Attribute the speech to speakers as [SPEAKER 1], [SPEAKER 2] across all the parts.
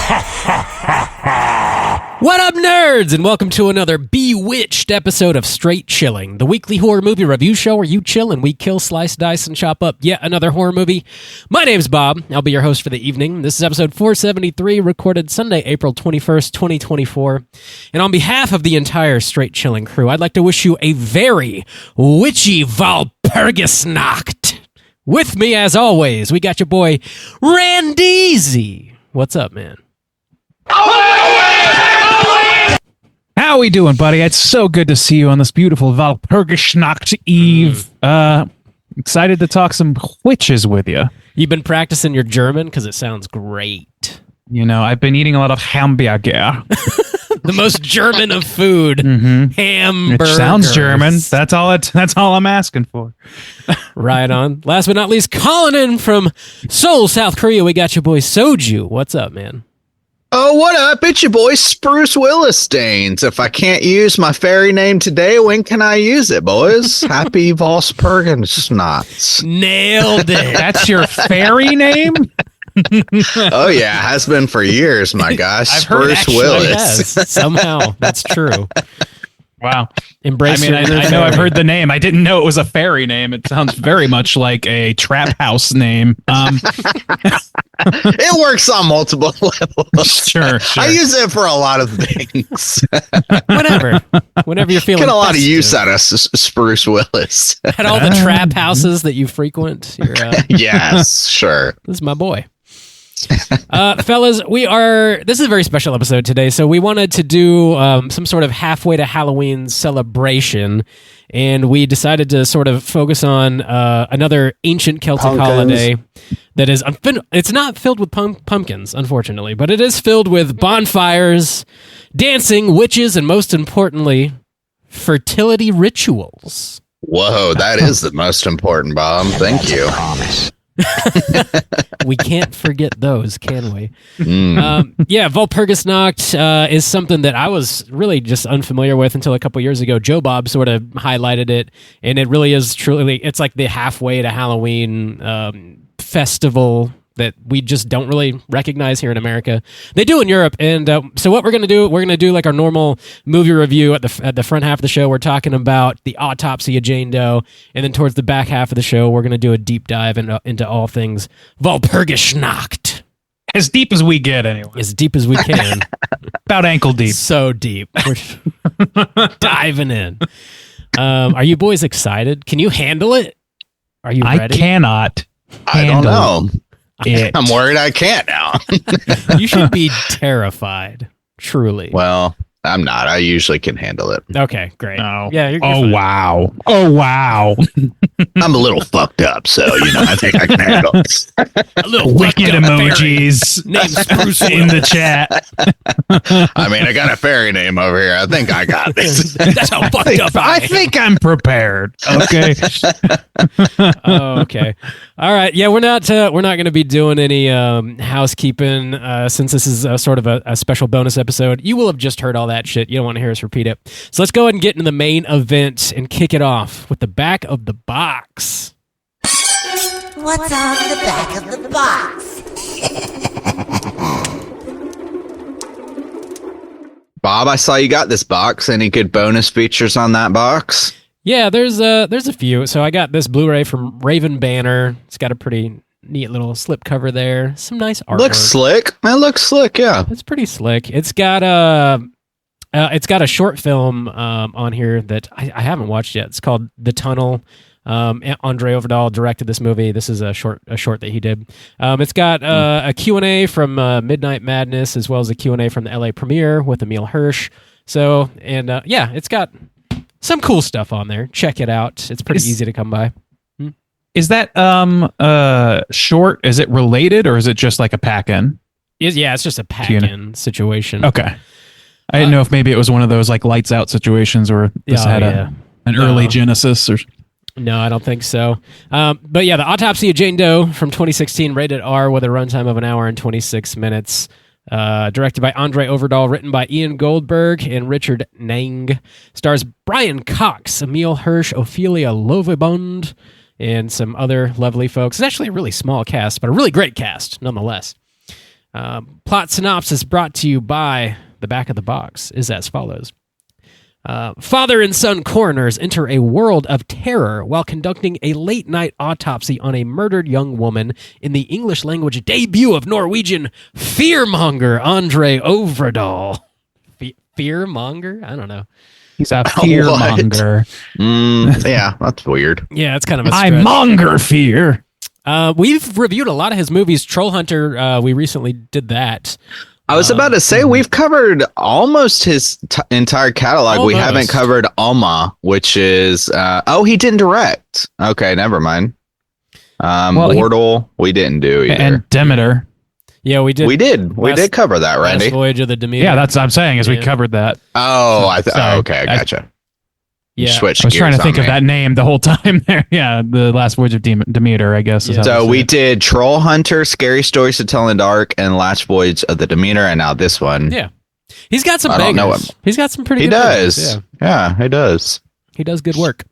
[SPEAKER 1] What up, nerds, and welcome to another bewitched episode of Straight Chilling, the weekly horror movie review show where you chill and we kill, slice, dice, and chop up yet another horror movie. My name's Bob. I'll be your host for the evening. This is episode 473, recorded Sunday, April 21st, 2024. And on behalf of the entire Straight Chilling crew, I'd like to wish you a very witchy Walpurgisnacht. With me, as always, we got your boy, Randeezy. What's up, man?
[SPEAKER 2] How we doing, buddy? It's so good to see you on this beautiful Walpurgisnacht Eve. Excited to talk some witches with you.
[SPEAKER 1] You've been practicing your German because it sounds great.
[SPEAKER 2] You know, I've been eating a lot of hamburger.
[SPEAKER 1] The most German of food. Hamburger.
[SPEAKER 2] It sounds German. That's all I'm asking for.
[SPEAKER 1] Right on. Last but not least, calling in from Seoul, South Korea, we got your boy Soju. What's up, man?
[SPEAKER 3] Oh, what up? It's your boy Spruce Willistains. If I can't use my fairy name today, when can I use it, boys? Happy Walpurgisnacht.
[SPEAKER 1] Nailed it.
[SPEAKER 2] That's your fairy name?
[SPEAKER 3] Oh, yeah. Has been for years, my gosh. Spruce Willis.
[SPEAKER 1] Yes, somehow. That's true.
[SPEAKER 2] Wow.
[SPEAKER 1] Embrace
[SPEAKER 2] I know I've heard the name. I didn't know it was a fairy name. It sounds very much like a trap house name.
[SPEAKER 3] It works on multiple levels.
[SPEAKER 2] Sure.
[SPEAKER 3] I use it for a lot of things.
[SPEAKER 1] Whenever you're feeling
[SPEAKER 3] Get a lot of use out of Spruce Willis.
[SPEAKER 1] At all the trap houses that you frequent.
[SPEAKER 3] Yes, sure.
[SPEAKER 1] This is my boy. Fellas, this is a very special episode today, so we wanted to do some sort of halfway to Halloween celebration, and we decided to sort of focus on another ancient Celtic holiday that is it's not filled with pumpkins, unfortunately, but it is filled with bonfires, dancing, witches, and most importantly, fertility rituals.
[SPEAKER 3] Whoa, that is the most important, Bob. Thank you.
[SPEAKER 1] We can't forget those, can we? Walpurgisnacht is something that I was really just unfamiliar with until a couple years ago. Joe Bob sort of highlighted it, and it really is truly, it's like the halfway to Halloween festival that we just don't really recognize here in America. They do in Europe, and so what we're going to do like our normal movie review at the front half of the show. We're talking about the Autopsy of Jane Doe, and then towards the back half of the show, we're going to do a deep dive into all things Walpurgisnacht.
[SPEAKER 2] As deep as we get, anyway.
[SPEAKER 1] As deep as we can.
[SPEAKER 2] About ankle deep.
[SPEAKER 1] So deep. We're diving in. Are you boys excited? Can you handle it? Are you ready?
[SPEAKER 2] I cannot.
[SPEAKER 3] I don't know. I'm worried I can't now.
[SPEAKER 1] You should be terrified. Truly.
[SPEAKER 3] Well, I'm not. I usually can handle it.
[SPEAKER 1] Okay, great.
[SPEAKER 2] Oh,
[SPEAKER 1] yeah. You're
[SPEAKER 2] oh
[SPEAKER 1] fine.
[SPEAKER 2] wow. Oh wow.
[SPEAKER 3] I'm a little fucked up, so I think I can handle it.
[SPEAKER 1] A little
[SPEAKER 2] wicked emojis.
[SPEAKER 1] Name's Spruce
[SPEAKER 2] in the chat.
[SPEAKER 3] I mean, I got a fairy name over here. I think I got this.
[SPEAKER 1] That's how fucked up
[SPEAKER 2] I think I'm prepared. Okay.
[SPEAKER 1] Oh, okay. All right. Yeah, we're not going to be doing any housekeeping since this is sort of a special bonus episode. You will have just heard all that shit. You don't want to hear us repeat it. So let's go ahead and get into the main event and kick it off with the back of the box.
[SPEAKER 4] What's on the back of the box?
[SPEAKER 3] Bob, I saw you got this box. Any good bonus features on that box?
[SPEAKER 1] Yeah, there's a few. So I got this Blu-ray from Raven Banner. It's got a pretty neat little slip cover there. Some nice artwork.
[SPEAKER 3] Looks slick. That looks slick, yeah.
[SPEAKER 1] It's pretty slick. It's got a short film on here that I haven't watched yet. It's called The Tunnel. Andre Overdahl directed this movie. This is a short that he did. It's got a Q&A from Midnight Madness, as well as a Q&A from the LA premiere with Emil Hirsch. So, and it's got some cool stuff on there. Check it out. It's pretty easy to come by.
[SPEAKER 2] Is that short? Is it related, or is it just like a pack-in?
[SPEAKER 1] It's just a pack-in situation.
[SPEAKER 2] Okay. I didn't know if maybe it was one of those like lights out situations, or this had an early genesis, or.
[SPEAKER 1] No, I don't think so. But yeah, the Autopsy of Jane Doe from 2016, rated R with a runtime of 1 hour and 26 minutes. Directed by Andre Overdahl, written by Ian Goldberg and Richard Nang. Stars Brian Cox, Emil Hirsch, Ophelia Lovibond, and some other lovely folks. It's actually a really small cast, but a really great cast nonetheless. Plot synopsis brought to you by the back of the box is as follows. Father and son coroners enter a world of terror while conducting a late-night autopsy on a murdered young woman in the English-language debut of Norwegian fearmonger Andre Ovredal. Fearmonger? I don't know.
[SPEAKER 2] He's a fearmonger.
[SPEAKER 3] Yeah, that's weird.
[SPEAKER 1] Yeah, it's kind of a
[SPEAKER 2] I
[SPEAKER 1] stretch.
[SPEAKER 2] monger fear.
[SPEAKER 1] We've reviewed a lot of his movies. Troll Hunter, we recently did that.
[SPEAKER 3] I was about to say we've covered almost his entire catalog. We haven't covered Alma, which is he didn't direct. Okay, never mind. Mortal, we didn't do either.
[SPEAKER 2] And Demeter.
[SPEAKER 1] Yeah, we did.
[SPEAKER 3] We did cover that, Randy.
[SPEAKER 1] Last Voyage of the Demeter.
[SPEAKER 2] Yeah, that's what I'm saying. We covered that.
[SPEAKER 3] Oh, okay, gotcha.
[SPEAKER 1] Yeah,
[SPEAKER 3] Switched
[SPEAKER 2] I was trying to
[SPEAKER 3] gears
[SPEAKER 2] think
[SPEAKER 3] on
[SPEAKER 2] of
[SPEAKER 3] me.
[SPEAKER 2] that name the whole time there. Yeah, the Last Voyage of Demeter, I guess. Is how
[SPEAKER 3] So
[SPEAKER 2] they
[SPEAKER 3] we
[SPEAKER 2] say it.
[SPEAKER 3] did Troll Hunter, Scary Stories to Tell in the Dark, and Last Voyage of the Demeter, and now this one.
[SPEAKER 1] Yeah. He's got some
[SPEAKER 3] I don't know
[SPEAKER 1] bangers.
[SPEAKER 3] him.
[SPEAKER 1] He's got some pretty
[SPEAKER 3] He
[SPEAKER 1] good
[SPEAKER 3] does.
[SPEAKER 1] bangers,
[SPEAKER 3] Yeah, he does.
[SPEAKER 1] He does good work.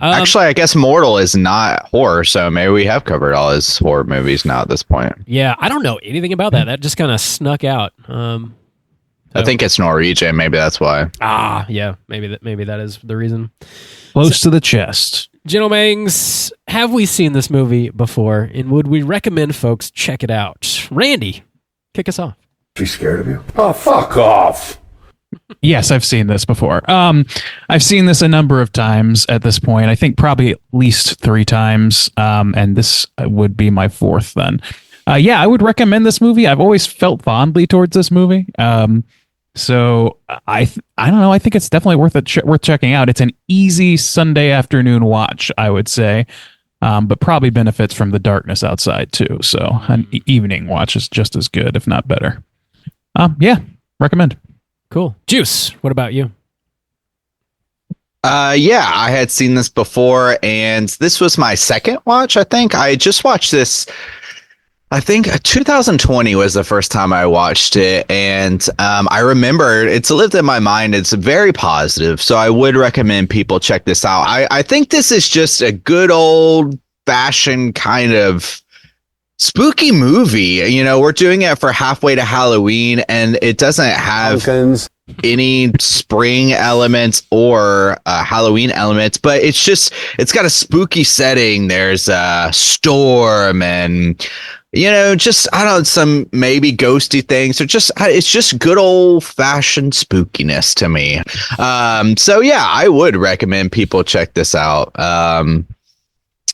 [SPEAKER 3] Actually, I guess Mortal is not horror, so maybe we have covered all his horror movies now at this point.
[SPEAKER 1] Yeah, I don't know anything about that. That just kind of snuck out.
[SPEAKER 3] I think it's Norwegian. Maybe that's why.
[SPEAKER 1] Yeah, maybe that is the reason.
[SPEAKER 2] Close to the chest.
[SPEAKER 1] Gentlemen, have we seen this movie before, and would we recommend folks check it out? Randy, kick us off.
[SPEAKER 5] She's scared of you? Oh, fuck off.
[SPEAKER 2] Yes, I've seen this before. I've seen this a number of times at this point. I think probably at least 3 times. And this would be my 4th then. Yeah, I would recommend this movie. I've always felt fondly towards this movie. So I don't know. I think it's definitely worth checking out. It's an easy Sunday afternoon watch, I would say, but probably benefits from the darkness outside too. So an evening watch is just as good, if not better. Yeah, recommend.
[SPEAKER 1] Cool. Juice, what about you?
[SPEAKER 3] Yeah, I had seen this before, and this was my second watch. I think I just watched this. I think 2020 was the first time I watched it, and I remember it's lived in my mind. It's very positive, so I would recommend people check this out. I think this is just a good old fashioned kind of spooky movie. You know, we're doing it for halfway to Halloween, and it doesn't have any spring elements or Halloween elements, but it's got a spooky setting. There's a storm and, you know, just, I don't know, some maybe ghosty things. It's just good old fashioned spookiness to me. So yeah, I would recommend people check this out.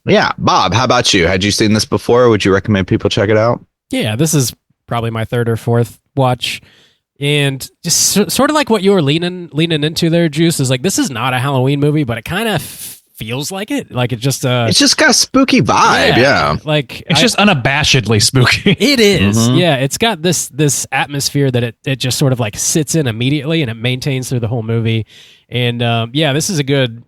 [SPEAKER 3] Yeah, Bob, how about you? Had you seen this before? Would you recommend people check it out?
[SPEAKER 1] Yeah, this is probably my 3rd or 4th watch. And just sort of like what you were leaning into there, Juice, is like, this is not a Halloween movie, but it kind of feels like it. Like it's just
[SPEAKER 3] got a spooky vibe. Yeah.
[SPEAKER 1] Like
[SPEAKER 2] It's just unabashedly spooky.
[SPEAKER 1] it is.
[SPEAKER 3] Mhm.
[SPEAKER 1] Yeah. It's got this atmosphere that it just sort of like sits in immediately and it maintains through the whole movie. And yeah, this is a good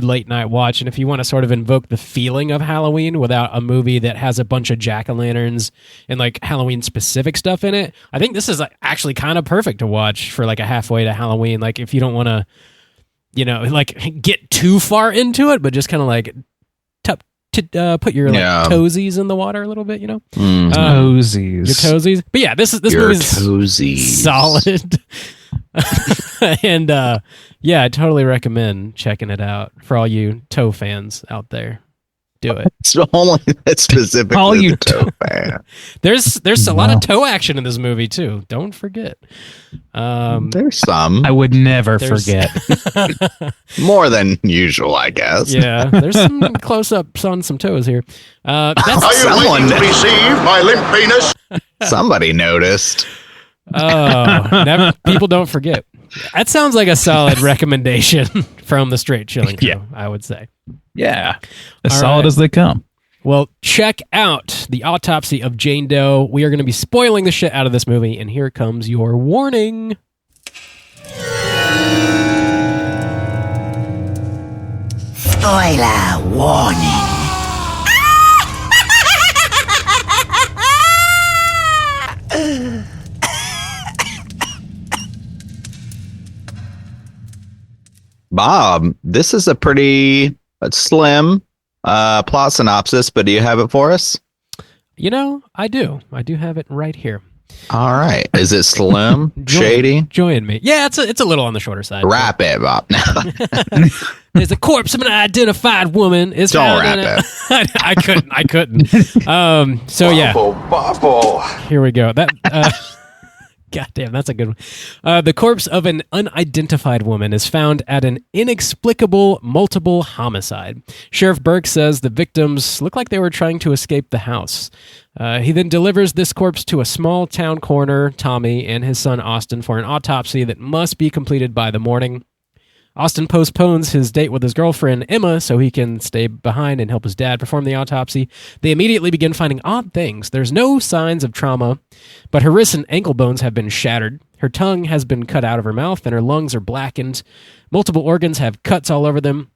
[SPEAKER 1] late night watch. And if you want to sort of invoke the feeling of Halloween without a movie that has a bunch of jack-o'-lanterns and like Halloween specific stuff in it, I think this is like actually kind of perfect to watch for like a halfway to Halloween. Like if you don't want to, you know, like get too far into it, but just kind of like put your like toesies in the water a little bit, you know,
[SPEAKER 2] Toesies.
[SPEAKER 1] your toesies. But yeah, this movie's solid. And yeah, I totally recommend checking it out for all you toe fans out there. Do it.
[SPEAKER 3] It's only specifically
[SPEAKER 2] All you
[SPEAKER 3] the toe fan.
[SPEAKER 1] There's a lot of toe action in this movie too. Don't forget.
[SPEAKER 3] There's some.
[SPEAKER 2] I would never
[SPEAKER 1] There's-
[SPEAKER 2] forget.
[SPEAKER 3] More than usual, I guess.
[SPEAKER 1] Yeah, there's some close-ups on some toes here. That's
[SPEAKER 5] Are you
[SPEAKER 3] Someone-
[SPEAKER 5] waiting to receive my limp penis?
[SPEAKER 3] Somebody noticed.
[SPEAKER 1] people don't forget. That sounds like a solid recommendation from the Straight Chilling Crew,
[SPEAKER 2] Yeah.
[SPEAKER 1] I would say.
[SPEAKER 2] Yeah. As
[SPEAKER 1] All
[SPEAKER 2] solid
[SPEAKER 1] right.
[SPEAKER 2] as they come.
[SPEAKER 1] Well, check out the Autopsy of Jane Doe. We are going to be spoiling the shit out of this movie, and here comes your warning.
[SPEAKER 4] Spoiler warning.
[SPEAKER 3] Bob, this is a pretty slim plot synopsis, but do you have it for us?
[SPEAKER 1] You know, I do. I do have it right here.
[SPEAKER 3] All right. Is it slim? Shady?
[SPEAKER 1] Join me. Yeah, it's a little on the shorter side.
[SPEAKER 3] Wrap it, Bob. No.
[SPEAKER 1] There's a corpse of an unidentified woman. It's
[SPEAKER 3] Don't
[SPEAKER 1] found
[SPEAKER 3] wrap
[SPEAKER 1] in I couldn't. So yeah.
[SPEAKER 5] Bubble.
[SPEAKER 1] Here we go. That God damn, that's a good one. The corpse of an unidentified woman is found at an inexplicable multiple homicide. Sheriff Burke says the victims look like they were trying to escape the house. He then delivers this corpse to a small town coroner, Tommy, and his son Austin for an autopsy that must be completed by the morning. Austin postpones his date with his girlfriend, Emma, so he can stay behind and help his dad perform the autopsy. They immediately begin finding odd things. There's no signs of trauma, but her wrists and ankle bones have been shattered. Her tongue has been cut out of her mouth, and her lungs are blackened. Multiple organs have cuts all over them.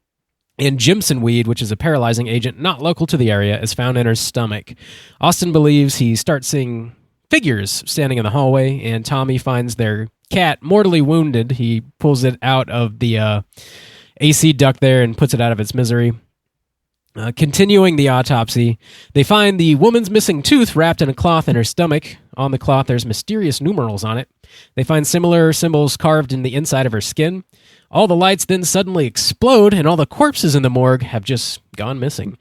[SPEAKER 1] And Jimson weed, which is a paralyzing agent not local to the area, is found in her stomach. Austin believes he starts seeing figures standing in the hallway, and Tommy finds their cat mortally wounded. He pulls it out of the AC duct there and puts it out of its misery. Continuing the autopsy, they find the woman's missing tooth wrapped in a cloth in her stomach. On the cloth, there's mysterious numerals on it. They find similar symbols carved in the inside of her skin. All the lights then suddenly explode, and all the corpses in the morgue have just gone missing.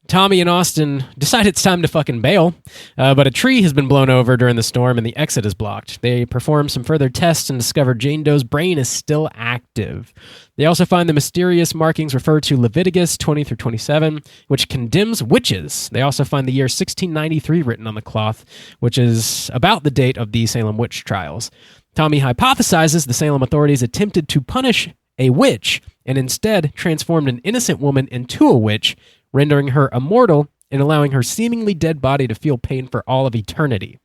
[SPEAKER 1] Tommy and Austin decide it's time to fucking bail, but a tree has been blown over during the storm and the exit is blocked. They perform some further tests and discover Jane Doe's brain is still active. They also find the mysterious markings refer to Leviticus 20 through 27, which condemns witches. They also find the year 1693 written on the cloth, which is about the date of the Salem witch trials. Tommy hypothesizes the Salem authorities attempted to punish a witch and instead transformed an innocent woman into a witch, rendering her immortal and allowing her seemingly dead body to feel pain for all of eternity.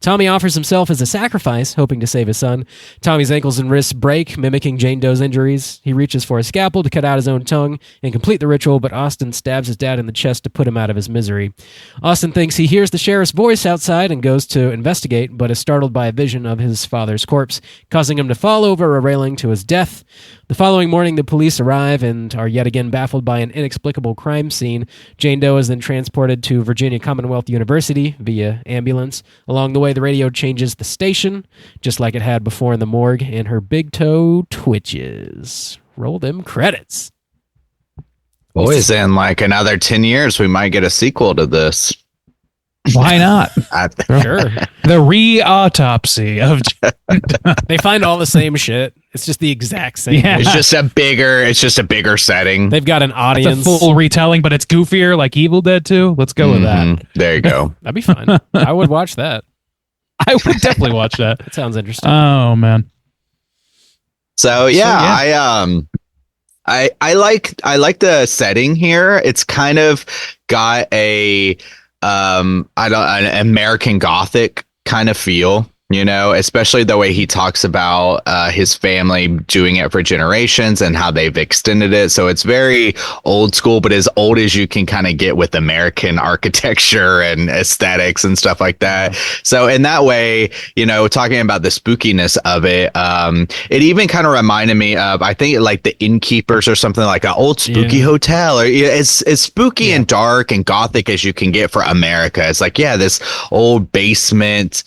[SPEAKER 1] Tommy offers himself as a sacrifice, hoping to save his son. Tommy's ankles and wrists break, mimicking Jane Doe's injuries. He reaches for a scalpel to cut out his own tongue and complete the ritual, but Austin stabs his dad in the chest to put him out of his misery. Austin thinks he hears the sheriff's voice outside and goes to investigate, but is startled by a vision of his father's corpse, causing him to fall over a railing to his death. The following morning, the police arrive and are yet again baffled by an inexplicable crime scene. Jane Doe is then transported to Virginia Commonwealth University via ambulance. Along the way, the radio changes the station, just like it had before in the morgue, and her big toe twitches. Roll them credits.
[SPEAKER 3] Boys, in like another 10 years, we might get a sequel to this.
[SPEAKER 2] Why not?
[SPEAKER 1] Sure.
[SPEAKER 2] The re-autopsy of...
[SPEAKER 1] They find all the same shit. It's just the exact same.
[SPEAKER 2] Yeah.
[SPEAKER 3] It's just a bigger setting.
[SPEAKER 1] They've got an
[SPEAKER 2] It's
[SPEAKER 1] audience.
[SPEAKER 2] a full retelling, but it's goofier, like Evil Dead 2. Let's go with that.
[SPEAKER 3] Mhm. There you go.
[SPEAKER 1] That'd be fun. I would watch that.
[SPEAKER 2] I would definitely watch that.
[SPEAKER 1] That sounds interesting.
[SPEAKER 2] Oh, man.
[SPEAKER 3] So yeah, I like the setting here. It's kind of got a an American Gothic kind of feel, you know, especially the way he talks about his family doing it for generations and how they've extended it. So it's very old school, but as old as you can kind of get with American architecture and aesthetics and stuff like that. So in that way, you know, talking about the spookiness of it, it even kind of reminded me of, I think, like the Innkeepers or something, like an old spooky hotel. Or it's as spooky and dark and Gothic as you can get for America. It's like, yeah, this old basement,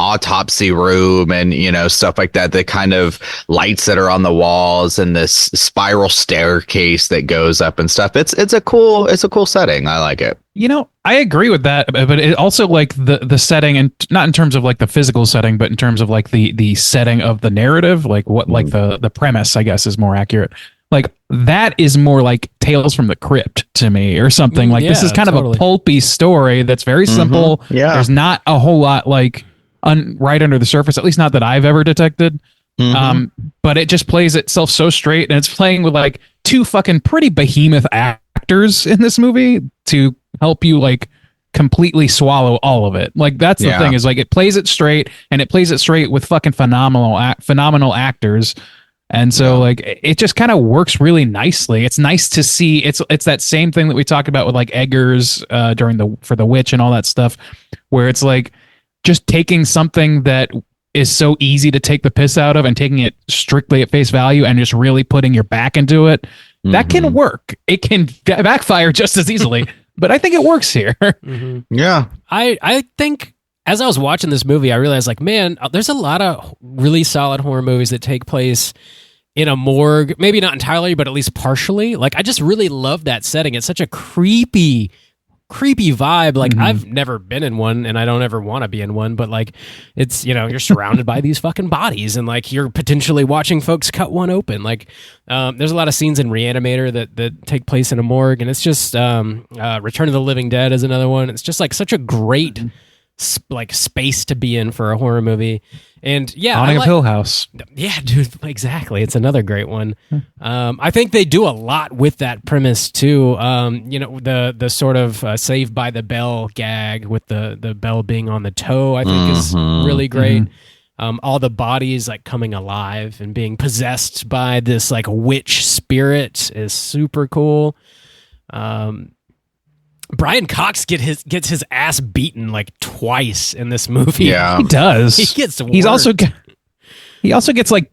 [SPEAKER 3] autopsy room and, you know, stuff like that, the kind of lights that are on the walls and this spiral staircase that goes up and stuff. It's a cool setting. I like it.
[SPEAKER 2] You know, I agree with that, but it also, like, the setting, and not in terms of like the physical setting, but in terms of like the setting of the narrative, like what, like the premise, I guess, is more accurate. Like, that is more like Tales from the Crypt to me, or something. Like, this is kind of a pulpy story that's very simple.
[SPEAKER 3] Yeah.
[SPEAKER 2] There's not a whole lot, like, right under the surface, at least not that I've ever detected. But it just plays itself so straight, and it's playing with like two fucking pretty behemoth actors in this movie to help you like completely swallow all of it. Like, that's the thing, is like it plays it straight, and it plays it straight with fucking phenomenal actors. And so like it just kind of works really nicely. It's nice to see. It's that same thing that we talked about with like Eggers for the witch and all that stuff, where it's like just taking something that is so easy to take the piss out of and taking it strictly at face value and just really putting your back into it. That can work. It can backfire just as easily, but I think it works here.
[SPEAKER 3] Yeah.
[SPEAKER 1] I think as I was watching this movie, I realized, like, man, there's a lot of really solid horror movies that take place in a morgue. Maybe not entirely, but at least partially. Like, I just really love that setting. It's such a creepy vibe. Like, I've never been in one, and I don't ever want to be in one, but like, it's, you're surrounded by these fucking bodies, and like, you're potentially watching folks cut one open. Like, there's a lot of scenes in Reanimator that take place in a morgue, and it's just Return of the Living Dead is another one. It's just like such a great space to be in for a horror movie. And yeah,
[SPEAKER 2] Haunting of Hill House.
[SPEAKER 1] Yeah, dude, exactly. It's another great one. I think they do a lot with that premise too. The sort of Saved by the Bell gag with the bell being on the toe, I think is really great. All the bodies like coming alive and being possessed by this like witch spirit is super cool. Brian Cox gets his ass beaten like twice in this movie.
[SPEAKER 3] Yeah,
[SPEAKER 2] he does.
[SPEAKER 1] He gets.
[SPEAKER 2] He also gets like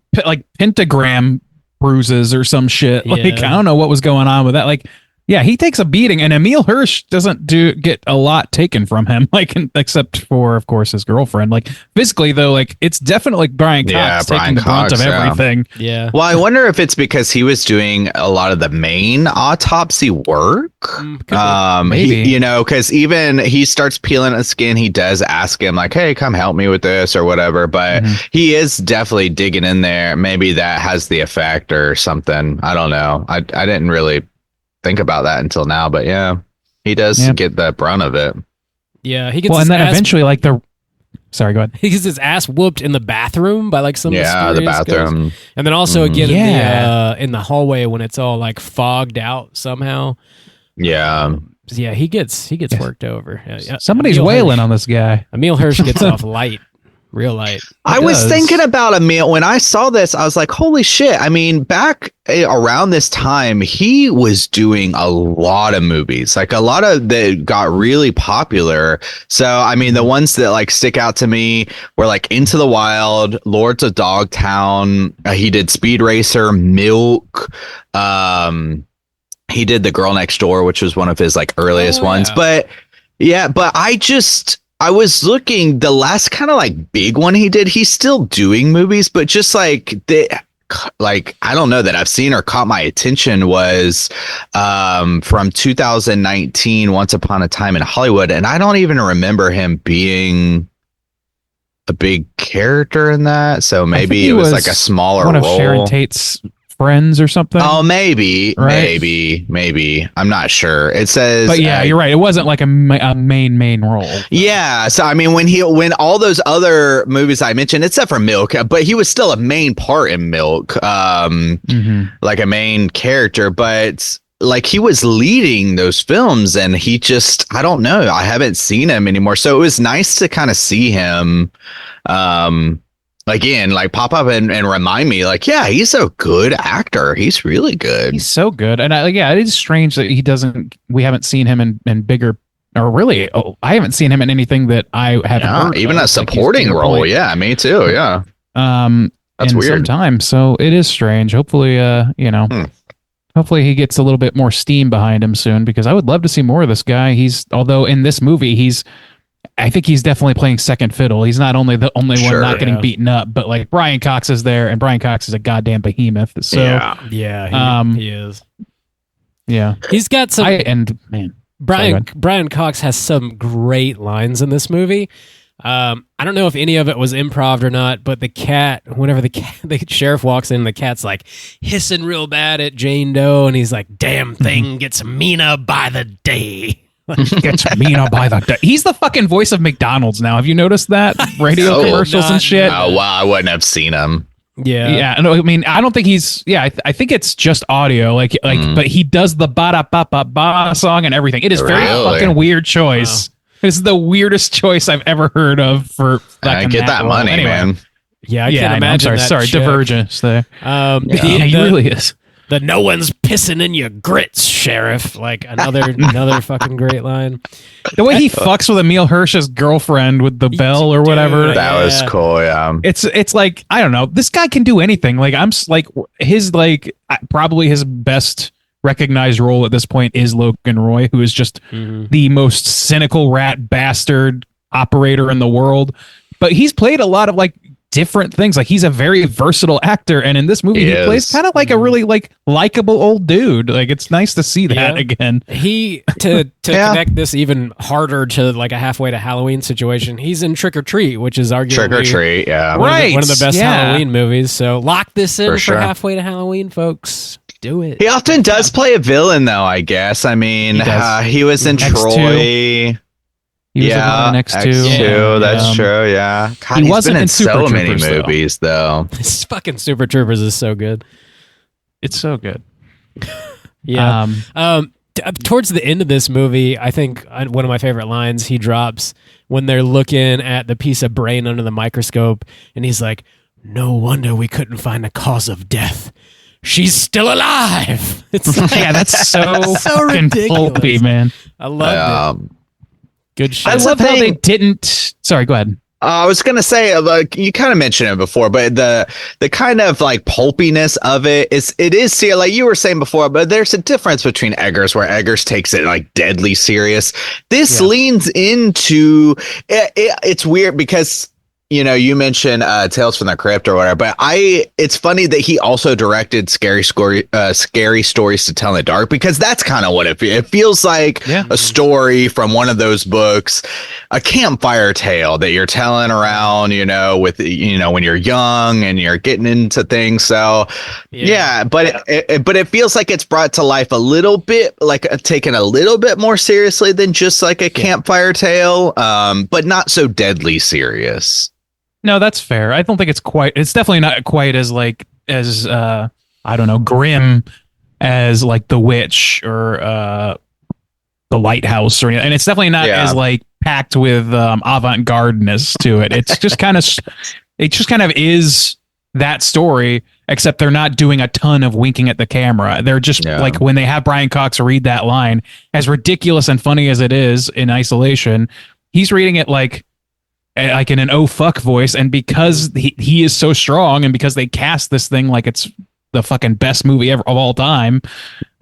[SPEAKER 2] pentagram bruises or some shit.
[SPEAKER 1] Yeah.
[SPEAKER 2] Like, I don't know what was going on with that. Like, yeah, he takes a beating, and Emil Hirsch doesn't get a lot taken from him, like, except for, of course, his girlfriend. Like, physically though, like, it's definitely Brian Cox taking the brunt of everything.
[SPEAKER 1] Yeah.
[SPEAKER 3] Well, I wonder if it's because he was doing a lot of the main autopsy work.
[SPEAKER 2] Maybe.
[SPEAKER 3] Because even he starts peeling his skin, he does ask him like, "Hey, come help me with this" or whatever. But he is definitely digging in there. Maybe that has the effect or something. I don't know. I didn't really think about that until now, but yeah, he does get the brunt of it.
[SPEAKER 1] Yeah, he gets.
[SPEAKER 2] Well, and then eventually, like sorry, go ahead.
[SPEAKER 1] He gets his ass whooped in the bathroom by like some
[SPEAKER 3] the bathroom,
[SPEAKER 1] ghost. And then also again in the hallway when it's all like fogged out somehow.
[SPEAKER 3] Yeah,
[SPEAKER 1] he gets worked over.
[SPEAKER 2] Somebody's wailing on this guy.
[SPEAKER 1] Emil Hirsch gets off light. Real light.
[SPEAKER 3] I was thinking about Emil when I saw this. I was like, holy shit. I mean, back around this time, he was doing a lot of movies, like a lot of that got really popular. So, I mean, the ones that like stick out to me were like Into the Wild, Lords of Dogtown. He did Speed Racer, Milk. He did The Girl Next Door, which was one of his like earliest ones. But I was looking, the last kind of like big one he did, he's still doing movies, but just like I don't know that I've seen or caught my attention was from 2019, Once Upon a Time in Hollywood. And I don't even remember him being a big character in that. So maybe it was like a smaller
[SPEAKER 2] one of
[SPEAKER 3] role.
[SPEAKER 2] Sharon Tate's friends or something.
[SPEAKER 3] Oh, maybe,
[SPEAKER 2] right?
[SPEAKER 3] maybe. I'm not sure. It says,
[SPEAKER 2] but yeah, you're right. It wasn't like a main role.
[SPEAKER 3] Yeah. So I mean, when all those other movies I mentioned, except for Milk, but he was still a main part in Milk, like a main character. But like he was leading those films, and he just, I don't know. I haven't seen him anymore. So it was nice to kind of see him. Again, like pop up and remind me, like, yeah, he's a good actor. He's really good.
[SPEAKER 2] He's so good. And it is strange that we haven't seen him in bigger, or really, I haven't seen him in anything that I haven't heard
[SPEAKER 3] even
[SPEAKER 2] of.
[SPEAKER 3] a supporting role. Point. Yeah, me too. Yeah.
[SPEAKER 2] That's weird. Some time. So it is strange. Hopefully, hopefully he gets a little bit more steam behind him soon, because I would love to see more of this guy. Although in this movie, I think he's definitely playing second fiddle. He's not only the only one not getting beaten up, but like Brian Cox is there, and Brian Cox is a goddamn behemoth. So
[SPEAKER 1] he is.
[SPEAKER 2] Yeah,
[SPEAKER 1] he's got some. Brian Cox has some great lines in this movie. I don't know if any of it was improv or not, but the cat, whenever the sheriff walks in, the cat's like hissing real bad at Jane Doe, and he's like, "Damn thing gets meaner by the day."
[SPEAKER 2] Gets meaner by the day. He's the fucking voice of McDonald's now. Have you noticed that? Radio commercials and shit.
[SPEAKER 3] Oh, wow, I wouldn't have seen him.
[SPEAKER 2] Yeah. No, I mean, I don't think he's. Yeah, I think it's just audio. Like, but he does the ba da ba ba ba song and everything. It is very fucking weird choice. Wow. It's the weirdest choice I've ever heard of for.
[SPEAKER 3] I get that money, man.
[SPEAKER 1] Yeah, I can't imagine.
[SPEAKER 2] I'm sorry, divergence there.
[SPEAKER 1] He
[SPEAKER 2] really is.
[SPEAKER 1] The "no one's pissing in your grits, sheriff." Like another fucking great line.
[SPEAKER 2] The way he fucks with Emil Hirsch's girlfriend with the bell or whatever.
[SPEAKER 3] That was cool. Yeah.
[SPEAKER 2] It's like, I don't know. This guy can do anything. Like probably his best recognized role at this point is Logan Roy, who is just the most cynical rat bastard operator in the world. But he's played a lot of like different things. Like he's a very versatile actor, and in this movie he plays kind of like a really like likable old dude. Like it's nice to see that again.
[SPEAKER 1] He to connect this even harder to like a halfway to Halloween situation. He's in Trick or Treat, which is arguably
[SPEAKER 3] Trick or Treat,
[SPEAKER 1] one of the best Halloween movies. So lock this in for
[SPEAKER 3] sure.
[SPEAKER 1] halfway to Halloween, folks. Do it.
[SPEAKER 3] He often does play a villain, though. I guess. I mean, he was in Troy.
[SPEAKER 2] He was in X2.
[SPEAKER 3] Yeah, that's true. Yeah, God,
[SPEAKER 2] he wasn't
[SPEAKER 3] been in
[SPEAKER 2] Super
[SPEAKER 3] so
[SPEAKER 2] Troopers,
[SPEAKER 3] many movies, though.
[SPEAKER 1] This fucking Super Troopers is so good.
[SPEAKER 2] It's so good.
[SPEAKER 1] Yeah. Towards the end of this movie, I think one of my favorite lines he drops when they're looking at the piece of brain under the microscope, and he's like, "No wonder we couldn't find a cause of death. She's still alive." It's like,
[SPEAKER 2] yeah, that's so
[SPEAKER 1] ridiculous,
[SPEAKER 2] pulpy, man.
[SPEAKER 1] I love it. Good shit.
[SPEAKER 2] I love how they didn't. Sorry, go ahead.
[SPEAKER 3] I was gonna say, like you kind of mentioned it before, but the kind of like pulpiness of it is like you were saying before, but there's a difference between Eggers, where Eggers takes it like deadly serious. This leans into it. It's weird because, you know, you mentioned Tales from the Crypt or whatever, but it's funny that he also directed Scary Stories to Tell in the Dark, because that's kind of what it feels like. A story from one of those books, a campfire tale that you're telling around, you know, with, you know, when you're young and you're getting into things. So but it feels like it's brought to life a little bit, like taken a little bit more seriously than just like a campfire tale, but not so deadly serious.
[SPEAKER 2] No, that's fair. I don't think it's definitely not quite as like as I don't know, grim as like The Witch or The Lighthouse or anything. And it's definitely not as like packed with avant-gardeness to it. It's just kind of is that story, except they're not doing a ton of winking at the camera. They're just like, when they have Brian Cox read that line, as ridiculous and funny as it is in isolation, he's reading it like in an oh fuck voice, and because he is so strong, and because they cast this thing like it's the fucking best movie ever of all time,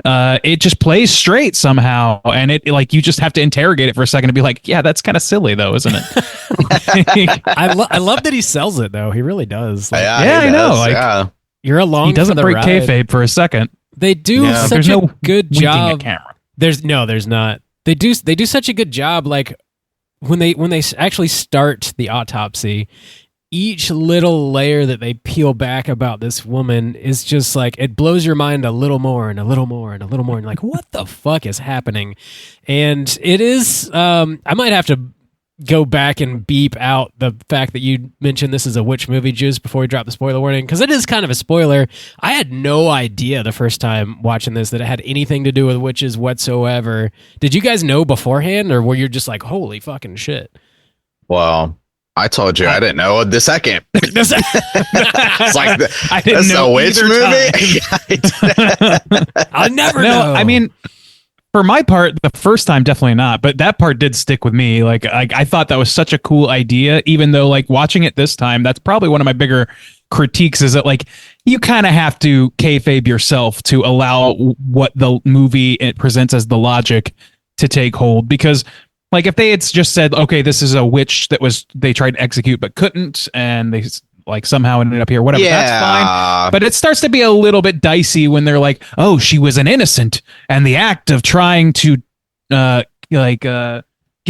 [SPEAKER 2] it just plays straight somehow, and it like you just have to interrogate it for a second to be like, yeah, that's kind of silly though, isn't it?
[SPEAKER 1] I love that he sells it though. He really does. Like,
[SPEAKER 2] I know. Like,
[SPEAKER 1] you're along.
[SPEAKER 2] He doesn't
[SPEAKER 1] for the
[SPEAKER 2] break
[SPEAKER 1] ride.
[SPEAKER 2] kayfabe for a second.
[SPEAKER 1] They do such a good job.
[SPEAKER 2] Camera.
[SPEAKER 1] There's not. They do such a good job. Like when they actually start the autopsy, each little layer that they peel back about this woman is just like, it blows your mind a little more and a little more and a little more. And like, what the fuck is happening? And it is, I might have to go back and beep out the fact that you mentioned this is a witch movie, Juice, before we drop the spoiler warning, because it is kind of a spoiler. I had no idea the first time watching this that it had anything to do with witches whatsoever. Did you guys know beforehand, or were you just like, holy fucking shit?
[SPEAKER 3] Well, I told you I didn't know the second. It's like
[SPEAKER 2] I didn't know
[SPEAKER 3] a witch movie.
[SPEAKER 1] I'll never know.
[SPEAKER 2] I mean, for my part, the first time, definitely not. But that part did stick with me. Like, I thought that was such a cool idea, even though, like, watching it this time, that's probably one of my bigger critiques, is that, like, you kind of have to kayfabe yourself to allow what the movie it presents as the logic to take hold. Because, like, if they had just said, okay, this is a witch that they tried to execute but couldn't, and they like somehow ended up here, whatever, that's fine. But it starts to be a little bit dicey when they're like, oh, she was an innocent, and the act of trying to get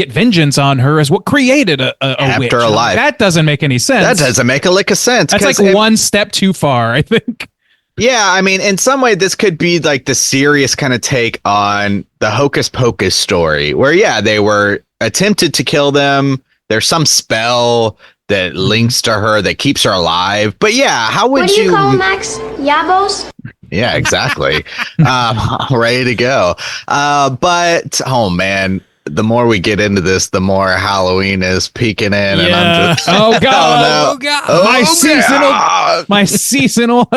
[SPEAKER 2] vengeance on her is what created a witch.
[SPEAKER 3] Her alive.
[SPEAKER 2] That doesn't make any sense.
[SPEAKER 3] That doesn't make a lick of sense.
[SPEAKER 2] That's like one step too far, I think.
[SPEAKER 3] Yeah, I mean, in some way, this could be like the serious kind of take on the Hocus Pocus story, where, they were attempted to kill them. There's some spell that links to her that keeps her alive. But how would
[SPEAKER 6] what do you call them, Max? Yabos?
[SPEAKER 3] Yeah, exactly. Ready to go. But, oh man, the more we get into this, the more Halloween is peeking in, and I'm just
[SPEAKER 2] oh god,
[SPEAKER 3] oh no,
[SPEAKER 2] my seasonal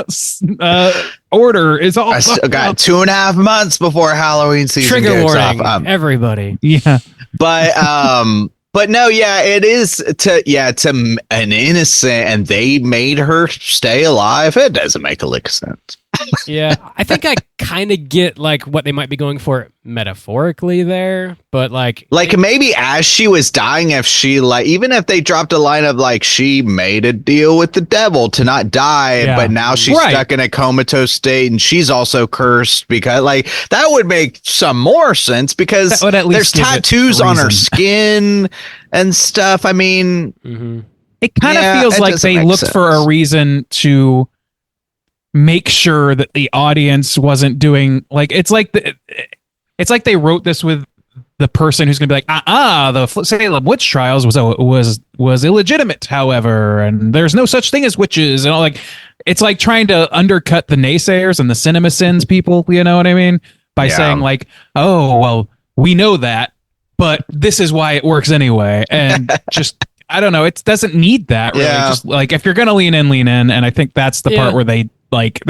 [SPEAKER 2] order is all.
[SPEAKER 3] I still got 2.5 months before Halloween season.
[SPEAKER 1] Trigger
[SPEAKER 3] kicks
[SPEAKER 1] warning,
[SPEAKER 3] off.
[SPEAKER 1] everybody.
[SPEAKER 2] Yeah,
[SPEAKER 3] but no, it is to an innocent, and they made her stay alive. It doesn't make a lick of sense.
[SPEAKER 1] Yeah, I think I kind of get like what they might be going for metaphorically there, but like
[SPEAKER 3] maybe as she was dying, if she like, even if they dropped a line of like she made a deal with the devil to not die, but now she's stuck in a comatose state and she's also cursed, because like that would make some more sense, because there's tattoos on her skin and stuff. I mean,
[SPEAKER 2] it kind of feels like they looked for a reason to make sure that the audience wasn't doing like, it's like they wrote this with the person who's going to be like, the Salem witch trials was illegitimate, however, and there's no such thing as witches, and all. Like, it's like trying to undercut the naysayers and the cinema sins people, you know what I mean, by saying like, oh well, we know that, but this is why it works anyway, and just I don't know, it doesn't need that really. Just like, if you're gonna lean in, and I think that's the part where they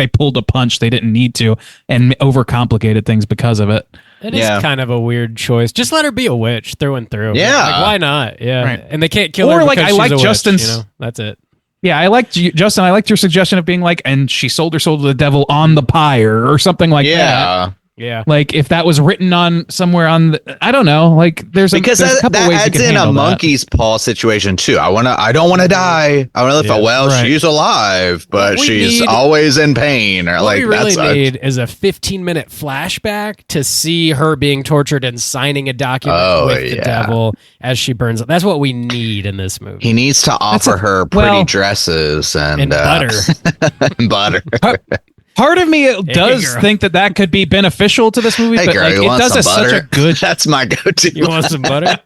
[SPEAKER 2] pulled a punch they didn't need to and overcomplicated things because of it.
[SPEAKER 1] It is kind of a weird choice. Just let her be a witch through and through.
[SPEAKER 3] Yeah.
[SPEAKER 1] Like, why not? Yeah.
[SPEAKER 2] Right.
[SPEAKER 1] And they can't kill her because
[SPEAKER 2] I
[SPEAKER 1] she's
[SPEAKER 2] like
[SPEAKER 1] a
[SPEAKER 2] Justin's,
[SPEAKER 1] witch, you know? That's it.
[SPEAKER 2] Yeah, I liked Justin. I liked your suggestion of being like, and she sold her soul to the devil on the pyre or something like that.
[SPEAKER 1] Yeah.
[SPEAKER 2] Like if that was written on somewhere on the, I don't know, like there's a couple
[SPEAKER 3] that
[SPEAKER 2] ways
[SPEAKER 3] adds
[SPEAKER 2] you can
[SPEAKER 3] in a
[SPEAKER 2] handle
[SPEAKER 3] monkey's paw situation too. I don't want to die. I want to live. Well, she's alive, but she's always in pain. Or
[SPEAKER 1] what
[SPEAKER 3] like
[SPEAKER 1] we really need is a 15-minute flashback to see her being tortured and signing a document with the devil as she burns up. That's what we need in this movie.
[SPEAKER 3] He needs to offer her pretty dresses and
[SPEAKER 1] butter.
[SPEAKER 3] and butter.
[SPEAKER 2] Part of me does think that could be beneficial to this movie, but like, it does such a good.
[SPEAKER 3] That's my go-to.
[SPEAKER 1] You want some butter?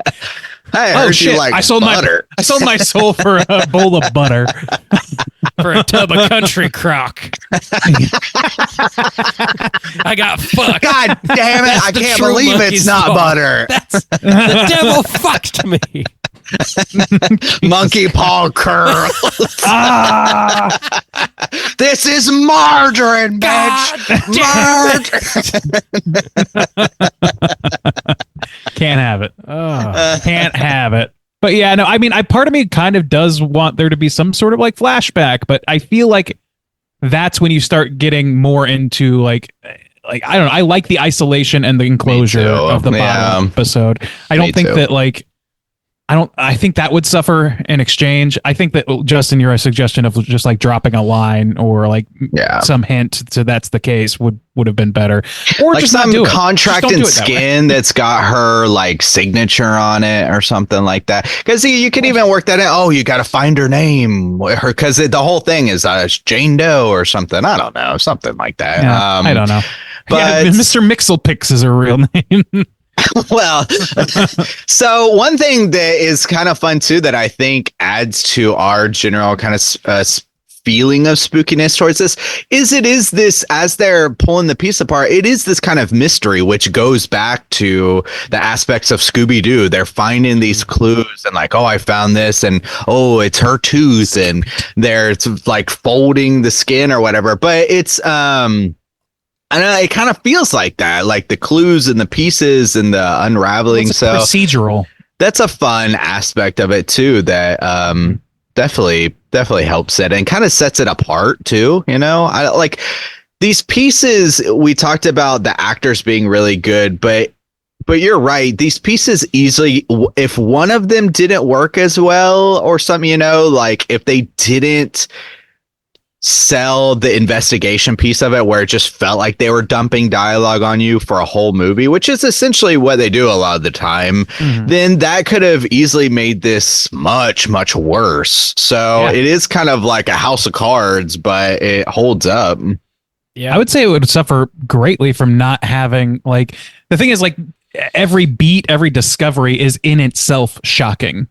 [SPEAKER 3] I heard you like butter.
[SPEAKER 2] I sold my soul for a bowl of butter.
[SPEAKER 1] For a tub of country crock. I got fucked.
[SPEAKER 3] God damn it! I can't believe it's not butter.
[SPEAKER 1] The devil fucked me.
[SPEAKER 3] Monkey paw curl. This is margarine, bitch.
[SPEAKER 2] Can't have it. Can't have it. But yeah, no, I mean, part of me kind of does want there to be some sort of like flashback, but I feel like that's when you start getting more into like I don't know. I like the isolation and the enclosure of the bottom episode. I don't think that like. I think that would suffer in exchange. I think that, Justin, your suggestion of just like dropping a line or like some hint to that's the case would have been better. Or
[SPEAKER 3] like
[SPEAKER 2] just
[SPEAKER 3] some
[SPEAKER 2] not do it.
[SPEAKER 3] contracted skin that's got her like signature on it or something like that. Because you could even work that in. Oh, you got to find her name. Because the whole thing is Jane Doe or something. I don't know. Something like that.
[SPEAKER 2] Yeah, I don't know.
[SPEAKER 3] But
[SPEAKER 2] Mr. Mixelpix is her real name.
[SPEAKER 3] Well, so one thing that is kind of fun too that I think adds to our general kind of feeling of spookiness towards this is it is this, as they're pulling the piece apart, it is this kind of mystery which goes back to the aspects of Scooby-Doo. They're finding these clues and like, oh, I found this, and oh, it's her tooth, and they're like folding the skin or whatever. But it's I know it kind of feels like that, like the clues and the pieces and the unraveling.
[SPEAKER 2] So procedural.
[SPEAKER 3] That's a fun aspect of it too. That definitely helps it and kind of sets it apart too. You know, I like these pieces. We talked about the actors being really good, but you're right. These pieces easily, if one of them didn't work as well or something, you know, like if they didn't sell the investigation piece of it where it just felt like they were dumping dialogue on you for a whole movie, which is essentially what they do a lot of the time, then that could have easily made this much, much worse. So it is kind of like a house of cards, but it holds up.
[SPEAKER 2] Yeah, I would say it would suffer greatly from not having, like, the thing is, like, every beat, every discovery is in itself shocking.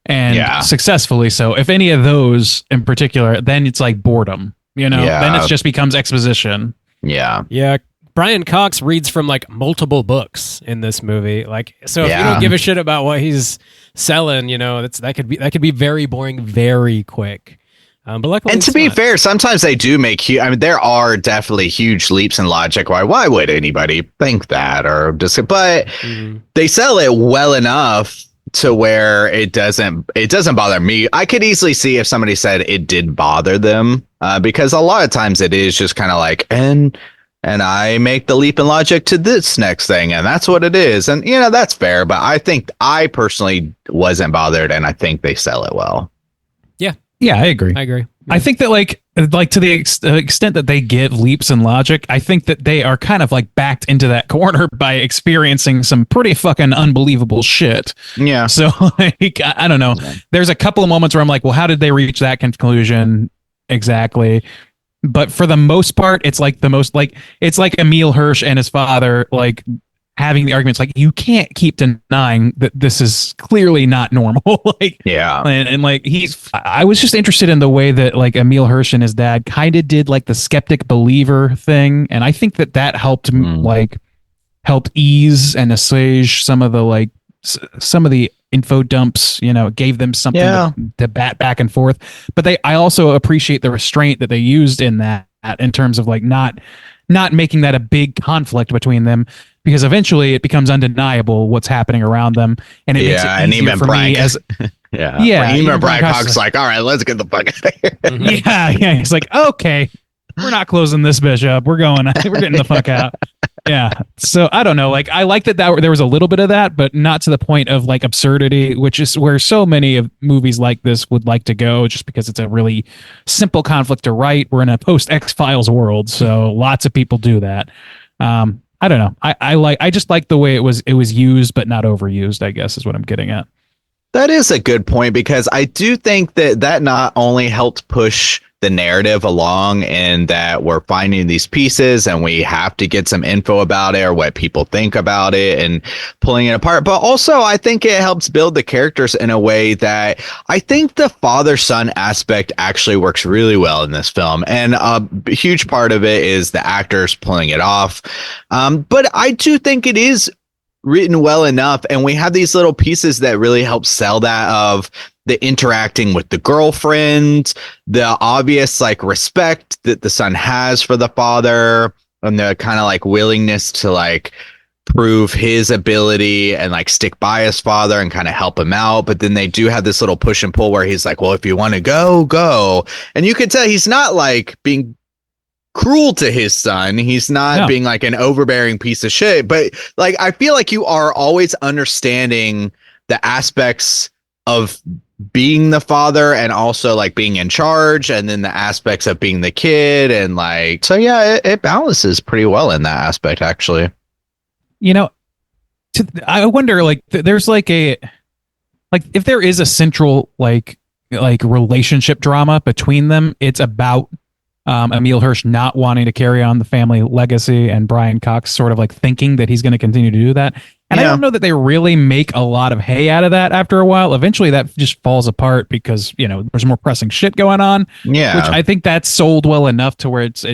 [SPEAKER 2] And successfully so. If any of those in particular, then it's like boredom, you know, then it just becomes exposition.
[SPEAKER 1] Yeah. Brian Cox reads from like multiple books in this movie. Like, so if you don't give a shit about what he's selling, you know, that could be very boring, very quick. But luckily,
[SPEAKER 3] and to be fair, sometimes they do make I mean, there are definitely huge leaps in logic. Why would anybody think that or just? But they sell it well enough to where it doesn't bother me. I could easily see if somebody said it did bother them. because a lot of times it is just kind of like, and I make the leap in logic to this next thing, and that's what it is. And, you know, that's fair. But I think I personally wasn't bothered, and I think they sell it well.
[SPEAKER 2] Yeah, I agree.
[SPEAKER 1] Yeah.
[SPEAKER 2] I think that like to the extent that they give leaps in logic, I think that they are kind of like backed into that corner by experiencing some pretty fucking unbelievable shit.
[SPEAKER 3] Yeah.
[SPEAKER 2] So like, I don't know. There's a couple of moments where I'm like, well, how did they reach that conclusion exactly? But for the most part, it's like it's like Emil Hirsch and his father like having the arguments like, you can't keep denying that this is clearly not normal. Like, yeah. And like, I was just interested in the way that like Emil Hirsch and his dad kind of did like the skeptic believer thing. And I think that helped helped ease and assuage some of the info dumps, you know, gave them something to bat back and forth. But I also appreciate the restraint that they used in that in terms of like not making that a big conflict between them, because eventually it becomes undeniable what's happening around them, and it makes it easier for me as
[SPEAKER 3] even Brian Cox's like, all right, let's get the fuck out of here.
[SPEAKER 2] Yeah, he's like, okay, we're not closing this bitch up, we're getting the fuck out. Yeah, so I don't know, like I like that there was a little bit of that, but not to the point of like absurdity, which is where so many of movies like this would like to go, just because it's a really simple conflict to write. We're in a post X-Files world, so lots of people do that. I don't know. I just like the way it was used, but not overused, I guess is what I'm getting at.
[SPEAKER 3] That is a good point, because I do think that not only helped push the narrative along, and that we're finding these pieces and we have to get some info about it or what people think about it and pulling it apart, but also I think it helps build the characters in a way that I think the father-son aspect actually works really well in this film, and a huge part of it is the actors pulling it off, but I do think it is written well enough, and we have these little pieces that really help sell that, of the interacting with the girlfriend, the obvious like respect that the son has for the father, and the kind of like willingness to like prove his ability and like stick by his father and kind of help him out. But then they do have this little push and pull where he's like, well, if you want to go. And you could tell he's not like being cruel to his son. He's not being like an overbearing piece of shit, but like, I feel like you are always understanding the aspects of being the father and also like being in charge, and then the aspects of being the kid, and like, so yeah, it balances pretty well in that aspect, actually.
[SPEAKER 2] You know, I wonder, like, there's like if there is a central like relationship drama between them, it's about Emil Hirsch not wanting to carry on the family legacy, and Brian Cox sort of like thinking that he's going to continue to do that. And I don't know that they really make a lot of hay out of that after a while. Eventually that just falls apart because, you know, there's more pressing shit going on. Yeah. Which I think that's sold well enough to where it's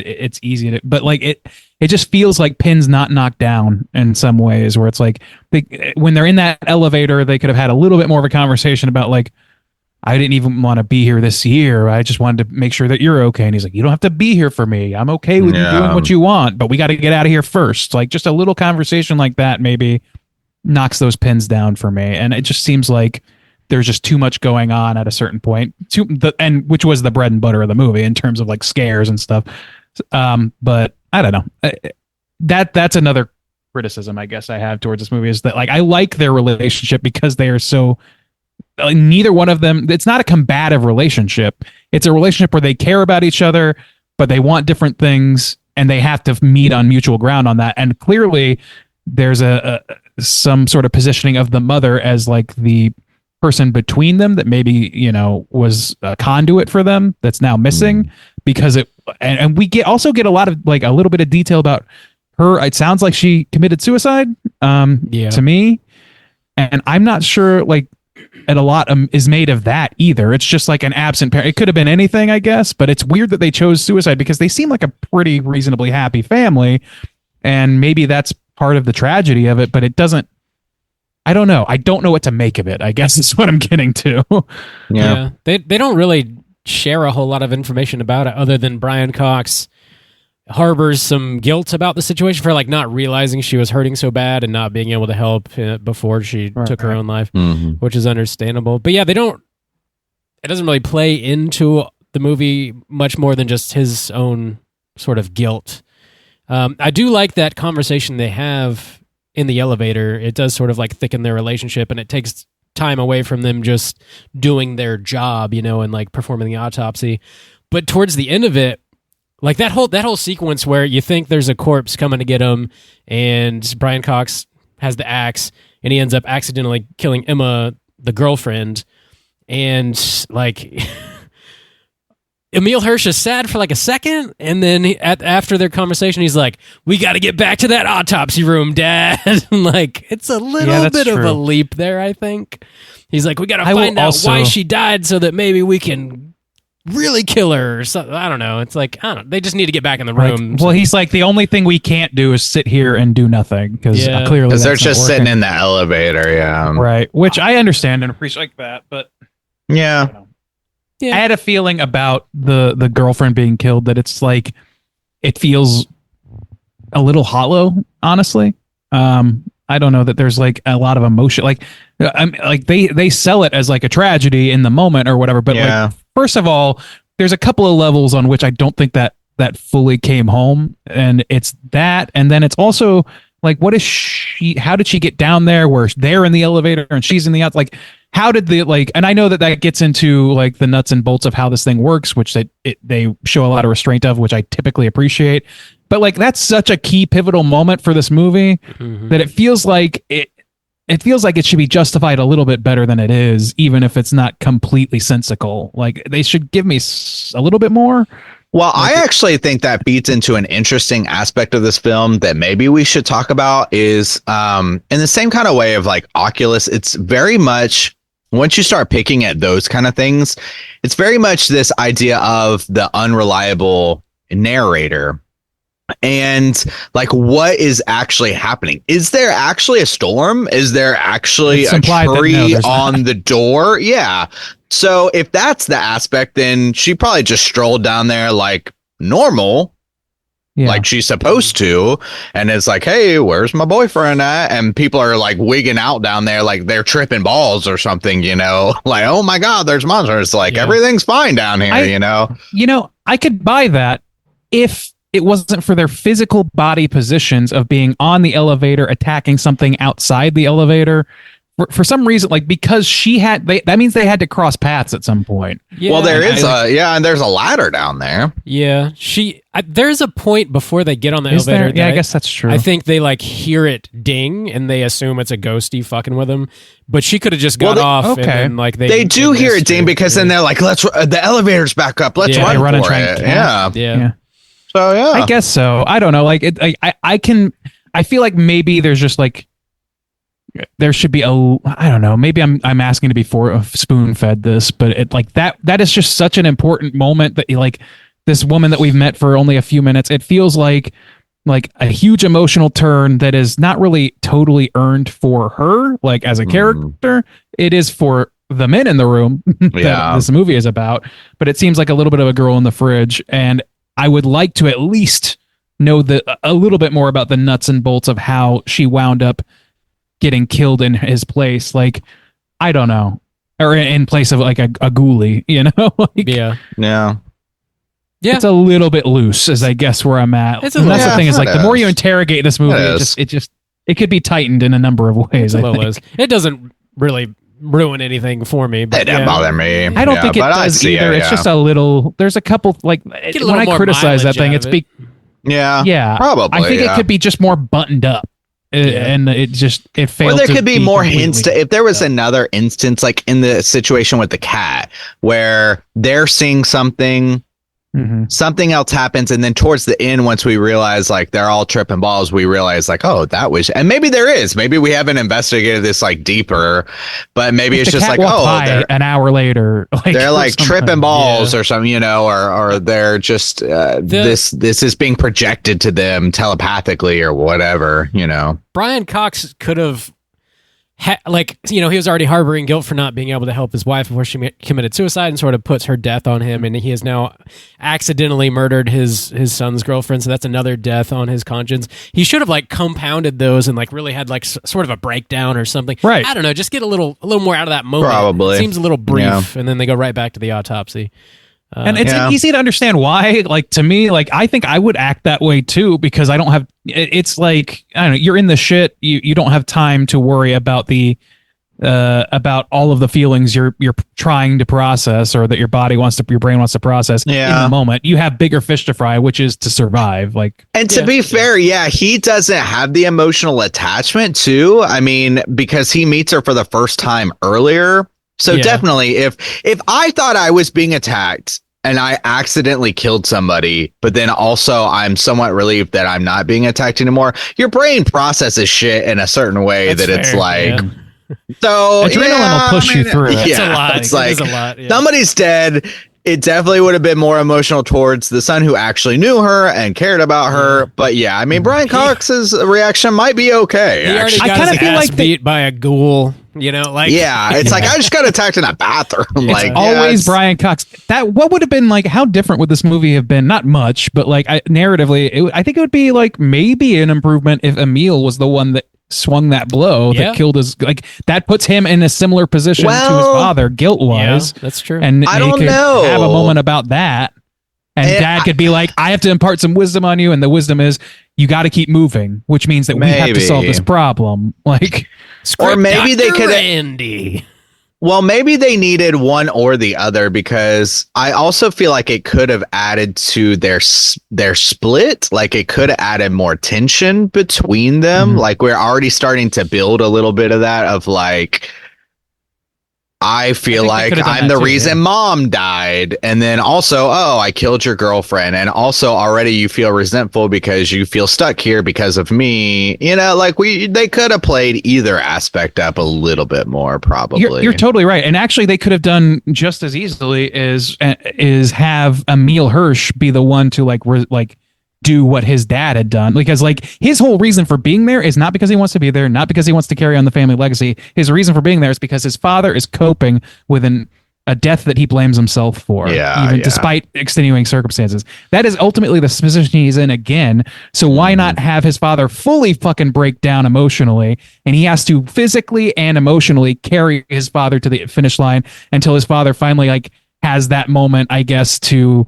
[SPEAKER 2] easy to, but like it just feels like pins not knocked down in some ways, where it's like when they're in that elevator, they could have had a little bit more of a conversation about like, I didn't even want to be here this year. I just wanted to make sure that you're okay. And he's like, you don't have to be here for me. I'm okay with you doing what you want, but we got to get out of here first. Like just a little conversation like that maybe knocks those pins down for me. And it just seems like there's just too much going on at a certain point, and which was the bread and butter of the movie in terms of like scares and stuff. But I don't know. That's another criticism I guess I have towards this movie, is that like I like their relationship because they are so neither one of them, it's not a combative relationship. It's a relationship where they care about each other, but they want different things, and they have to meet on mutual ground on that. And clearly there's some sort of positioning of the mother as like the person between them that maybe, you know, was a conduit for them that's now missing, because and we also get a lot of like a little bit of detail about her. It sounds like she committed suicide to me, and I'm not sure like, and a lot is made of that either. It's just like an absent parent. It could have been anything, I guess, but it's weird that they chose suicide because they seem like a pretty reasonably happy family, and maybe that's part of the tragedy of it, but it doesn't, I don't know. I don't know what to make of it, I guess is what I'm getting to.
[SPEAKER 1] Yeah. They don't really share a whole lot of information about it, other than Brian Cox harbors some guilt about the situation for like not realizing she was hurting so bad and not being able to help before she took her own life, which is understandable. But yeah, it doesn't really play into the movie much more than just his own sort of guilt. I do like that conversation they have in the elevator. It does sort of like thicken their relationship, and it takes time away from them just doing their job, and like performing the autopsy. But towards the end of it, like that whole sequence where you think there's a corpse coming to get him, and Brian Cox has the axe, and he ends up accidentally killing Emma, the girlfriend, and like Emil Hirsch is sad for like a second, and then after their conversation, he's like, "We got to get back to that autopsy room, Dad." Like it's a little bit of a leap there, I think. He's like, "We got to find out why she died, so that maybe we can really kill her." Or something. I don't know. It's like they just need to get back in the room.
[SPEAKER 2] Well, he's like, the only thing we can't do is sit here and do nothing because clearly
[SPEAKER 3] they're just sitting in the elevator. Yeah,
[SPEAKER 2] right. Which I understand and appreciate that, but
[SPEAKER 3] yeah.
[SPEAKER 2] I had a feeling about the girlfriend being killed that it's like it feels a little hollow, honestly. I don't know that there's like a lot of emotion. Like they sell it as like a tragedy in the moment or whatever. But like, first of all, there's a couple of levels on which I don't think that fully came home, and it's that, and then it's also like, how did she get down there where they're in the elevator and she's in the out? Like, how did and I know that gets into like the nuts and bolts of how this thing works, which they show a lot of restraint of, which I typically appreciate. But like, that's such a key pivotal moment for this movie that it feels like it should be justified a little bit better than it is, even if it's not completely sensical. Like, they should give me a little bit more.
[SPEAKER 3] Well, I actually think that feeds into an interesting aspect of this film that maybe we should talk about is in the same kind of way of like Oculus. It's very much, once you start picking at those kind of things, it's very much this idea of the unreliable narrator. And like, what is actually happening? Is there actually a storm? Is there actually a tree on the door? Yeah. So if that's the aspect, then she probably just strolled down there like normal, like she's supposed to. And it's like, hey, where's my boyfriend at? And people are like wigging out down there like they're tripping balls or something, like, oh my God, there's monsters. Like everything's fine down here,
[SPEAKER 2] I could buy that if it wasn't for their physical body positions of being on the elevator, attacking something outside the elevator. For some reason, like, because that means they had to cross paths at some point.
[SPEAKER 3] Yeah. Well, and there's a ladder down there.
[SPEAKER 1] Yeah, there's a point before they get on the elevator.
[SPEAKER 2] Yeah, I guess that's true.
[SPEAKER 1] I think they like hear it ding and they assume it's a ghosty fucking with them. But she could have just got off. Okay. And then, like
[SPEAKER 3] they do hear it ding because then they're like, the elevator's back up. Let's run and try it.
[SPEAKER 1] Yeah.
[SPEAKER 3] So yeah,
[SPEAKER 2] I guess so. I don't know. Like I feel like maybe there's just like, there should be I don't know, maybe I'm asking to be spoon fed this, but it like that is just such an important moment that like this woman that we've met for only a few minutes, it feels like a huge emotional turn that is not really totally earned for her, like as a character. It is for the men in the room that this movie is about, but it seems like a little bit of a girl in the fridge, and I would like to at least know a little bit more about the nuts and bolts of how she wound up getting killed in his place. Like, I don't know, or in place of like a ghoulie, It's a little bit loose, is I guess where I'm at. That's the thing is like the more you interrogate this movie, it could be tightened in a number of ways.
[SPEAKER 1] It doesn't really ruin anything for me, but
[SPEAKER 3] it doesn't bother me.
[SPEAKER 2] I don't think it does either. It's just a little. There's a couple like when I criticize that thing, it's
[SPEAKER 3] probably.
[SPEAKER 2] I think it could be just more buttoned up. And it failed.
[SPEAKER 3] Or there could be more hints to, if there was another instance, like in the situation with the cat, where they're seeing something, something else happens, and then towards the end, once we realize like they're all tripping balls, we realize like, oh, that was, and maybe there is, maybe we haven't investigated this like deeper, but maybe it's just like, oh,
[SPEAKER 2] an hour later,
[SPEAKER 3] they're like tripping balls or something, or they're just this is being projected to them telepathically or whatever,
[SPEAKER 1] Brian Cox could have he was already harboring guilt for not being able to help his wife before she committed suicide, and sort of puts her death on him, and he has now accidentally murdered his son's girlfriend, so that's another death on his conscience. He should have like compounded those and like really had like sort of a breakdown or something.
[SPEAKER 2] Right.
[SPEAKER 1] I don't know, just get a little more out of that moment.
[SPEAKER 3] Probably.
[SPEAKER 1] It seems a little brief, and then they go right back to the autopsy.
[SPEAKER 2] And it's easy to understand why. Like, to me, like, I think I would act that way too, because I don't have, it's like, I don't know, you're in the shit. You don't have time to worry about about all of the feelings you're trying to process, or that your brain wants to process in the moment. You have bigger fish to fry, which is to survive. Like,
[SPEAKER 3] and to be fair, he doesn't have the emotional attachment too. I mean, because he meets her for the first time earlier. So definitely, if I thought I was being attacked and I accidentally killed somebody, but then also I'm somewhat relieved that I'm not being attacked anymore, your brain processes shit in a certain way. That's that it's fair, like, so
[SPEAKER 2] adrenaline will push you through.
[SPEAKER 1] It's a lot.
[SPEAKER 3] It's like,
[SPEAKER 1] it is a lot,
[SPEAKER 3] somebody's dead. It definitely would have been more emotional towards the son who actually knew her and cared about her. But I mean, Brian Cox's reaction might be okay.
[SPEAKER 1] He already got his ass beat by a ghoul. Like,
[SPEAKER 3] it's like, I just got attacked in a bathroom. Like,
[SPEAKER 2] always Brian Cox. What would have been like? How different would this movie have been? Not much, but like, narratively, I think it would be like maybe an improvement if Emil was the one that swung that blow that killed his, like, that puts him in a similar position to his father guilt wise.
[SPEAKER 1] That's true.
[SPEAKER 2] And I don't know, have a moment about that, and Dad could be like, I have to impart some wisdom on you, and the wisdom is you got to keep moving, which means that we have to solve this problem. Like,
[SPEAKER 3] or maybe they could
[SPEAKER 1] Andy.
[SPEAKER 3] Well, maybe they needed one or the other, because I also feel like it could have added to their split. Like, it could have added more tension between them. Like, we're already starting to build a little bit of that, of like, I feel like I'm the reason Mom died. And then also, I killed your girlfriend. And also already you feel resentful because you feel stuck here because of me. Like, they could have played either aspect up a little bit more, probably.
[SPEAKER 2] You're totally right. And actually they could have done just as easily is have Emil Hirsch be the one to like do what his dad had done, because like his whole reason for being there is not because he wants to be there, not because he wants to carry on the family legacy. His reason for being there is because his father is coping with a death that he blames himself for, despite extenuating circumstances. That is ultimately the position he's in again. So why not have his father fully fucking break down emotionally, and he has to physically and emotionally carry his father to the finish line until his father finally like has that moment, I guess, to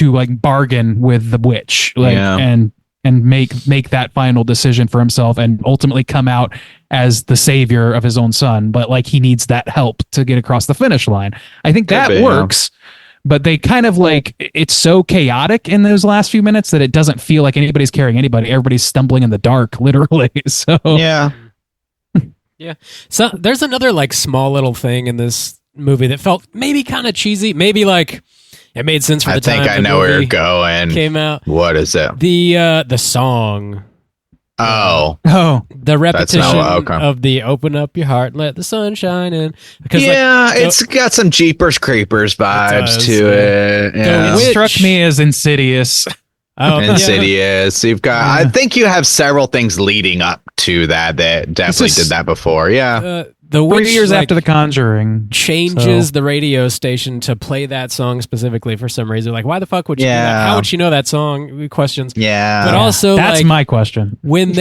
[SPEAKER 2] like bargain with the witch, like, and make that final decision for himself, and ultimately come out as the savior of his own son. But like, he needs that help to get across the finish line. I think that works, but they kind of like, it's so chaotic in those last few minutes that it doesn't feel like anybody's carrying anybody. Everybody's stumbling in the dark, literally. So
[SPEAKER 1] So there's another like small little thing in this movie that felt maybe kind of cheesy, maybe like it made sense for the time.
[SPEAKER 3] I think I know where you're going.
[SPEAKER 1] Came out.
[SPEAKER 3] What is it?
[SPEAKER 1] The song. The repetition of the "Open up your heart, let the sun shine in." Because
[SPEAKER 3] it's got some Jeepers Creepers vibes to it.
[SPEAKER 2] It struck me as Insidious.
[SPEAKER 3] Insidious. You've got. I think you have several things leading up to that definitely did that before.
[SPEAKER 1] The witch,
[SPEAKER 2] 3 years after The Conjuring,
[SPEAKER 1] changes the radio station to play that song specifically for some reason. Like, why the fuck would you do that? How would she know that song? Questions.
[SPEAKER 3] But
[SPEAKER 1] also,
[SPEAKER 2] that's my question.
[SPEAKER 1] When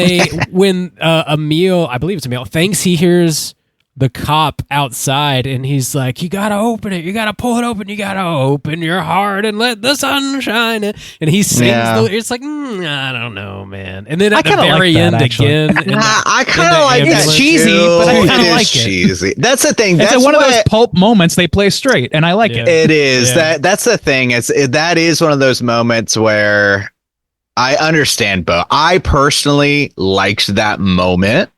[SPEAKER 1] Emil, I believe it's Emil, thinks he hears the cop outside, and he's like, you gotta open it, you gotta pull it open, you gotta open your heart and let the sun shine. And he sings it's like, I don't know, man. And then at the very end again,
[SPEAKER 3] I kind of like that.
[SPEAKER 2] It's cheesy, but I kind of like it.
[SPEAKER 3] Cheesy. That's the thing.
[SPEAKER 2] It's one of those pulp moments they play straight, and I like it.
[SPEAKER 3] It is. That's the thing. That is one of those moments where I understand, but I personally liked that moment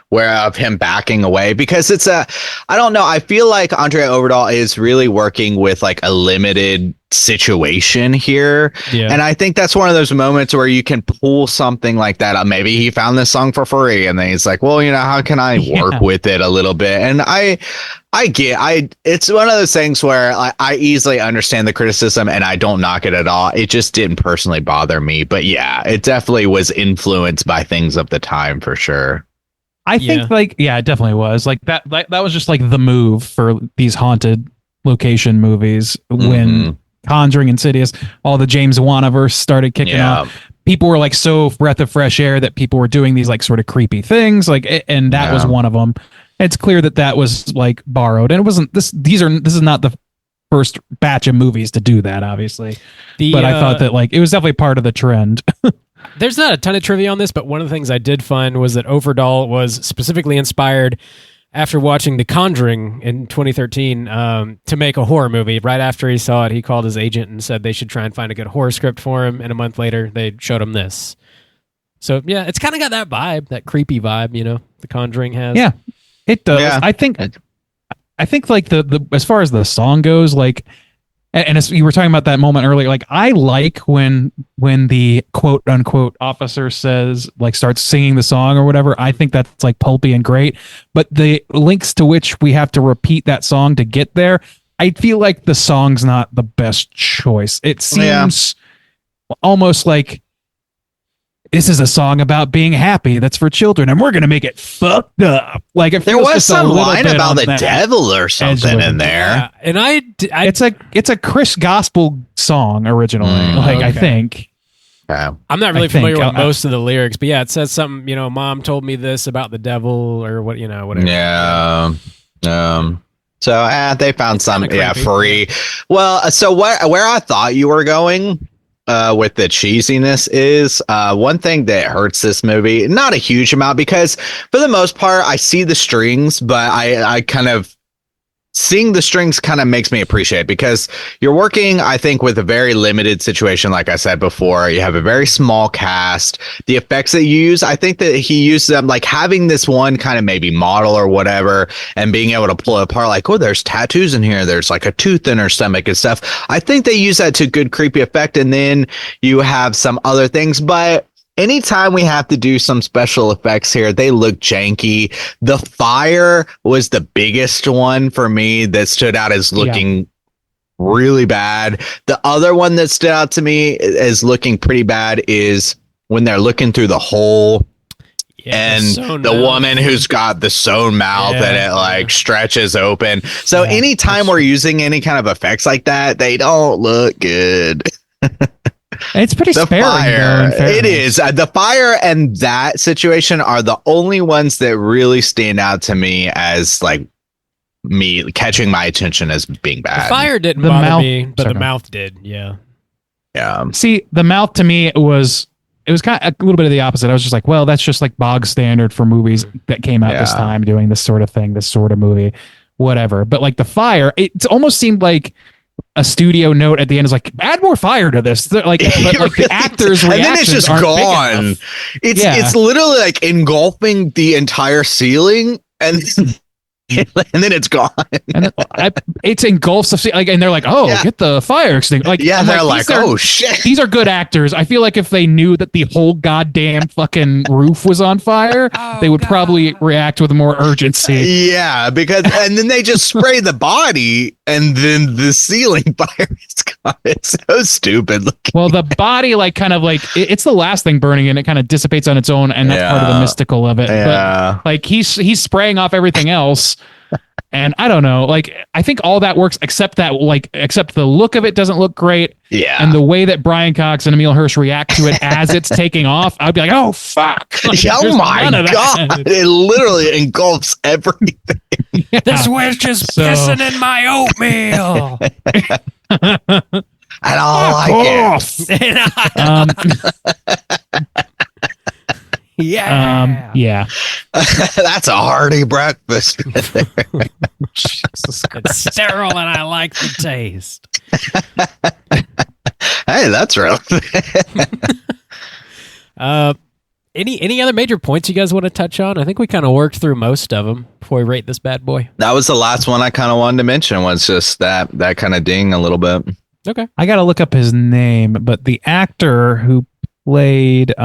[SPEAKER 3] of him backing away, because I don't know. I feel like Andrea Overdahl is really working with like a limited situation here. And I think that's one of those moments where you can pull something like that up. Maybe he found this song for free, and then he's like, well, how can I work with it a little bit? And it's one of those things where I easily understand the criticism, and I don't knock it at all. It just didn't personally bother me. But it definitely was influenced by things of the time for sure.
[SPEAKER 2] I think it definitely was like that. That was just like the move for these haunted location movies when Conjuring, Insidious, all the James Wan-verse started kicking off. People were like so breath of fresh air that people were doing these like sort of creepy things, like, and that was one of them. It's clear that was like borrowed, and it wasn't. This is not the first batch of movies to do that, obviously. But I thought that like it was definitely part of the trend.
[SPEAKER 1] There's not a ton of trivia on this, but one of the things I did find was that Overdahl was specifically inspired after watching The Conjuring in 2013 to make a horror movie. Right after he saw it, he called his agent and said they should try and find a good horror script for him. And a month later, they showed him this. So, yeah, it's kind of got that vibe, that creepy vibe, you know, The Conjuring has.
[SPEAKER 2] Yeah, it does.
[SPEAKER 3] Yeah.
[SPEAKER 2] I think like the as far as the song goes, like, and as you were talking about that moment earlier, like I like when the quote unquote officer says like starts singing the song or whatever. I think that's like pulpy and great, but the links to which we have to repeat that song to get there, I feel like the song's not the best choice. It seems almost like this is a song about being happy that's for children, and we're gonna make it fucked up. Like if
[SPEAKER 3] there was some line about the devil or something in there,
[SPEAKER 1] and
[SPEAKER 2] it's a Chris gospel song originally. I think.
[SPEAKER 1] I'm not really familiar with most of the lyrics, but yeah, it says something. You know, Mom told me this about the devil, or what, you know, whatever.
[SPEAKER 3] Yeah. So they found some free. Well, so where I thought you were going with the cheesiness is one thing that hurts this movie, not a huge amount, because for the most part I see the strings, but I kind of seeing the strings kind of makes me appreciate it, because you're working, I think, with a very limited situation. Like I said before, you have a very small cast. The effects that you use, I think that he used them, like having this one kind of maybe model or whatever, and being able to pull it apart, like, oh, there's tattoos in here, there's like a tooth in her stomach and stuff. I think they use that to good creepy effect. And then you have some other things, but anytime we have to do some special effects here, they look janky. The fire was the biggest one for me that stood out as looking really bad. The other one that stood out to me as looking pretty bad is when they're looking through the hole. And the woman who's got the sewn mouth and it like stretches open. So anytime we're using any kind of effects like that, they don't look good.
[SPEAKER 2] It's pretty sparing.
[SPEAKER 3] It is. The fire and that situation are the only ones that really stand out to me as like me catching my attention as being bad.
[SPEAKER 1] The fire didn't bother me, but the mouth did. Yeah.
[SPEAKER 2] See, the mouth to me it was kind of a little bit of the opposite. I was just like, well, that's just like bog standard for movies that came out this time doing this sort of thing, this sort of movie, whatever. But like the fire, it almost seemed like a studio note at the end is like, add more fire to this. Like, but like the actors' reactions, and then it's just gone.
[SPEAKER 3] It's literally like engulfing the entire ceiling, and then it's gone.
[SPEAKER 2] And it's engulfs of like, and they're like, oh, get the fire extinguisher. Like,
[SPEAKER 3] they're like, oh shit.
[SPEAKER 2] These are good actors. I feel like if they knew that the whole goddamn fucking roof was on fire, they would probably react with more urgency.
[SPEAKER 3] Yeah, because and then they just spray the body, and then the ceiling fire is gone. It's so stupid looking.
[SPEAKER 2] Well, the body, like, kind of like it's the last thing burning, and it kind of dissipates on its own, and that's part of the mystical of it. But like he's spraying off everything else. And I don't know, like, I think all that works except the look of it doesn't look great.
[SPEAKER 3] Yeah.
[SPEAKER 2] And the way that Brian Cox and Emile Hirsch react to it as it's taking off, I'd be like, oh, fuck. Like,
[SPEAKER 3] oh, my God. It literally engulfs everything.
[SPEAKER 1] Yeah. This witch is pissing in my oatmeal.
[SPEAKER 3] And I like it.
[SPEAKER 1] Yeah.
[SPEAKER 3] That's a hearty breakfast.
[SPEAKER 1] It's sterile and I like the taste.
[SPEAKER 3] Hey, that's real.
[SPEAKER 1] Any other major points you guys want to touch on? I think we kind of worked through most of them before we rate this bad boy.
[SPEAKER 3] That was the last one I kind of wanted to mention, was just that kind of ding a little bit.
[SPEAKER 1] Okay.
[SPEAKER 2] I got to look up his name, but the actor who played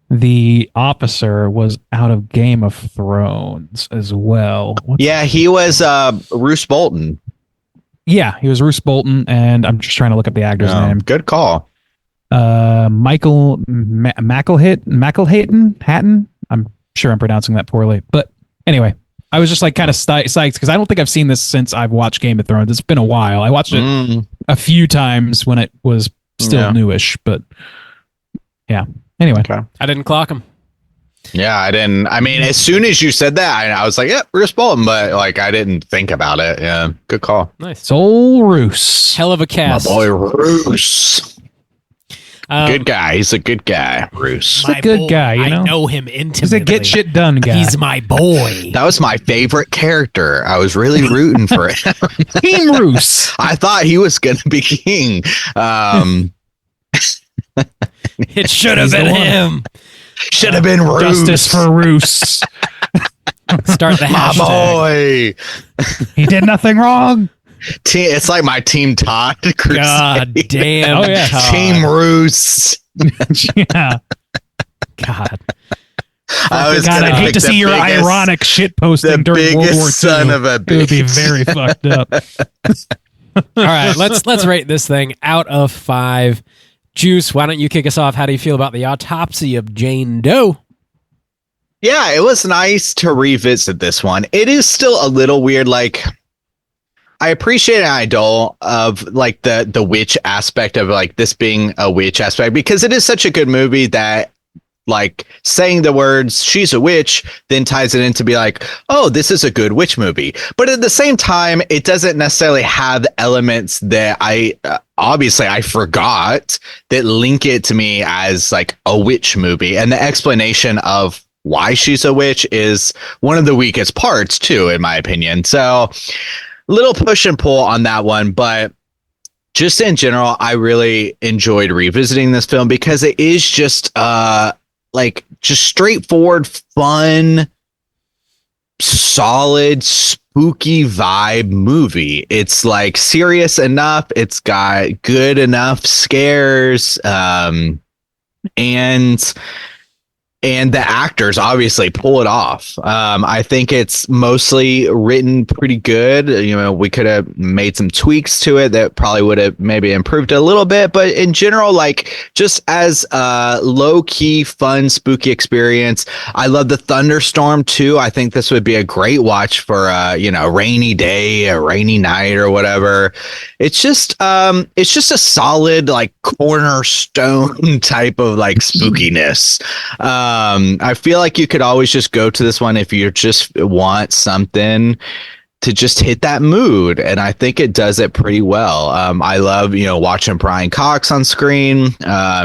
[SPEAKER 2] the officer was out of Game of Thrones as well.
[SPEAKER 3] He was Roose Bolton.
[SPEAKER 2] Yeah, he was Roose Bolton, and I'm just trying to look up the actor's name.
[SPEAKER 3] Good call.
[SPEAKER 2] Michael Hatton. I'm sure I'm pronouncing that poorly, but anyway, I was just like kind of psyched because I don't think I've seen this since I've watched Game of Thrones. It's been a while. I watched it a few times when it was still newish, but yeah. Anyway,
[SPEAKER 1] I didn't clock him.
[SPEAKER 3] Yeah, I didn't. I mean, as soon as you said that, I was like, yeah, Bruce Bolton, but like I didn't think about it. Yeah, good call.
[SPEAKER 1] Nice.
[SPEAKER 2] Soul Roos.
[SPEAKER 1] Hell of a
[SPEAKER 3] My
[SPEAKER 1] cast.
[SPEAKER 3] boy Bruce. Good guy. He's a good guy, Bruce.
[SPEAKER 2] He's a good guy, you know?
[SPEAKER 1] I know him intimately.
[SPEAKER 2] He's a get shit done guy.
[SPEAKER 1] He's my boy.
[SPEAKER 3] That was my favorite character. I was really rooting for him.
[SPEAKER 2] Team Roos.
[SPEAKER 3] I thought he was going to be king.
[SPEAKER 1] It should have been him.
[SPEAKER 3] Should have been Roos.
[SPEAKER 2] Justice for Roos.
[SPEAKER 1] Start the
[SPEAKER 3] My
[SPEAKER 1] hashtag.
[SPEAKER 3] boy.
[SPEAKER 2] He did nothing wrong.
[SPEAKER 3] It's like my Team Todd crusade.
[SPEAKER 1] God damn.
[SPEAKER 2] Oh, yeah.
[SPEAKER 1] Todd.
[SPEAKER 3] Team Roos.
[SPEAKER 2] Yeah.
[SPEAKER 1] God.
[SPEAKER 3] I was
[SPEAKER 2] God,
[SPEAKER 3] gonna
[SPEAKER 2] I'd hate
[SPEAKER 3] pick
[SPEAKER 2] to
[SPEAKER 3] the
[SPEAKER 2] see your
[SPEAKER 3] biggest-
[SPEAKER 2] ironic shit posting
[SPEAKER 3] the
[SPEAKER 2] during World
[SPEAKER 3] biggest
[SPEAKER 2] War II.
[SPEAKER 3] son of a
[SPEAKER 2] It would be
[SPEAKER 3] bitch.
[SPEAKER 2] very fucked up.
[SPEAKER 1] All right, let's rate this thing out of 5. Juice, why don't you kick us off? How do you feel about the autopsy of Jane Doe?
[SPEAKER 3] Yeah, it was nice to revisit this one. It is still a little weird. Like, I appreciate and I don't of like the witch aspect of like this being a witch aspect, because it is such a good movie that like saying the words "she's a witch" then ties it into be like, oh, this is a good witch movie. But at the same time, it doesn't necessarily have elements that obviously I forgot that link it to me as like a witch movie. And the explanation of why she's a witch is one of the weakest parts too, in my opinion. So little push and pull on that one, but just in general, I really enjoyed revisiting this film because it is just like just straightforward, fun, solid, spooky vibe movie. It's like serious enough. It's got good enough scares, and the actors obviously pull it off. I think it's mostly written pretty good. You know, we could have made some tweaks to it that probably would have maybe improved it a little bit. But in general, like just as a low key, fun, spooky experience. I love the thunderstorm too. I think this would be a great watch for a rainy day, a rainy night or whatever. It's just a solid like cornerstone type of like spookiness. I feel like you could always just go to this one if you just want something to just hit that mood, and I think it does it pretty well. I love watching Brian Cox on screen.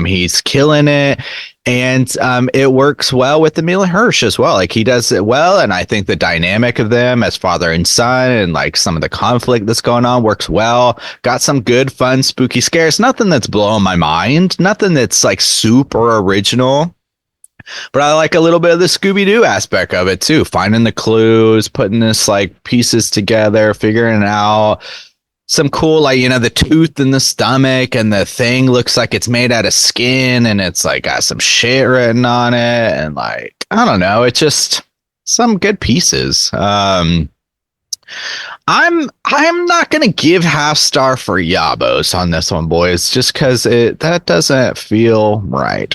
[SPEAKER 3] He's killing it, and it works well with Emile Hirsch as well. Like he does it well, and I think the dynamic of them as father and son and like some of the conflict that's going on works well. Got some good, fun, spooky scares. Nothing that's blowing my mind. Nothing that's like super original. But I like a little bit of the Scooby-Doo aspect of it too. Finding the clues, putting this like pieces together, figuring it out. Some cool, like, the tooth in the stomach, and the thing looks like it's made out of skin, and it's like got some shit written on it. And like, I don't know. It's just some good pieces. I'm not gonna give half star for Yabos on this one, boys, just because that doesn't feel right.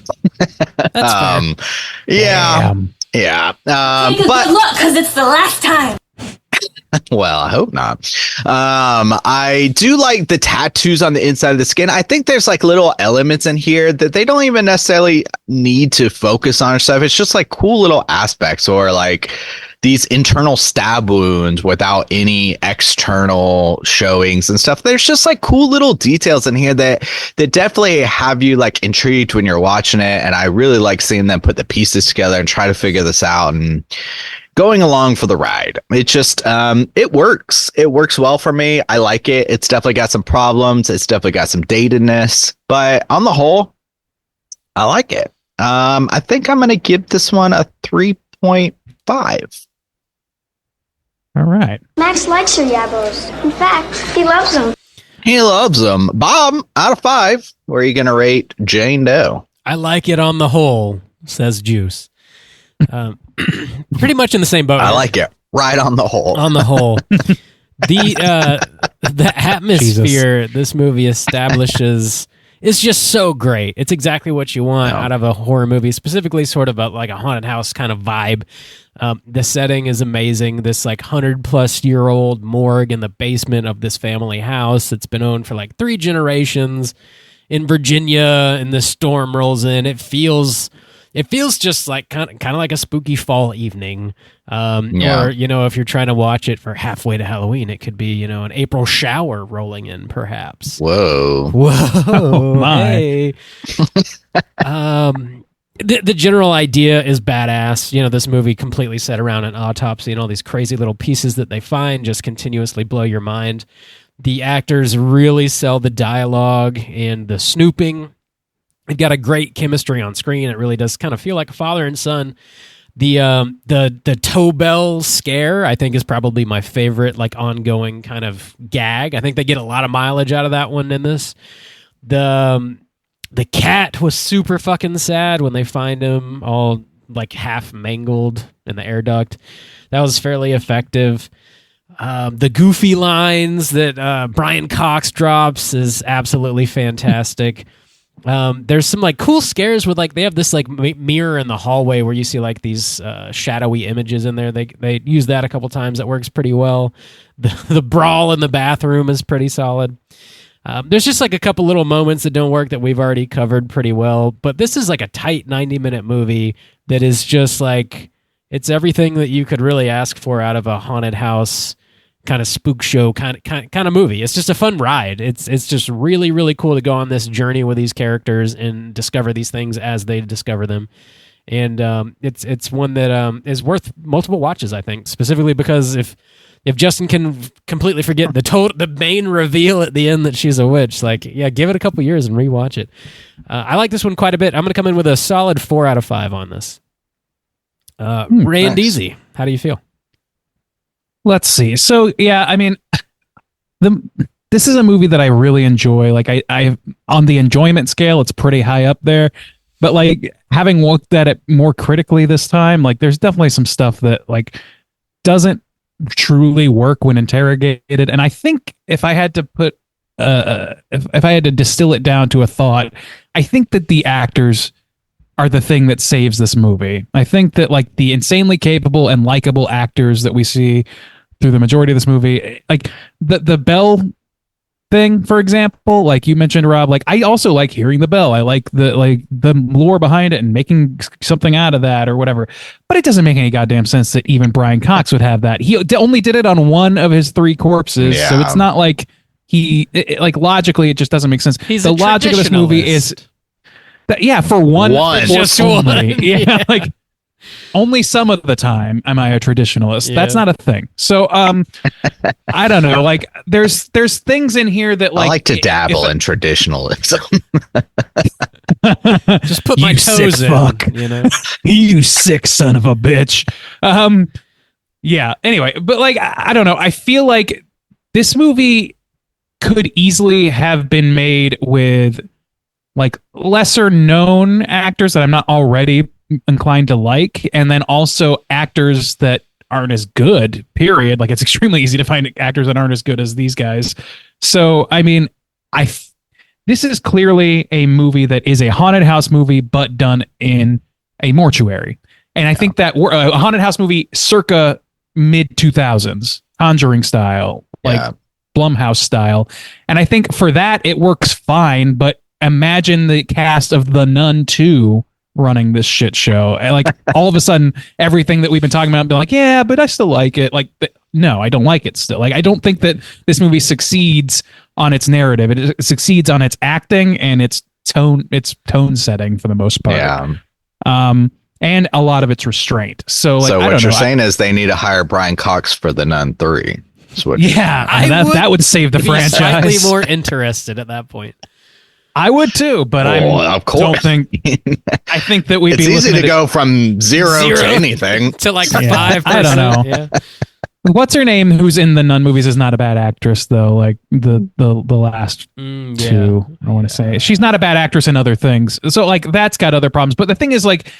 [SPEAKER 1] That's fair.
[SPEAKER 3] Yeah, yeah.
[SPEAKER 7] Take a good look, because it's the last time.
[SPEAKER 3] Well, I hope not. I do like the tattoos on the inside of the skin. I think there's like little elements in here that they don't even necessarily need to focus on or stuff. It's just like cool little aspects, or like these internal stab wounds without any external showings and stuff. There's just like cool little details in here that definitely have you like intrigued when you're watching it. And I really like seeing them put the pieces together and try to figure this out and going along for the ride. It just, it works. It works well for me. I like it. It's definitely got some problems. It's definitely got some datedness, but on the whole, I like it. I think I'm going to give this one a 3.5.
[SPEAKER 2] All right.
[SPEAKER 6] Max likes her Yabos. In fact, he loves them.
[SPEAKER 3] He loves them. Bob, out of 5, where are you going to rate Jane Doe?
[SPEAKER 1] I like it on the whole, says Juice. Pretty much in the same boat.
[SPEAKER 3] I like it right on the whole.
[SPEAKER 1] On the whole. The atmosphere this movie establishes is just so great. It's exactly what you want out of a horror movie, specifically sort of like a haunted house kind of vibe. The setting is amazing. This like 100-plus-year-old morgue in the basement of this family house that's been owned for like 3 generations in Virginia, and the storm rolls in. It feels It feels just like kind of like a spooky fall evening.
[SPEAKER 3] Yeah.
[SPEAKER 1] Or, if you're trying to watch it for halfway to Halloween, it could be, an April shower rolling in, perhaps.
[SPEAKER 3] Whoa.
[SPEAKER 1] Whoa.
[SPEAKER 2] My.
[SPEAKER 1] Hey. The general idea is badass. This movie completely set around an autopsy, and all these crazy little pieces that they find just continuously blow your mind. The actors really sell the dialogue and the snooping. They've got a great chemistry on screen. It really does kind of feel like a father and son. The tow bell scare, I think, is probably my favorite, like, ongoing kind of gag. I think they get a lot of mileage out of that one in this. The cat was super fucking sad when they find him all, like, half mangled in the air duct. That was fairly effective. The goofy lines that Brian Cox drops is absolutely fantastic. There's some like cool scares with like they have this like mirror in the hallway where you see like these shadowy images in there. They use that a couple times. That works pretty well. The brawl in the bathroom is pretty solid. There's just like a couple little moments that don't work that we've already covered pretty well. But this is like a tight 90-minute movie that is just like it's everything that you could really ask for out of a haunted house kind of spook show kind of movie. It's just a fun ride. It's just really, really cool to go on this journey with these characters and discover these things as they discover them. And it's one that is worth multiple watches, I think, specifically because if Justin can completely forget the main reveal at the end that she's a witch, like, yeah, give it a couple years and rewatch it. I like this one quite a bit. I'm going to come in with a solid 4 out of 5 on this. Randeezy, nice. How do you feel?
[SPEAKER 2] Let's see. So, yeah, I mean, this is a movie that I really enjoy. Like, I on the enjoyment scale, it's pretty high up there. But, like, having looked at it more critically this time, like, there's definitely some stuff that, like, doesn't truly work when interrogated. And I think if I had to put, if I had to distill it down to a thought, I think that the actors are the thing that saves this movie. I think that, like, the insanely capable and likable actors that we see through the majority of this movie, like the bell thing, for example, like you mentioned, Rob, like I also like hearing the bell. I like the lore behind it and making something out of that or whatever. But it doesn't make any goddamn sense that even Brian Cox would have that. He only did it on one of his 3 corpses, so it's not like like logically it just doesn't make sense.
[SPEAKER 1] He's
[SPEAKER 2] the logic of this movie is that, yeah, for one
[SPEAKER 3] just
[SPEAKER 2] only. Yeah, like only some of the time am I a traditionalist. Yeah. That's not a thing. So I don't know. Like there's things in here that like
[SPEAKER 3] I like to dabble in traditionalism.
[SPEAKER 1] Just put my toes in.
[SPEAKER 2] Fuck. You sick son of a bitch. Yeah. Anyway, but like I don't know. I feel like this movie could easily have been made with like lesser known actors that I'm not already inclined to like, and then also actors that aren't as good, period. Like it's extremely easy to find actors that aren't as good as these guys. So I mean, this is clearly a movie that is a haunted house movie but done in a mortuary, and I think that a haunted house movie circa mid 2000s Conjuring style, like Blumhouse style, and I think for that it works fine. But imagine the cast of The Nun 2 running this shit show, and like all of a sudden everything that we've been talking about, be like, yeah, but I still like it. Like, no, I don't like it still. Like, I don't think that this movie succeeds on its narrative. It succeeds on its acting and its tone setting for the most part.
[SPEAKER 3] Yeah.
[SPEAKER 2] And a lot of its restraint. So, like,
[SPEAKER 3] what you're saying is they need to hire Brian Cox for The Nun 3.
[SPEAKER 2] That would save the franchise.
[SPEAKER 1] Slightly more interested at that point.
[SPEAKER 2] I would too, but I think that we'd be.
[SPEAKER 3] It's easy to go from zero to anything
[SPEAKER 1] to like 5%.
[SPEAKER 2] I don't know. Yeah. What's her name? Who's in the Nun movies is not a bad actress though. Like the last 2, I want to say she's not a bad actress in other things. So like that's got other problems. But the thing is, like,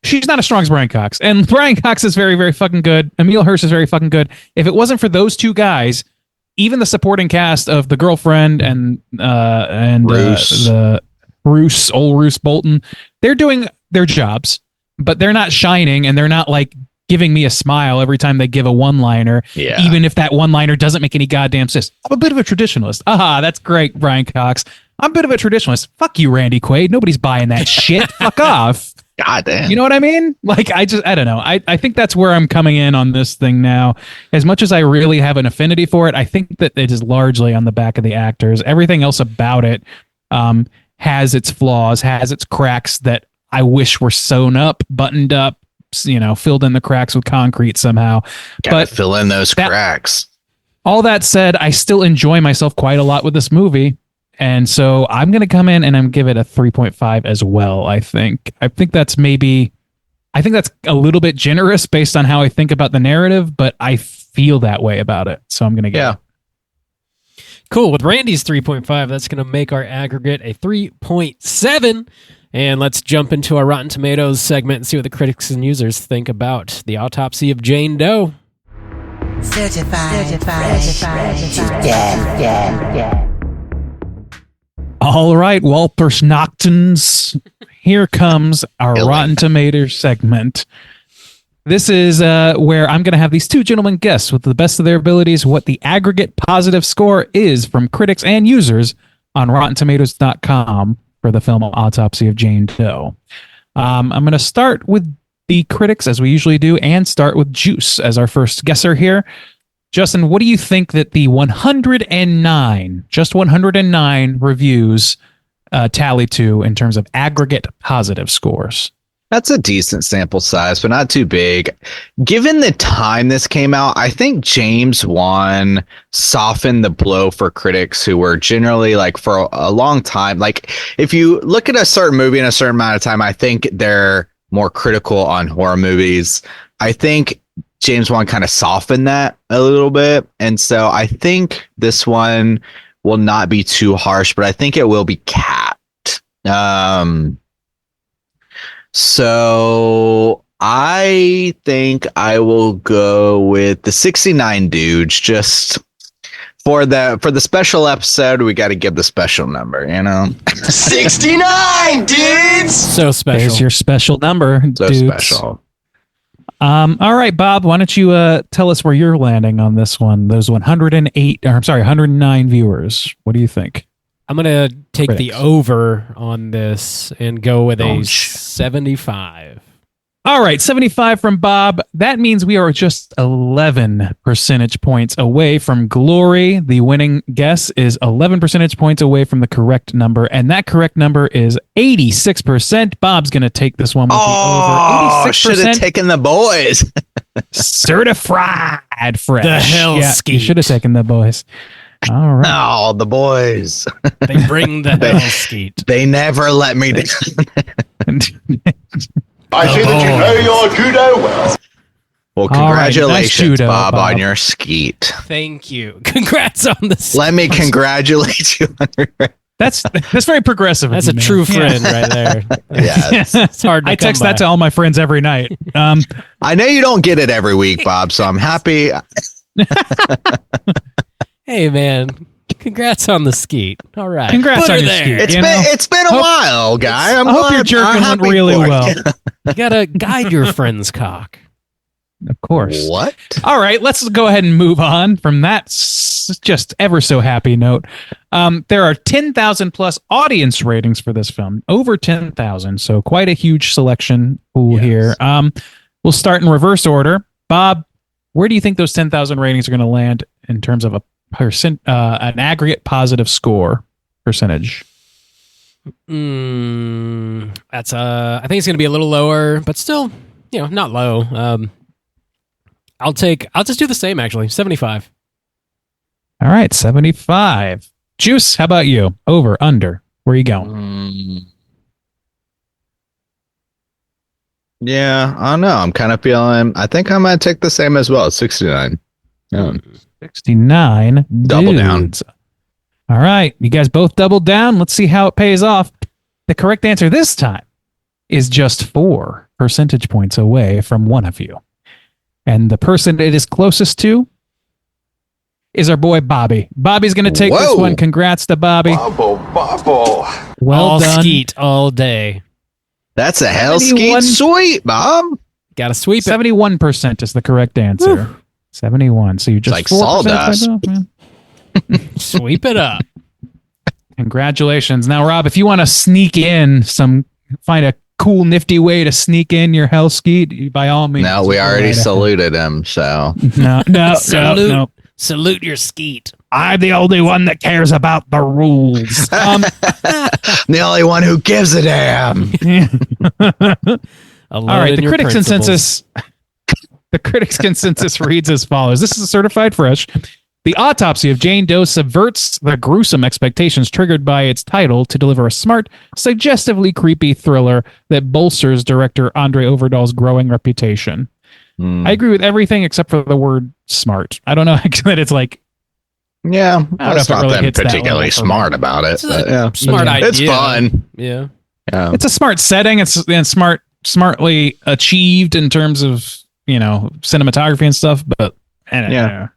[SPEAKER 2] she's not as strong as Brian Cox, and Brian Cox is very, very fucking good. Emile Hirsch is very fucking good. If it wasn't for those 2 guys, even the supporting cast of the girlfriend and the Roose Bolton, they're doing their jobs, but they're not shining, and they're not like giving me a smile every time they give a one-liner. Yeah. Even if that one-liner doesn't make any goddamn sense. I'm a bit of a traditionalist. That's great, Brian Cox. I'm a bit of a traditionalist. Fuck you, Randy Quaid. Nobody's buying that shit. Fuck off.
[SPEAKER 3] God damn.
[SPEAKER 2] You know what I mean? Like, I don't know. I think that's where I'm coming in on this thing now. As much as I really have an affinity for it, I think that it is largely on the back of the actors. Everything else about it has its flaws, has its cracks that I wish were sewn up, buttoned up, filled in the cracks with concrete somehow.
[SPEAKER 3] Gotta fill in those cracks.
[SPEAKER 2] All that said, I still enjoy myself quite a lot with this movie. And so I'm going to come in and I'm give it a 3.5 as well, I think. I think that's a little bit generous based on how I think about the narrative, but I feel that way about it. So I'm going to get it.
[SPEAKER 1] Cool. With Randy's 3.5, that's going to make our aggregate a 3.7. And let's jump into our Rotten Tomatoes segment and see what the critics and users think about the autopsy of Jane Doe.
[SPEAKER 4] Certified fresh to death.
[SPEAKER 2] All right, Walpurgisnachtens, here comes our Rotten Tomatoes segment. This is where I'm going to have these two gentlemen guess with the best of their abilities what the aggregate positive score is from critics and users on RottenTomatoes.com for the film Autopsy of Jane Doe. I'm going to start with the critics, as we usually do, and start with Juice as our first guesser here. Justin, what do you think that the 109 reviews tally to in terms of aggregate positive scores?
[SPEAKER 3] That's a decent sample size, but not too big. Given the time this came out, I think James Wan softened the blow for critics who were generally, like, for a long time. Like, if you look at a certain movie in a certain amount of time, I think they're more critical on horror movies. I think James Wan kind of softened that a little bit. And so I think this one will not be too harsh, but I think it will be capped. So I think I will go with the 69 dudes. Just for the special episode, we got to give the special number,
[SPEAKER 5] 69 dudes.
[SPEAKER 1] So special.
[SPEAKER 2] There's your special number,
[SPEAKER 3] So
[SPEAKER 2] dudes.
[SPEAKER 3] special.
[SPEAKER 2] All right, Bob, why don't you tell us where you're landing on this one? Those 109 viewers. What do you think?
[SPEAKER 1] I'm going to take the
[SPEAKER 2] Critics.
[SPEAKER 1] over on this and go with a 75.
[SPEAKER 2] All right, 75 from Bob. That means we are just 11 percentage points away from glory. The winning guess is 11 percentage points away from the correct number, and that correct number is 86%. Bob's going to take this one with the over. 86%.
[SPEAKER 3] Should have taken the boys.
[SPEAKER 2] Certified fresh.
[SPEAKER 1] The hell
[SPEAKER 2] You
[SPEAKER 1] skeet.
[SPEAKER 2] should have taken the boys. All right.
[SPEAKER 3] Oh, the boys.
[SPEAKER 1] They bring the hell skeet.
[SPEAKER 3] They never let me down.
[SPEAKER 5] I see that you know your judo well.
[SPEAKER 3] Well,
[SPEAKER 2] All right, nice
[SPEAKER 3] congratulations,
[SPEAKER 2] judo,
[SPEAKER 3] Bob,
[SPEAKER 2] Bob.
[SPEAKER 3] on your skeet.
[SPEAKER 1] Thank you. Congrats on this.
[SPEAKER 3] Let me congratulate you on your...
[SPEAKER 2] That's very progressive. of
[SPEAKER 1] That's
[SPEAKER 2] you,
[SPEAKER 1] a
[SPEAKER 2] man.
[SPEAKER 1] true
[SPEAKER 2] Yeah.
[SPEAKER 1] friend right there.
[SPEAKER 3] Yes.
[SPEAKER 1] It's hard to
[SPEAKER 2] I text
[SPEAKER 1] come
[SPEAKER 2] that
[SPEAKER 1] by.
[SPEAKER 2] to all my friends every night.
[SPEAKER 3] I know you don't get it every week, Bob, so I'm happy.
[SPEAKER 1] Hey, man. Congrats on the skeet. All right.
[SPEAKER 2] Congrats
[SPEAKER 1] Put
[SPEAKER 2] on
[SPEAKER 1] her
[SPEAKER 2] your
[SPEAKER 1] there.
[SPEAKER 2] skeet.
[SPEAKER 3] It's
[SPEAKER 2] You
[SPEAKER 3] been
[SPEAKER 2] know?
[SPEAKER 3] it's been a while, guy.
[SPEAKER 2] I hope your jerking went really well.
[SPEAKER 1] You got to guide your friend's cock.
[SPEAKER 2] Of course.
[SPEAKER 3] What?
[SPEAKER 2] All right, let's go ahead and move on from that just ever so happy note. There are 10,000 plus audience ratings for this film, over 10,000. So quite a huge selection pool here. We'll start in reverse order. Bob, where do you think those 10,000 ratings are going to land in terms of an aggregate positive score percentage?
[SPEAKER 1] That's I think it's going to be a little lower, but still, not low. I'll just do the same actually. 75.
[SPEAKER 2] All right, 75. Juice, how about you? Over, under? Where are you going?
[SPEAKER 3] Yeah, I don't know. I'm kind of feeling. I think I might take the same as well. 69. Yeah.
[SPEAKER 2] 69.
[SPEAKER 3] Double down.
[SPEAKER 2] dudes. All right, you guys both doubled down. Let's see how it pays off. The correct answer this time is just 4 percentage points away from one of you. And the person it is closest to is our boy Bobby. Bobby's going to take this
[SPEAKER 3] Whoa.
[SPEAKER 2] one. Congrats to Bobby.
[SPEAKER 5] Bubble.
[SPEAKER 2] Well
[SPEAKER 1] all
[SPEAKER 2] done.
[SPEAKER 1] skeet all day.
[SPEAKER 3] That's a hell
[SPEAKER 2] 71.
[SPEAKER 3] skeet sweet, Bob.
[SPEAKER 1] Got to sweep it.
[SPEAKER 2] 71% is the correct answer. 71. So you just
[SPEAKER 3] Like
[SPEAKER 2] 4%
[SPEAKER 3] sawdust.
[SPEAKER 2] off, man.
[SPEAKER 1] Sweep it up.
[SPEAKER 2] Congratulations. Now, Rob, if you want to sneak in find a cool, nifty way to sneak in your hell skeet, by all means.
[SPEAKER 3] No, we already saluted him, so.
[SPEAKER 2] No,
[SPEAKER 1] Salute.
[SPEAKER 2] no.
[SPEAKER 1] Salute your skeet.
[SPEAKER 2] I'm the only one that cares about the rules.
[SPEAKER 3] The only one who gives a damn.
[SPEAKER 2] All right, the critics' consensus. The critics' consensus reads as follows. This is certified fresh. The Autopsy of Jane Doe subverts the gruesome expectations triggered by its title to deliver a smart, suggestively creepy thriller that bolsters director Andre Overdahl's growing reputation. I agree with everything except for the word smart. I don't know that it's like...
[SPEAKER 3] Yeah,
[SPEAKER 2] I don't know if it
[SPEAKER 3] not
[SPEAKER 2] really
[SPEAKER 3] that
[SPEAKER 2] hits that
[SPEAKER 3] particularly
[SPEAKER 2] level for
[SPEAKER 3] smart
[SPEAKER 2] me.
[SPEAKER 3] about it.
[SPEAKER 1] It's
[SPEAKER 3] But
[SPEAKER 1] a
[SPEAKER 3] yeah.
[SPEAKER 1] smart idea.
[SPEAKER 3] It's fun.
[SPEAKER 1] Yeah.
[SPEAKER 3] Yeah.
[SPEAKER 2] It's a smart setting. It's smartly achieved in terms of, cinematography and stuff, but
[SPEAKER 3] Yeah.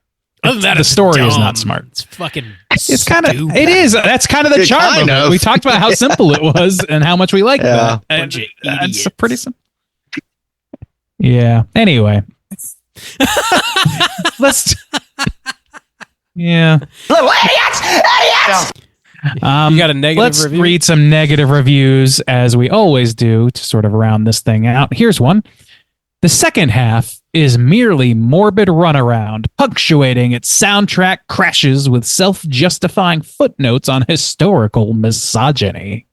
[SPEAKER 1] Other than that,
[SPEAKER 2] the
[SPEAKER 1] it's
[SPEAKER 2] story is
[SPEAKER 1] dumb.
[SPEAKER 2] not smart.
[SPEAKER 1] It's fucking.
[SPEAKER 2] It's kind of
[SPEAKER 1] stupid.
[SPEAKER 2] it is. That's kind of the
[SPEAKER 3] It
[SPEAKER 2] charm
[SPEAKER 3] kind
[SPEAKER 2] of it.
[SPEAKER 3] of.
[SPEAKER 2] We talked about how simple it was and how much we liked
[SPEAKER 3] Yeah.
[SPEAKER 2] that.
[SPEAKER 1] Bunch of
[SPEAKER 2] It's
[SPEAKER 1] idiots.
[SPEAKER 2] pretty simple. Yeah. Anyway, let's. Yeah.
[SPEAKER 3] Idiots!
[SPEAKER 1] You got a negative
[SPEAKER 2] Let's
[SPEAKER 1] review?
[SPEAKER 2] read some negative reviews as we always do to sort of round this thing out. Here's one. The second half is merely morbid runaround, punctuating its soundtrack crashes with self-justifying footnotes on historical misogyny.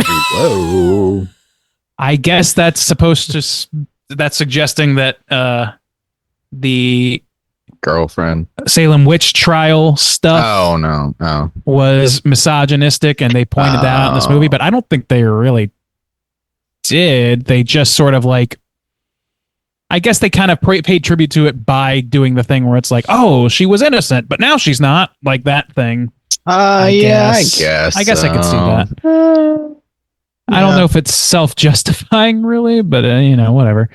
[SPEAKER 3] Whoa.
[SPEAKER 2] I guess that's supposed to... That's suggesting that the
[SPEAKER 3] Girlfriend.
[SPEAKER 2] Salem witch trial stuff
[SPEAKER 3] Oh, no. Oh.
[SPEAKER 2] was misogynistic, and they pointed that out in this movie, but I don't think they really did. They just sort of like... I guess they kind of paid tribute to it by doing the thing where it's like, oh, she was innocent, but now she's not, like that thing.
[SPEAKER 3] I guess.
[SPEAKER 2] I guess I could see that. I don't know if it's self-justifying, really, but, whatever.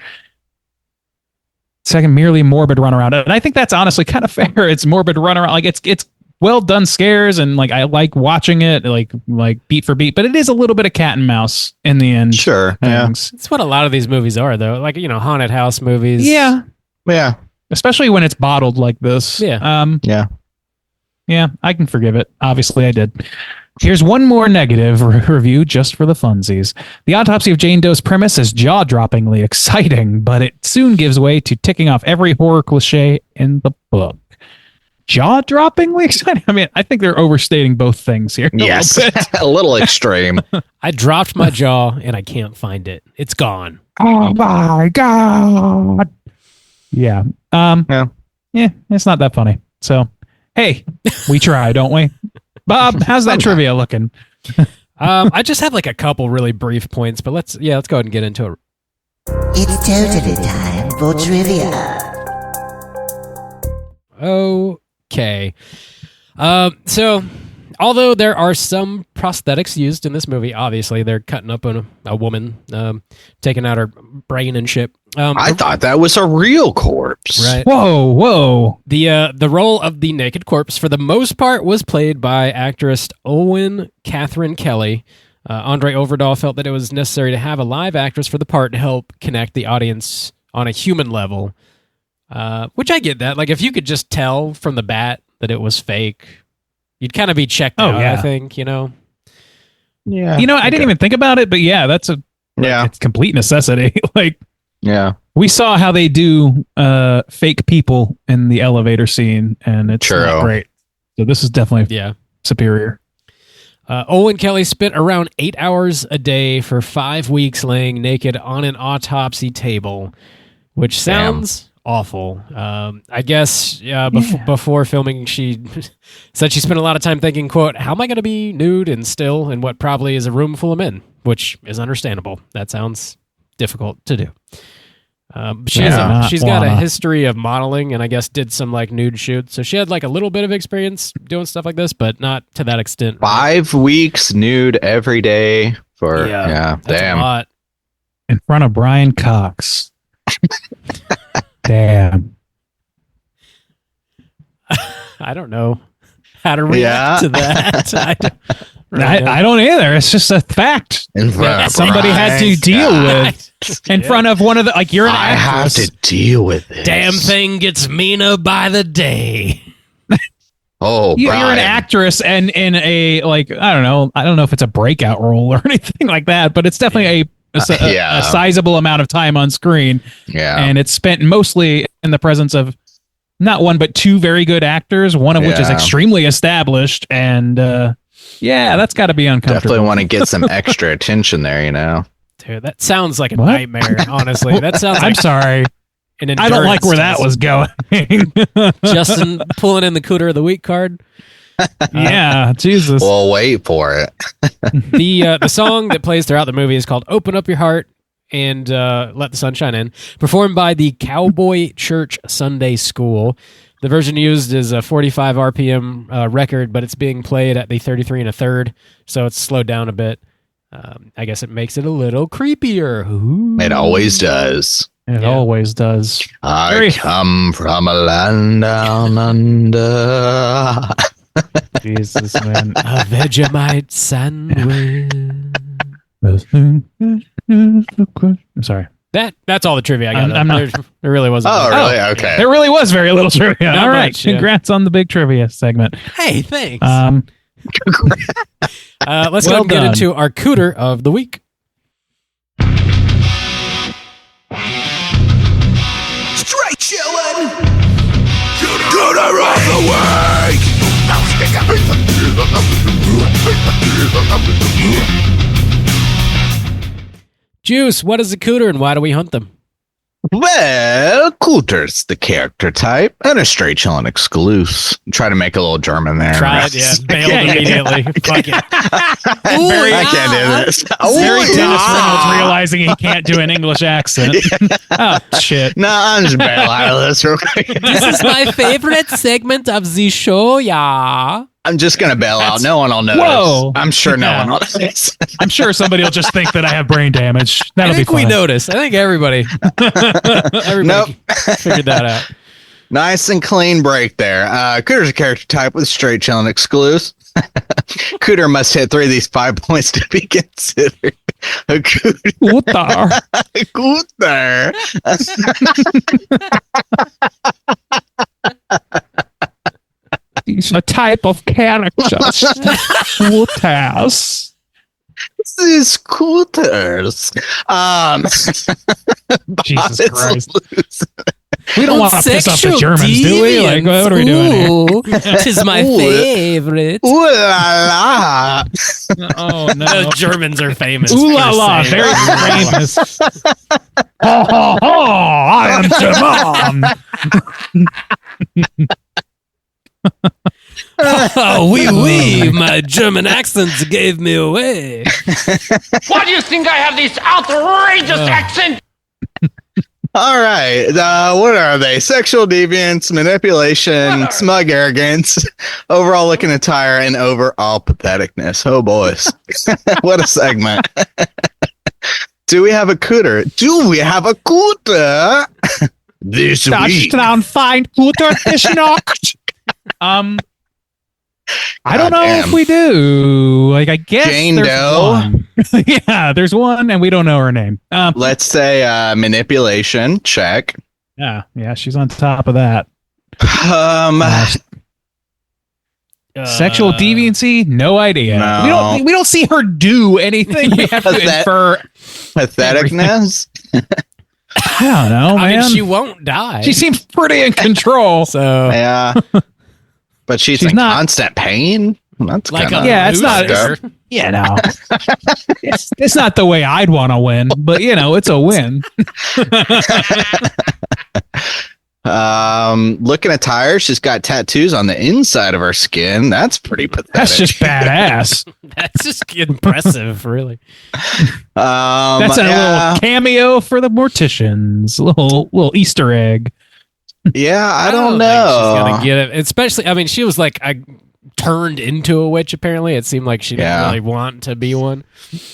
[SPEAKER 2] Second, merely morbid runaround. And I think that's honestly kind of fair. It's morbid runaround. Like, it's well done scares, and, like, I like watching it, like beat for beat, but it is a little bit of cat and mouse in the end.
[SPEAKER 3] Sure. Yeah.
[SPEAKER 2] Things.
[SPEAKER 1] It's what a lot of these movies are, though. Like, haunted house movies.
[SPEAKER 2] Yeah.
[SPEAKER 3] Yeah.
[SPEAKER 2] Especially when it's bottled like this.
[SPEAKER 1] Yeah.
[SPEAKER 3] Yeah.
[SPEAKER 2] Yeah, I can forgive it. Obviously, I did. Here's one more negative review just for the funsies. The Autopsy of Jane Doe's premise is jaw-droppingly exciting, but it soon gives way to ticking off every horror cliche in the book. Jaw-droppingly exciting? I mean, I think they're overstating both things here.
[SPEAKER 3] Yes. A little extreme.
[SPEAKER 1] I dropped my jaw and I can't find it. It's gone.
[SPEAKER 2] Oh my God. Yeah. Yeah, it's not that funny. So, hey, we try, don't we? Bob, how's that trivia looking?
[SPEAKER 1] I just have like a couple really brief points, but let's go ahead and get into it.
[SPEAKER 4] It's totally time for trivia.
[SPEAKER 1] Okay. So, although there are some prosthetics used in this movie, obviously they're cutting up a woman, taking out her brain and shit.
[SPEAKER 3] I thought that was a real corpse.
[SPEAKER 1] Right.
[SPEAKER 2] Whoa.
[SPEAKER 1] The role of the naked corpse, for the most part, was played by actress Owen Catherine Kelly. Andre Overdahl felt that it was necessary to have a live actress for the part to help connect the audience on a human level, which I get that. Like, if you could just tell from the bat that it was fake, you'd kind of be checked out,
[SPEAKER 2] yeah.
[SPEAKER 1] I think,
[SPEAKER 3] Yeah.
[SPEAKER 2] I didn't even think about it, but yeah, that's it's complete necessity. Like,
[SPEAKER 3] Yeah.
[SPEAKER 2] we saw how they do fake people in the elevator scene, and it's
[SPEAKER 3] True.
[SPEAKER 2] not great. So this is definitely superior.
[SPEAKER 1] Owen Kelly spent around 8 hours a day for 5 weeks laying naked on an autopsy table, which sounds awful. I guess before filming, she said she spent a lot of time thinking, quote, how am I going to be nude and still in what probably is a room full of men, which is understandable. That sounds difficult to do. She's got a history of modeling, and I guess did some like nude shoots. So she had like a little bit of experience doing stuff like this, but not to that extent.
[SPEAKER 3] 5 weeks nude every day for
[SPEAKER 1] that's
[SPEAKER 3] damn.
[SPEAKER 1] a lot.
[SPEAKER 2] In front of Brian Cox. Damn.
[SPEAKER 1] I don't know how to react to that.
[SPEAKER 2] I don't either. It's just a fact
[SPEAKER 3] In front
[SPEAKER 2] that
[SPEAKER 3] of
[SPEAKER 2] somebody had to
[SPEAKER 3] Brian
[SPEAKER 2] deal
[SPEAKER 3] Cox.
[SPEAKER 2] with in front of one of the, like, you're an
[SPEAKER 3] I have
[SPEAKER 2] actress.
[SPEAKER 3] to deal with this.
[SPEAKER 1] Damn thing gets meaner by the day.
[SPEAKER 3] Oh,
[SPEAKER 2] You're an
[SPEAKER 3] Brian.
[SPEAKER 2] actress, and in a, like, I don't know if it's a breakout role or anything like that, but it's definitely a sizable amount of time on screen.
[SPEAKER 3] Yeah.
[SPEAKER 2] And it's spent mostly in the presence of not one, but two very good actors, one of which is extremely established. And that's got to be uncomfortable.
[SPEAKER 3] Definitely want to get some extra attention there, you know?
[SPEAKER 1] Dude, that sounds like a nightmare, honestly. That sounds like
[SPEAKER 2] I'm sorry. I don't like where that was going.
[SPEAKER 1] Justin pulling in the Cooter of the Week card.
[SPEAKER 2] Yeah, Jesus.
[SPEAKER 3] We'll wait for it.
[SPEAKER 1] The song that plays throughout the movie is called Open Up Your Heart and Let the Sunshine In, performed by the Cowboy Church Sunday School. The version used is a 45 RPM record, but it's being played at the 33 1/3, so it's slowed down a bit. I guess it makes it a little creepier. Ooh.
[SPEAKER 3] It always does.
[SPEAKER 2] It always does.
[SPEAKER 3] I come from a land down under.
[SPEAKER 2] Jesus, man.
[SPEAKER 1] A Vegemite sandwich.
[SPEAKER 2] I'm sorry.
[SPEAKER 1] That's all the trivia I got.
[SPEAKER 2] I'm not.
[SPEAKER 1] There really wasn't.
[SPEAKER 3] Oh, really? Okay.
[SPEAKER 2] There really was very little trivia.
[SPEAKER 1] Not
[SPEAKER 2] All right.
[SPEAKER 1] much, yeah.
[SPEAKER 2] Congrats on the big trivia segment.
[SPEAKER 1] Hey, thanks. Let's go and get into our Cooter of the Week.
[SPEAKER 5] Straight chillin'. Cooter of the week.
[SPEAKER 1] Juice, what is a Cooter and why do we hunt them?
[SPEAKER 3] Well, Cooter's the character type and a straight chillin' exclusive. Try to make a little German there.
[SPEAKER 1] Tried, yeah. Bailed immediately. Fuck it.
[SPEAKER 3] I can't do this.
[SPEAKER 2] Very Dennis Reynolds realizing he can't do an English accent. Oh, shit.
[SPEAKER 3] No, I'm just bail out of this real quick.
[SPEAKER 1] This is my favorite segment of the show, yeah.
[SPEAKER 3] I'm just going to bail out. No one will notice.
[SPEAKER 2] Whoa.
[SPEAKER 3] I'm sure no one will notice.
[SPEAKER 2] I'm sure somebody will just think that I have brain damage. That'll
[SPEAKER 1] I think
[SPEAKER 2] be fun.
[SPEAKER 1] we noticed. I think everybody
[SPEAKER 3] Nope.
[SPEAKER 1] figured that out.
[SPEAKER 3] Nice and clean break there. Cooter's a character type with straight chillin' exclusive. Cooter must hit 3 of these 5 points to be considered a Cooter. Cooter.
[SPEAKER 2] He's a type of character. Scooters.
[SPEAKER 3] These scooters.
[SPEAKER 2] Jesus Christ. We don't want to piss off the Germans, do we? Like, what are we doing here?
[SPEAKER 1] Tis my favorite.
[SPEAKER 3] Ooh la la.
[SPEAKER 2] Oh, no.
[SPEAKER 1] The Germans are famous.
[SPEAKER 2] Ooh la
[SPEAKER 1] for
[SPEAKER 2] la.
[SPEAKER 1] saying
[SPEAKER 2] Very
[SPEAKER 1] that.
[SPEAKER 2] famous. Ho ho ho. I am German.
[SPEAKER 1] Oh, wee. My German accents gave me away.
[SPEAKER 8] Why do you think I have this outrageous accent?
[SPEAKER 3] All right. What are they? Sexual deviance, manipulation, smug arrogance, overall looking attire, and overall patheticness. Oh, boys. What a segment. Do we have a Cooter? Do we have a Cooter? This week.
[SPEAKER 2] Touchdown, fine Cooter fish knocked. I don't know if we do. Like, I guess
[SPEAKER 3] Jane
[SPEAKER 2] there's
[SPEAKER 3] Doe.
[SPEAKER 2] one. Yeah, there's one, and we don't know her name.
[SPEAKER 3] Let's say manipulation. Check.
[SPEAKER 2] Yeah, she's on top of that. Sexual deviancy? No idea.
[SPEAKER 3] No.
[SPEAKER 2] We don't see her do anything. We have to infer
[SPEAKER 3] patheticness.
[SPEAKER 2] I don't know, man.
[SPEAKER 1] I mean, she won't die.
[SPEAKER 2] She seems pretty in control.
[SPEAKER 1] So
[SPEAKER 3] Yeah. But she's in
[SPEAKER 2] not
[SPEAKER 3] constant pain. That's
[SPEAKER 1] like
[SPEAKER 3] kinda,
[SPEAKER 1] a
[SPEAKER 2] it's not.
[SPEAKER 1] loser.
[SPEAKER 2] Yeah, no. It's not the way I'd want to win, but it's a win.
[SPEAKER 3] Looking at tires, she's got tattoos on the inside of her skin. That's pretty pathetic.
[SPEAKER 2] That's just badass.
[SPEAKER 1] That's just impressive, really.
[SPEAKER 3] That's
[SPEAKER 2] a little cameo for the morticians. Little Easter egg.
[SPEAKER 3] Yeah, I don't
[SPEAKER 1] think
[SPEAKER 3] know.
[SPEAKER 1] she's gonna get it. Especially, I mean, she was like turned into a witch. Apparently, it seemed like she didn't really want to be one.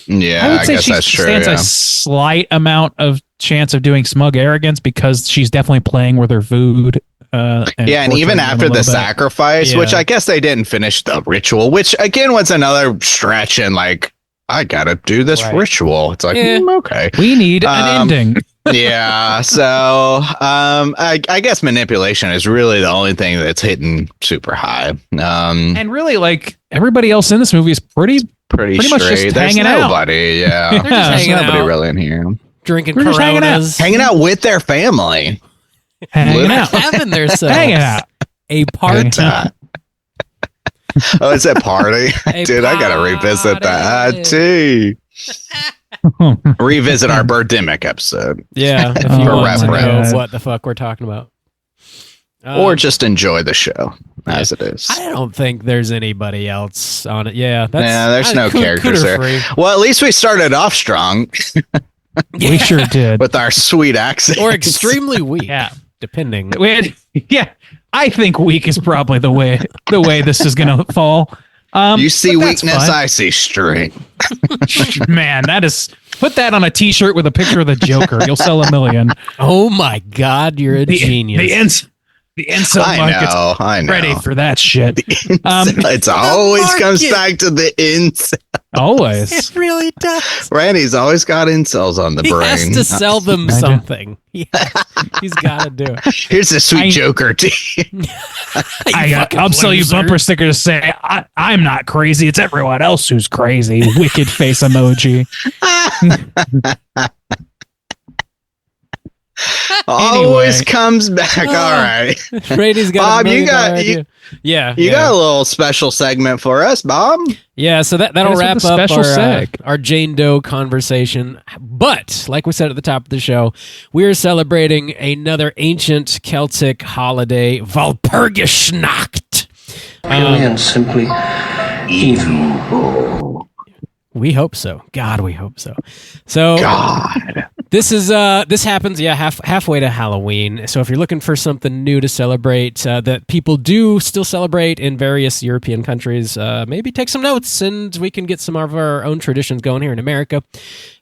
[SPEAKER 3] Yeah, I guess that's true.
[SPEAKER 2] Stands a slight amount of chance of doing smug arrogance because she's definitely playing with her food. And
[SPEAKER 3] even after the sacrifice, which I guess they didn't finish the ritual, which again was another stretch in like I gotta do this ritual. It's like, okay.
[SPEAKER 2] We need an ending.
[SPEAKER 3] Yeah. So I guess manipulation is really the only thing that's hitting super high.
[SPEAKER 2] And really, like, everybody else in this movie is pretty much just
[SPEAKER 3] There's
[SPEAKER 2] hanging
[SPEAKER 3] nobody, yeah.
[SPEAKER 1] They're just
[SPEAKER 3] There's
[SPEAKER 1] hanging
[SPEAKER 3] nobody
[SPEAKER 1] out.
[SPEAKER 3] really in here.
[SPEAKER 1] Drinking
[SPEAKER 2] We're just
[SPEAKER 1] Coronas.
[SPEAKER 3] Hanging out with their family.
[SPEAKER 2] hanging out.
[SPEAKER 1] Having themselves
[SPEAKER 2] Hanging out.
[SPEAKER 1] a party.
[SPEAKER 3] Oh, it's a party?
[SPEAKER 1] A
[SPEAKER 3] Dude, I gotta revisit that too. Revisit our Birdemic episode.
[SPEAKER 1] Yeah, if you want to know what the fuck we're talking about.
[SPEAKER 3] Or just enjoy the show as it is.
[SPEAKER 1] I don't think there's anybody else on it. Yeah,
[SPEAKER 3] there's no characters there.
[SPEAKER 1] Free.
[SPEAKER 3] Well, at least we started off strong.
[SPEAKER 2] We sure did.
[SPEAKER 3] With our sweet accent.
[SPEAKER 1] Or extremely weak.
[SPEAKER 2] Yeah.
[SPEAKER 1] Depending.
[SPEAKER 2] I think weak is probably the way this is gonna fall.
[SPEAKER 3] You see weakness, I see strength.
[SPEAKER 2] Man, put that on a t-shirt with a picture of the Joker. You'll sell 1 million.
[SPEAKER 1] Oh my God, you're a genius.
[SPEAKER 2] The incel market's ready for that shit.
[SPEAKER 3] It's always comes back to the incel.
[SPEAKER 2] Always.
[SPEAKER 1] It really does.
[SPEAKER 3] Randy's always got incels on the brain.
[SPEAKER 1] He has to sell them something. Yeah, he's got to do it.
[SPEAKER 3] Here's a sweet Joker tee.
[SPEAKER 2] I'll sell you bumper sticker to say, I'm not crazy. It's everyone else who's crazy. Wicked face emoji.
[SPEAKER 3] Always comes back. All right.
[SPEAKER 1] Brady's got
[SPEAKER 3] Bob, you got a little special segment for us, Bob.
[SPEAKER 1] Yeah, so that'll wrap up our Jane Doe conversation. But like we said at the top of the show, we are celebrating another ancient Celtic holiday, Walpurgisnacht.
[SPEAKER 9] Purely and simply evil.
[SPEAKER 1] We hope so. God, we hope so. So
[SPEAKER 3] God.
[SPEAKER 1] This happens halfway to Halloween. So if you're looking for something new to celebrate that people do still celebrate in various European countries, maybe take some notes and we can get some of our own traditions going here in America.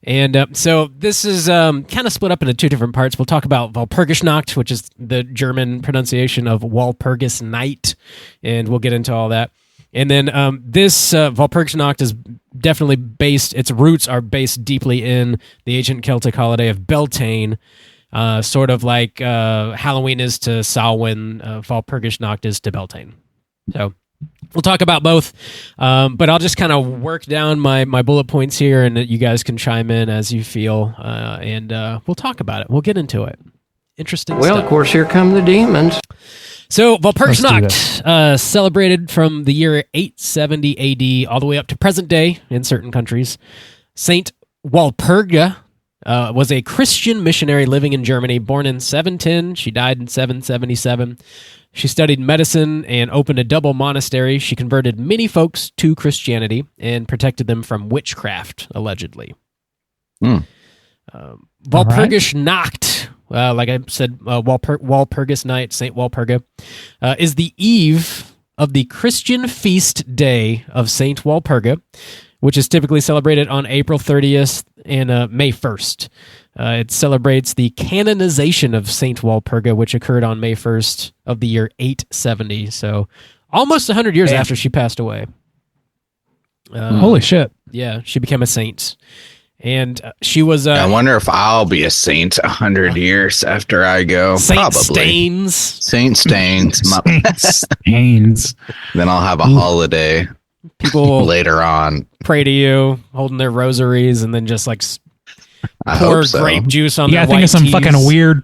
[SPEAKER 1] And so this is kind of split up into two different parts. We'll talk about Walpurgisnacht, which is the German pronunciation of Walpurgisnight, and we'll get into all that. And then this Walpurgisnacht is definitely its roots are based deeply in the ancient Celtic holiday of Beltane, sort of like Halloween is to Samhain, Walpurgisnacht is to Beltane. So we'll talk about both, but I'll just kind of work down my bullet points here, and you guys can chime in as you feel, and we'll talk about it. We'll get into it. Interesting stuff.
[SPEAKER 9] Well, of course, here come the demons.
[SPEAKER 1] So, Walpurgisnacht, celebrated from the year 870 AD all the way up to present day in certain countries. Saint Walpurga was a Christian missionary living in Germany, born in 710. She died in 777. She studied medicine and opened a double monastery. She converted many folks to Christianity and protected them from witchcraft, allegedly. Walpurgisnacht, like I said, Walpurgisnight, Saint Walpurga, is the eve of the Christian feast day of Saint Walpurga, which is typically celebrated on April 30th and May 1st. It celebrates the canonization of Saint Walpurga, which occurred on May 1st of the year 870, so almost 100 years after she passed away.
[SPEAKER 2] Holy shit.
[SPEAKER 1] Yeah, she became a saint. And she was...
[SPEAKER 3] I wonder if I'll be a saint 100 years after I go.
[SPEAKER 1] Saint
[SPEAKER 3] Probably.
[SPEAKER 1] Stains.
[SPEAKER 3] Saint Stains.
[SPEAKER 2] Stains.
[SPEAKER 3] Then I'll have a holiday.
[SPEAKER 1] People
[SPEAKER 3] later on
[SPEAKER 1] pray to you, holding their rosaries, and then just like pour grape juice on their white
[SPEAKER 2] think of some
[SPEAKER 1] teas.
[SPEAKER 2] fucking weird...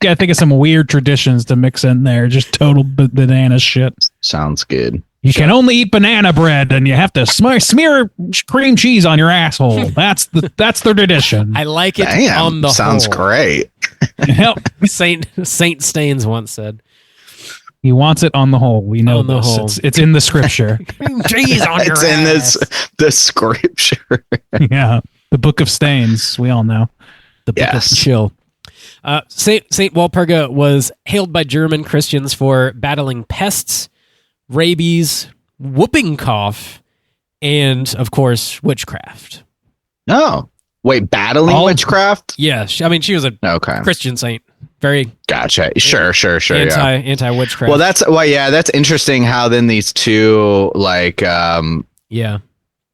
[SPEAKER 2] I think of some weird traditions to mix in there. Just total banana shit.
[SPEAKER 3] Sounds good.
[SPEAKER 2] You can only eat banana bread, and you have to smear cream cheese on your asshole. That's the tradition.
[SPEAKER 1] I like it.
[SPEAKER 3] Damn,
[SPEAKER 1] on the
[SPEAKER 3] sounds
[SPEAKER 1] whole.
[SPEAKER 3] Great.
[SPEAKER 1] Saint Stains once said,
[SPEAKER 2] "He wants it on the whole." We know
[SPEAKER 1] on the
[SPEAKER 2] this.
[SPEAKER 1] whole.
[SPEAKER 2] It's in the scripture.
[SPEAKER 1] Cream cheese on your
[SPEAKER 3] It's in the scripture.
[SPEAKER 2] Yeah, the Book of Stains. We all know
[SPEAKER 1] the Book of Chill. Saint Walpurga was hailed by German Christians for battling pests, rabies, whooping cough, and, of course, witchcraft.
[SPEAKER 3] Oh. Wait, battling witchcraft?
[SPEAKER 1] Yeah. I mean, she was a Christian saint. Very...
[SPEAKER 3] Gotcha. Sure.
[SPEAKER 1] Anti-witchcraft.
[SPEAKER 3] Well, that's interesting how then these two, like...
[SPEAKER 1] yeah.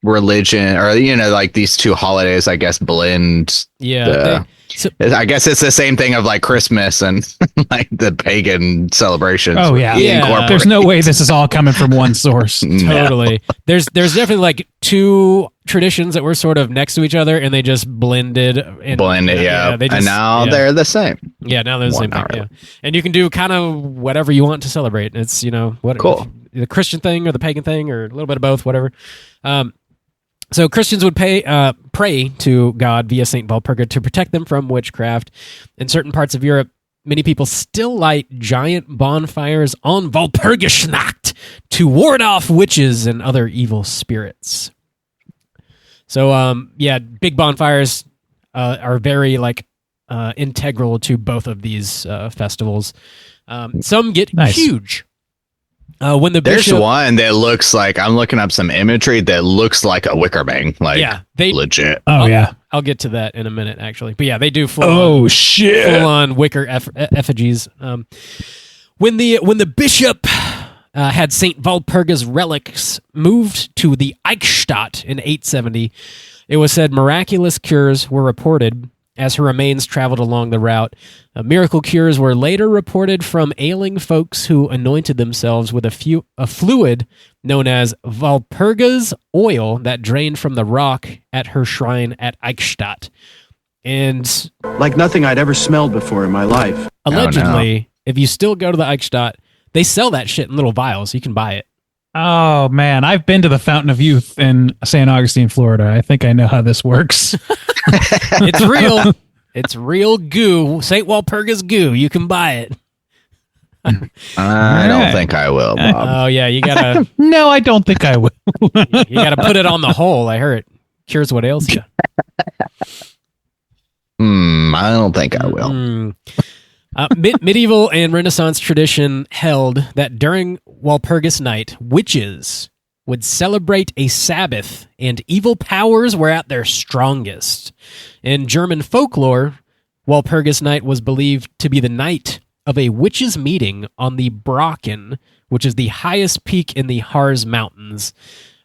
[SPEAKER 3] religion, or like these two holidays, I guess, blend.
[SPEAKER 1] Yeah.
[SPEAKER 3] I guess it's the same thing of like Christmas and like the pagan celebrations.
[SPEAKER 2] Oh yeah. There's no way this is all coming from one source.
[SPEAKER 1] Totally. There's definitely like two traditions that were sort of next to each other, and they just blended.
[SPEAKER 3] Yeah. And now they're the same.
[SPEAKER 1] Yeah, now they're the same thing. Yeah, and you can do kind of whatever you want to celebrate. It's
[SPEAKER 3] cool.
[SPEAKER 1] The Christian thing or the pagan thing or a little bit of both, whatever. So Christians would pray to God via Saint Walpurga to protect them from witchcraft. In certain parts of Europe, many people still light giant bonfires on Walpurgisnacht to ward off witches and other evil spirits. So, big bonfires are very integral to both of these festivals. Some get huge. When
[SPEAKER 3] there's one that looks like, I'm looking up some imagery that looks like a wicker bang, legit.
[SPEAKER 1] I'll get to that in a minute, actually. But yeah, they do full on wicker effigies. When the bishop had Saint Walpurga's relics moved to the Eichstatt in 870, it was said miraculous cures were reported as her remains traveled along the route. Miracle cures were later reported from ailing folks who anointed themselves with a fluid known as Walpurga's oil that drained from the rock at her shrine at Eichstatt. And
[SPEAKER 10] like nothing I'd ever smelled before in my life.
[SPEAKER 1] Allegedly, if you still go to the Eichstatt, they sell that shit in little vials. You can buy it.
[SPEAKER 2] Oh, man. I've been to the Fountain of Youth in St. Augustine, Florida. I think I know how this works.
[SPEAKER 1] It's real. It's real goo. St. Walpurga's goo. You can buy it.
[SPEAKER 3] I don't think I will, Bob.
[SPEAKER 1] Oh, yeah. You got to...
[SPEAKER 2] No, I don't think I will.
[SPEAKER 1] You got to put it on the hole. I heard it cures what ails you.
[SPEAKER 3] I don't think I will.
[SPEAKER 1] Medieval and Renaissance tradition held that during Walpurgis night, witches would celebrate a Sabbath and evil powers were at their strongest. In German folklore, Walpurgis night was believed to be the night of a witches' meeting on the Brocken, which is the highest peak in the Harz Mountains,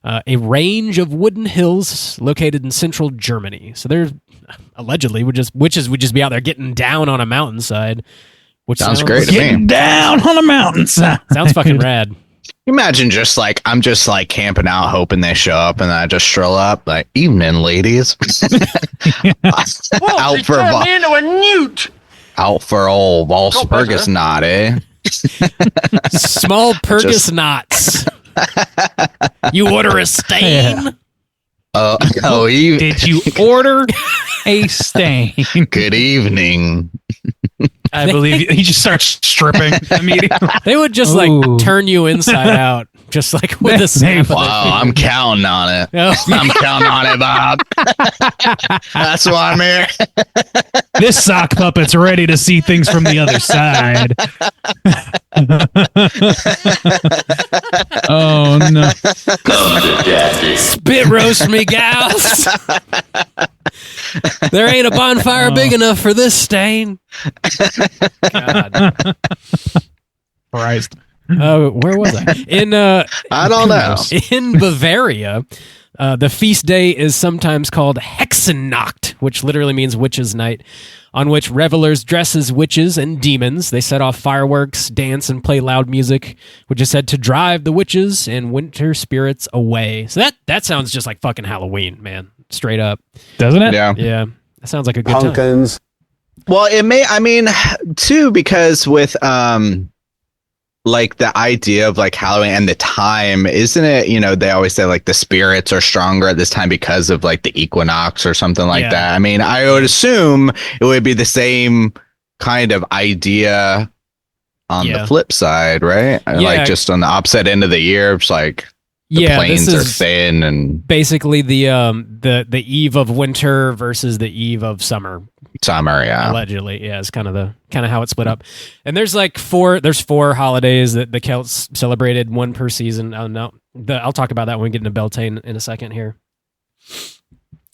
[SPEAKER 1] a range of wooden hills located in central Germany. So they're allegedly witches would just be out there getting down on a mountainside. Which
[SPEAKER 3] sounds great to me.
[SPEAKER 2] Getting down on a mountainside.
[SPEAKER 1] Sounds fucking rad.
[SPEAKER 3] Imagine I'm just camping out, hoping they show up, and I just stroll up like, "Evening, ladies."
[SPEAKER 8] Out for me into a newt.
[SPEAKER 3] Out for old Walpurgisnacht, eh?
[SPEAKER 1] Small Purgus knots. You order a stain?
[SPEAKER 2] Did you order a stain?
[SPEAKER 3] Good evening.
[SPEAKER 2] I believe he just starts stripping immediately.
[SPEAKER 1] They would just turn you inside out, just like with a snap.
[SPEAKER 3] Wow, I'm counting on it. I'm counting on it, Bob. That's why I'm here.
[SPEAKER 2] This sock puppet's ready to see things from the other side. Oh no!
[SPEAKER 1] Spit roast me, gals. There ain't a bonfire big enough for this stain. God.
[SPEAKER 2] Christ.
[SPEAKER 1] Where was I?
[SPEAKER 3] I don't know.
[SPEAKER 1] In Bavaria, the feast day is sometimes called Hexennacht, which literally means witches' night, on which revelers dress as witches and demons. They set off fireworks, dance, and play loud music, which is said to drive the witches and winter spirits away. So that sounds just like fucking Halloween, man. Straight up.
[SPEAKER 2] Doesn't it?
[SPEAKER 1] Yeah. That sounds like a good
[SPEAKER 10] Pumpkins.
[SPEAKER 1] time.
[SPEAKER 3] Well, it may, too, because with, the idea of Halloween and the time, isn't it, they always say the spirits are stronger at this time because of the equinox or something like that. I would assume it would be the same kind of idea on the flip side, right? Just on the opposite end of the year, it's the plains are thin, and
[SPEAKER 1] basically the eve of winter versus the eve of summer.
[SPEAKER 3] Yeah.
[SPEAKER 1] Allegedly, yeah, it's kind of how it's split up. And there's four holidays that the Celts celebrated, one per season. I'll talk about that when we get into Beltane in a second here.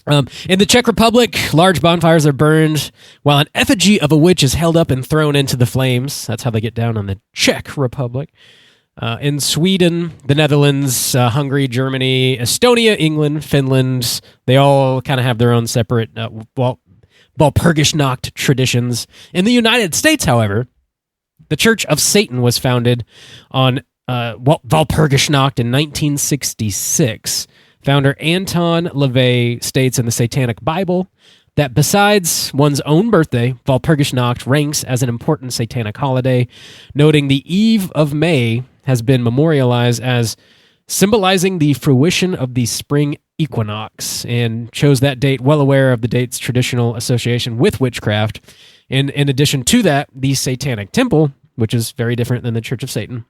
[SPEAKER 1] In the Czech Republic, large bonfires are burned while an effigy of a witch is held up and thrown into the flames. That's how they get down on the Czech Republic. In Sweden, the Netherlands, Hungary, Germany, Estonia, England, Finland, they all kind of have their own separate Walpurgisnacht traditions. In the United States, however, the Church of Satan was founded on Walpurgisnacht in 1966. Founder Anton LaVey states in the Satanic Bible that besides one's own birthday, Walpurgisnacht ranks as an important satanic holiday, noting the Eve of May has been memorialized as symbolizing the fruition of the spring equinox, and chose that date well aware of the date's traditional association with witchcraft. And in addition to that, the Satanic Temple, which is very different than the Church of Satan,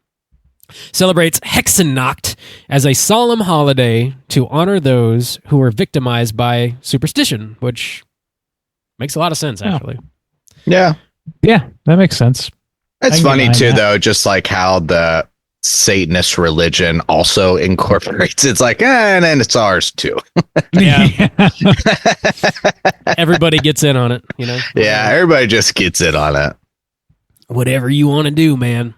[SPEAKER 1] celebrates Hexennacht as a solemn holiday to honor those who were victimized by superstition, which makes a lot of sense, actually.
[SPEAKER 3] Yeah.
[SPEAKER 2] Yeah, that makes sense.
[SPEAKER 3] It's funny, too, though, just like how the Satanist religion also incorporates. It's like, and then it's ours, too.
[SPEAKER 1] Yeah. Everybody gets in on it, you know?
[SPEAKER 3] Yeah, everybody just gets in on it.
[SPEAKER 1] Whatever you want to do, man.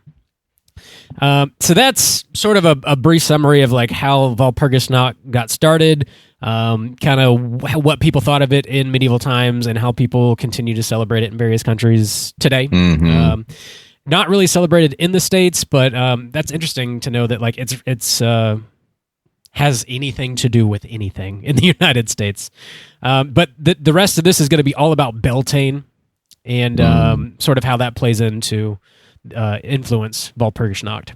[SPEAKER 1] So that's sort of a brief summary of like how Walpurgisnacht got started, kind of what people thought of it in medieval times, and how people continue to celebrate it in various countries today.
[SPEAKER 3] Mm-hmm.
[SPEAKER 1] Not really celebrated in the States, but that's interesting to know that like it's has anything to do with anything in the United States. But the rest of this is going to be all about Beltane and sort of how that plays into influence Walpurgisnacht.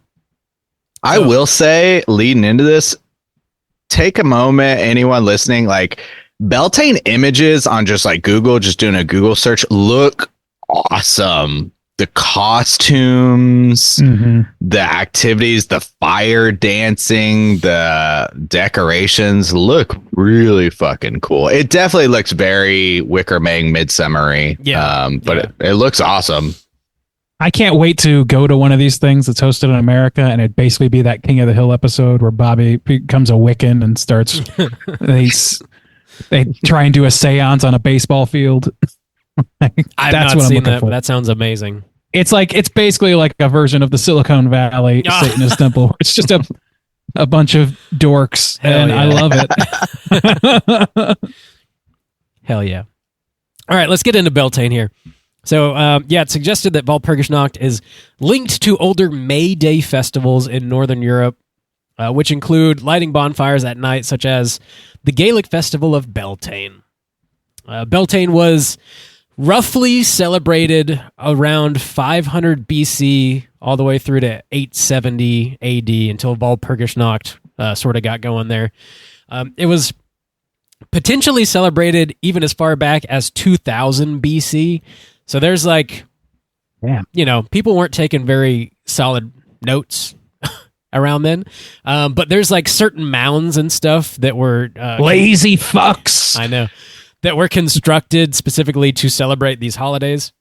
[SPEAKER 3] I will say, leading into this, take a moment, anyone listening, like Beltane images on just like Google, just doing a Google search, look awesome. The costumes, the activities, the fire dancing, the decorations look really fucking cool. It definitely looks very Wicker Man Midsummer-y, but it looks awesome.
[SPEAKER 2] I can't wait to go to one of these things that's hosted in America, and it'd basically be that King of the Hill episode where Bobby becomes a Wiccan and starts. they try and do a seance on a baseball field.
[SPEAKER 1] I've not seen that, but that sounds amazing.
[SPEAKER 2] It's basically like a version of the Silicon Valley Satanist temple. It's just a bunch of dorks, and I love it.
[SPEAKER 1] Hell yeah! All right, let's get into Beltane here. So, it's suggested that Walpurgisnacht is linked to older May Day festivals in Northern Europe, which include lighting bonfires at night, such as the Gaelic festival of Beltane. Beltane was roughly celebrated around 500 BC all the way through to 870 AD until Walpurgisnacht sort of got going there. It was potentially celebrated even as far back as 2000 BC. So there's like, people weren't taking very solid notes around then. But there's like certain mounds and stuff that were...
[SPEAKER 2] lazy fucks!
[SPEAKER 1] I know. That were constructed specifically to celebrate these holidays.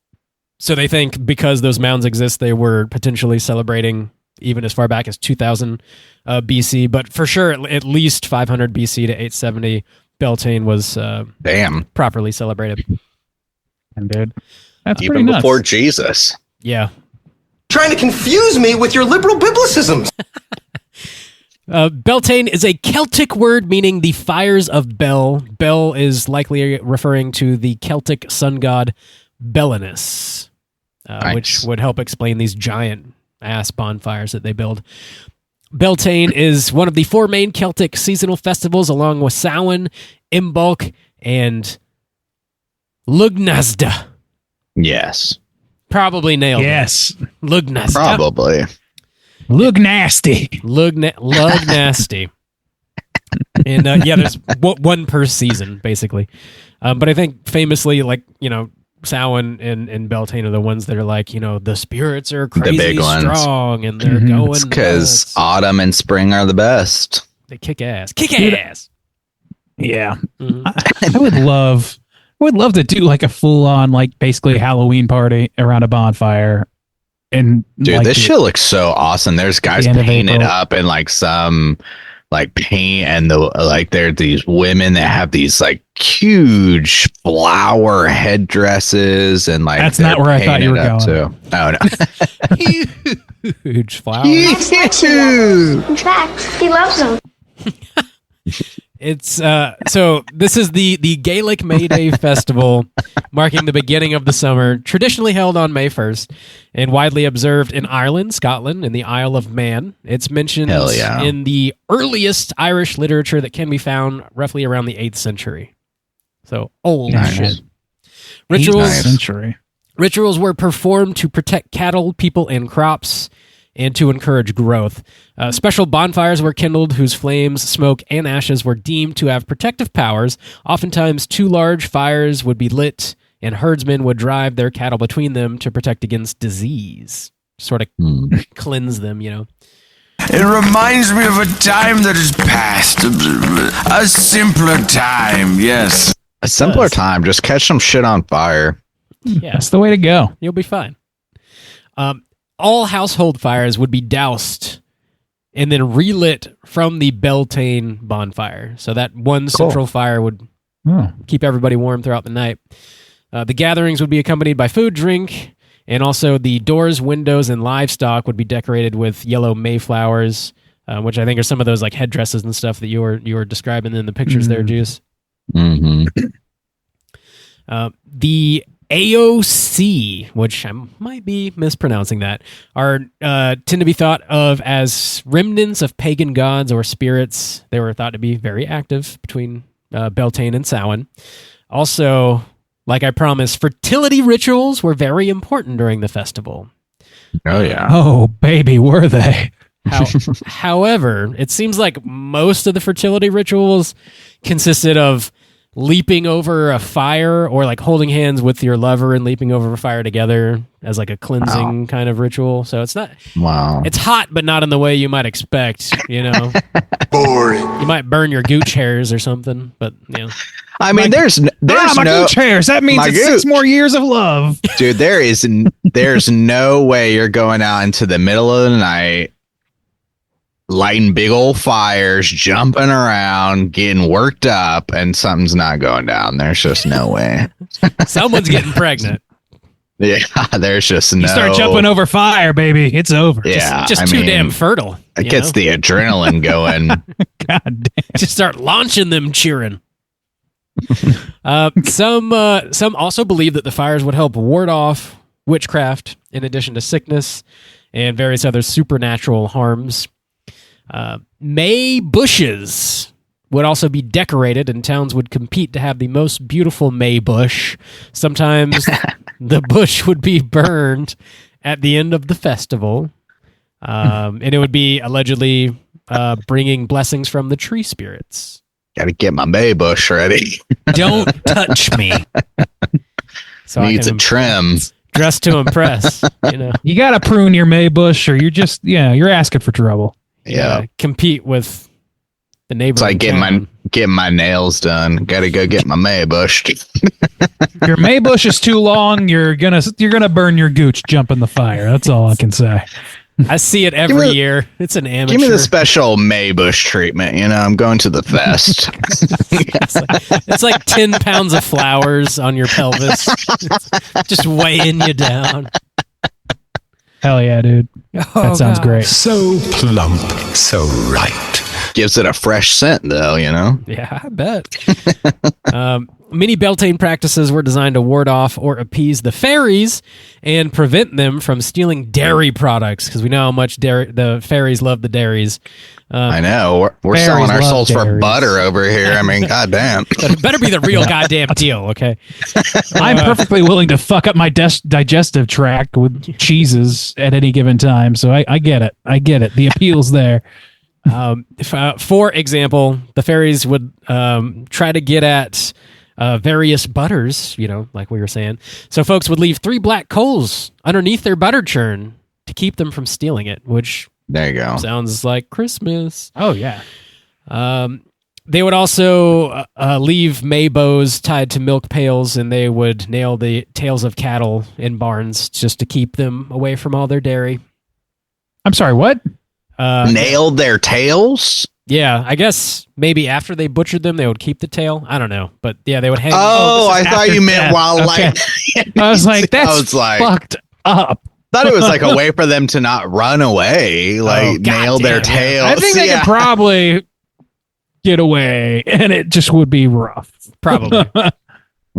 [SPEAKER 1] So they think because those mounds exist, they were potentially celebrating even as far back as 2000 BC. But for sure, at least 500 BC to 870, Beltane was properly celebrated.
[SPEAKER 2] And dude, that's
[SPEAKER 3] even
[SPEAKER 2] nuts.
[SPEAKER 3] Before Jesus.
[SPEAKER 1] Yeah.
[SPEAKER 5] Trying to confuse me with your liberal biblicisms.
[SPEAKER 1] Beltane is a Celtic word meaning the fires of Bel. Bel is likely referring to the Celtic sun god Belinus, which would help explain these giant ass bonfires that they build. Beltane is one of the four main Celtic seasonal festivals, along with Samhain, Imbolc, and Lugnasda.
[SPEAKER 3] Yes.
[SPEAKER 1] Probably nailed it.
[SPEAKER 2] Yes.
[SPEAKER 1] Lugnasda.
[SPEAKER 3] Probably.
[SPEAKER 2] Look nasty.
[SPEAKER 1] Lug nasty. And there's one per season, basically. But I think famously, like, Samhain and Beltane are the ones that are like, the spirits are crazy
[SPEAKER 3] the big
[SPEAKER 1] strong and they're going
[SPEAKER 3] because autumn and spring are the best.
[SPEAKER 1] They kick ass. Kick ass.
[SPEAKER 2] Yeah. I would love to do like a full on, like basically Halloween party around a bonfire. And
[SPEAKER 3] dude,
[SPEAKER 2] like
[SPEAKER 3] this shit looks so awesome. There's guys painted up in like some like paint, and there are these women that have these like huge flower headdresses and like
[SPEAKER 2] that's not where I thought you were going.
[SPEAKER 3] Oh no.
[SPEAKER 1] Huge flower.
[SPEAKER 6] That's Yabbos. In fact, he loves them.
[SPEAKER 1] It's so this is the Gaelic May Day festival, marking the beginning of the summer, traditionally held on May 1st and widely observed in Ireland, Scotland, and the Isle of Man. It's mentioned in the earliest Irish literature that can be found roughly around the 8th century. So old shit. Rituals were performed to protect cattle, people, and crops, and to encourage growth. Special bonfires were kindled whose flames, smoke, and ashes were deemed to have protective powers. Oftentimes, 2 large fires would be lit, and herdsmen would drive their cattle between them to protect against disease. Sort of cleanse them, you know.
[SPEAKER 11] It reminds me of a time that is past. A simpler time, yes.
[SPEAKER 3] A simpler time. Just catch some shit on fire.
[SPEAKER 1] Yeah,
[SPEAKER 2] that's the way to go.
[SPEAKER 1] You'll be fine. All household fires would be doused and then relit from the Beltane bonfire. So that one central fire would keep everybody warm throughout the night. The gatherings would be accompanied by food, drink, and also the doors, windows, and livestock would be decorated with yellow mayflowers, which I think are some of those like headdresses and stuff that you were describing in the pictures there, Juice.
[SPEAKER 3] Mm-hmm.
[SPEAKER 1] The AOC, which I might be mispronouncing that, tend to be thought of as remnants of pagan gods or spirits. They were thought to be very active between Beltane and Samhain. Also, like I promised, fertility rituals were very important during the festival.
[SPEAKER 3] Oh, yeah.
[SPEAKER 2] Oh, baby, were they?
[SPEAKER 1] However, it seems like most of the fertility rituals consisted of leaping over a fire or like holding hands with your lover and leaping over a fire together as like a cleansing kind of ritual. So it's not, it's hot, but not in the way you might expect, you know.
[SPEAKER 11] Boring.
[SPEAKER 1] You might burn your gooch hairs or something, but you know.
[SPEAKER 3] I mean, there's
[SPEAKER 2] my
[SPEAKER 3] no
[SPEAKER 2] gooch hairs. That means it's 6 more years of love.
[SPEAKER 3] Dude, there's no way you're going out into the middle of the night lighting big old fires, jumping around, getting worked up, and something's not going down. There's just no way.
[SPEAKER 1] Someone's getting pregnant.
[SPEAKER 3] Yeah, there's just no.
[SPEAKER 2] You start jumping over fire, baby. It's over.
[SPEAKER 3] Yeah,
[SPEAKER 1] just too damn fertile.
[SPEAKER 3] It gets the adrenaline going.
[SPEAKER 2] God damn.
[SPEAKER 1] Just start launching them, cheering. Some also believe that the fires would help ward off witchcraft, in addition to sickness and various other supernatural harms. May bushes would also be decorated, and towns would compete to have the most beautiful May bush. Sometimes the bush would be burned at the end of the festival, and it would be allegedly bringing blessings from the tree spirits.
[SPEAKER 3] Got to get my May bush ready.
[SPEAKER 1] Don't touch me. So
[SPEAKER 3] needs a trim.
[SPEAKER 1] Dress to impress. You know,
[SPEAKER 2] you got to prune your May bush, or you're asking for trouble.
[SPEAKER 3] Yeah,
[SPEAKER 1] compete with the neighbor.
[SPEAKER 3] It's like getting my nails done. Got to go get my May bush.
[SPEAKER 2] Your May bush is too long. You're gonna burn your gooch jumping the fire. That's all I can say.
[SPEAKER 1] I see it every year. It's an amateur.
[SPEAKER 3] Give me the special May bush treatment. You know, I'm going to the fest.
[SPEAKER 1] It's like 10 pounds of flowers on your pelvis, just weighing you down.
[SPEAKER 2] Hell yeah, dude. That sounds great.
[SPEAKER 11] So plump, so right.
[SPEAKER 3] Gives it a fresh scent, though, you know?
[SPEAKER 1] Yeah, I bet. Many Beltane practices were designed to ward off or appease the fairies and prevent them from stealing dairy products, because we know how much the fairies love the dairies.
[SPEAKER 3] I know. We're selling our souls for butter over here. I mean, goddamn.
[SPEAKER 1] It better be the real goddamn deal, okay?
[SPEAKER 2] I'm perfectly willing to fuck up my digestive tract with cheeses at any given time, so I get it. I get it. The appeal's there.
[SPEAKER 1] For example, the fairies would try to get at various butters, you know, like we were saying. So folks would leave 3 black coals underneath their butter churn to keep them from stealing it, which
[SPEAKER 3] there you go.
[SPEAKER 1] Sounds like Christmas.
[SPEAKER 2] Oh, yeah.
[SPEAKER 1] They would also leave May bows tied to milk pails, and they would nail the tails of cattle in barns just to keep them away from all their dairy.
[SPEAKER 2] I'm sorry, what?
[SPEAKER 3] Nailed their tails?
[SPEAKER 1] Yeah, I guess maybe after they butchered them, they would keep the tail. I don't know, but yeah, they would hang.
[SPEAKER 3] Oh, I thought you meant while
[SPEAKER 2] Okay.
[SPEAKER 3] like.
[SPEAKER 2] I was like, that's fucked up.
[SPEAKER 3] Thought it was like a way for them to not run away, like nail their tail.
[SPEAKER 2] I think they could probably get away, and it just would be rough.
[SPEAKER 1] Probably.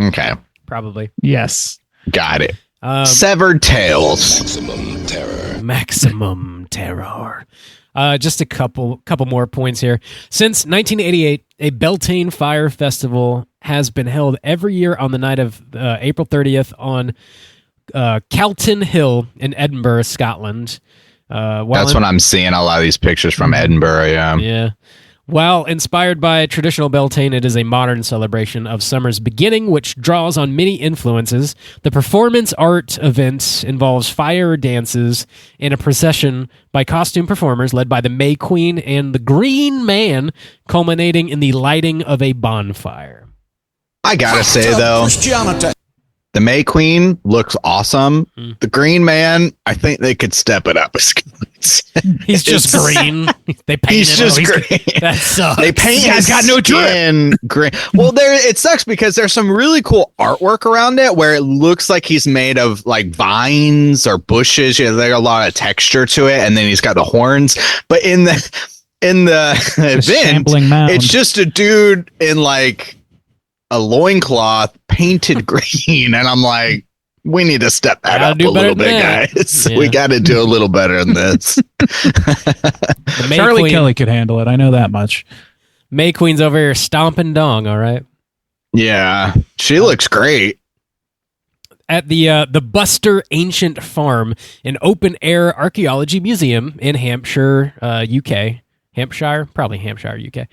[SPEAKER 3] Okay.
[SPEAKER 1] Probably.
[SPEAKER 2] Yes.
[SPEAKER 3] Got it. Severed tails.
[SPEAKER 1] Maximum terror. Just a couple more points here. Since 1988, a Beltane Fire Festival has been held every year on the night of April 30th on Calton Hill in Edinburgh, Scotland.
[SPEAKER 3] That's when I'm seeing a lot of these pictures from Edinburgh.
[SPEAKER 1] Yeah. While inspired by traditional Beltane, it is a modern celebration of summer's beginning, which draws on many influences. The performance art event involves fire dances and a procession by costume performers led by the May Queen and the Green Man, culminating in the lighting of a bonfire.
[SPEAKER 3] I gotta say, though, the May Queen looks awesome. The Green Man, I think they could step it up.
[SPEAKER 1] He's just green. They painted
[SPEAKER 3] He's just green.
[SPEAKER 1] That sucks.
[SPEAKER 3] They paint his got no skin green. Well, it sucks because there's some really cool artwork around it where it looks like he's made of like vines or bushes. There's a lot of texture to it, and then he's got the horns. But in the event, it's just a dude in like a loincloth painted green, and I'm like, we need to step that up a little bit, guys. Yeah. We got to do a little better than this.
[SPEAKER 2] Charlie Kelly could handle it. I know that much.
[SPEAKER 1] May Queen's over here stomping dong. All right.
[SPEAKER 3] Yeah, she looks great.
[SPEAKER 1] At the Buster Ancient Farm, an open-air archaeology museum in Hampshire, UK. Hampshire, probably Hampshire, UK,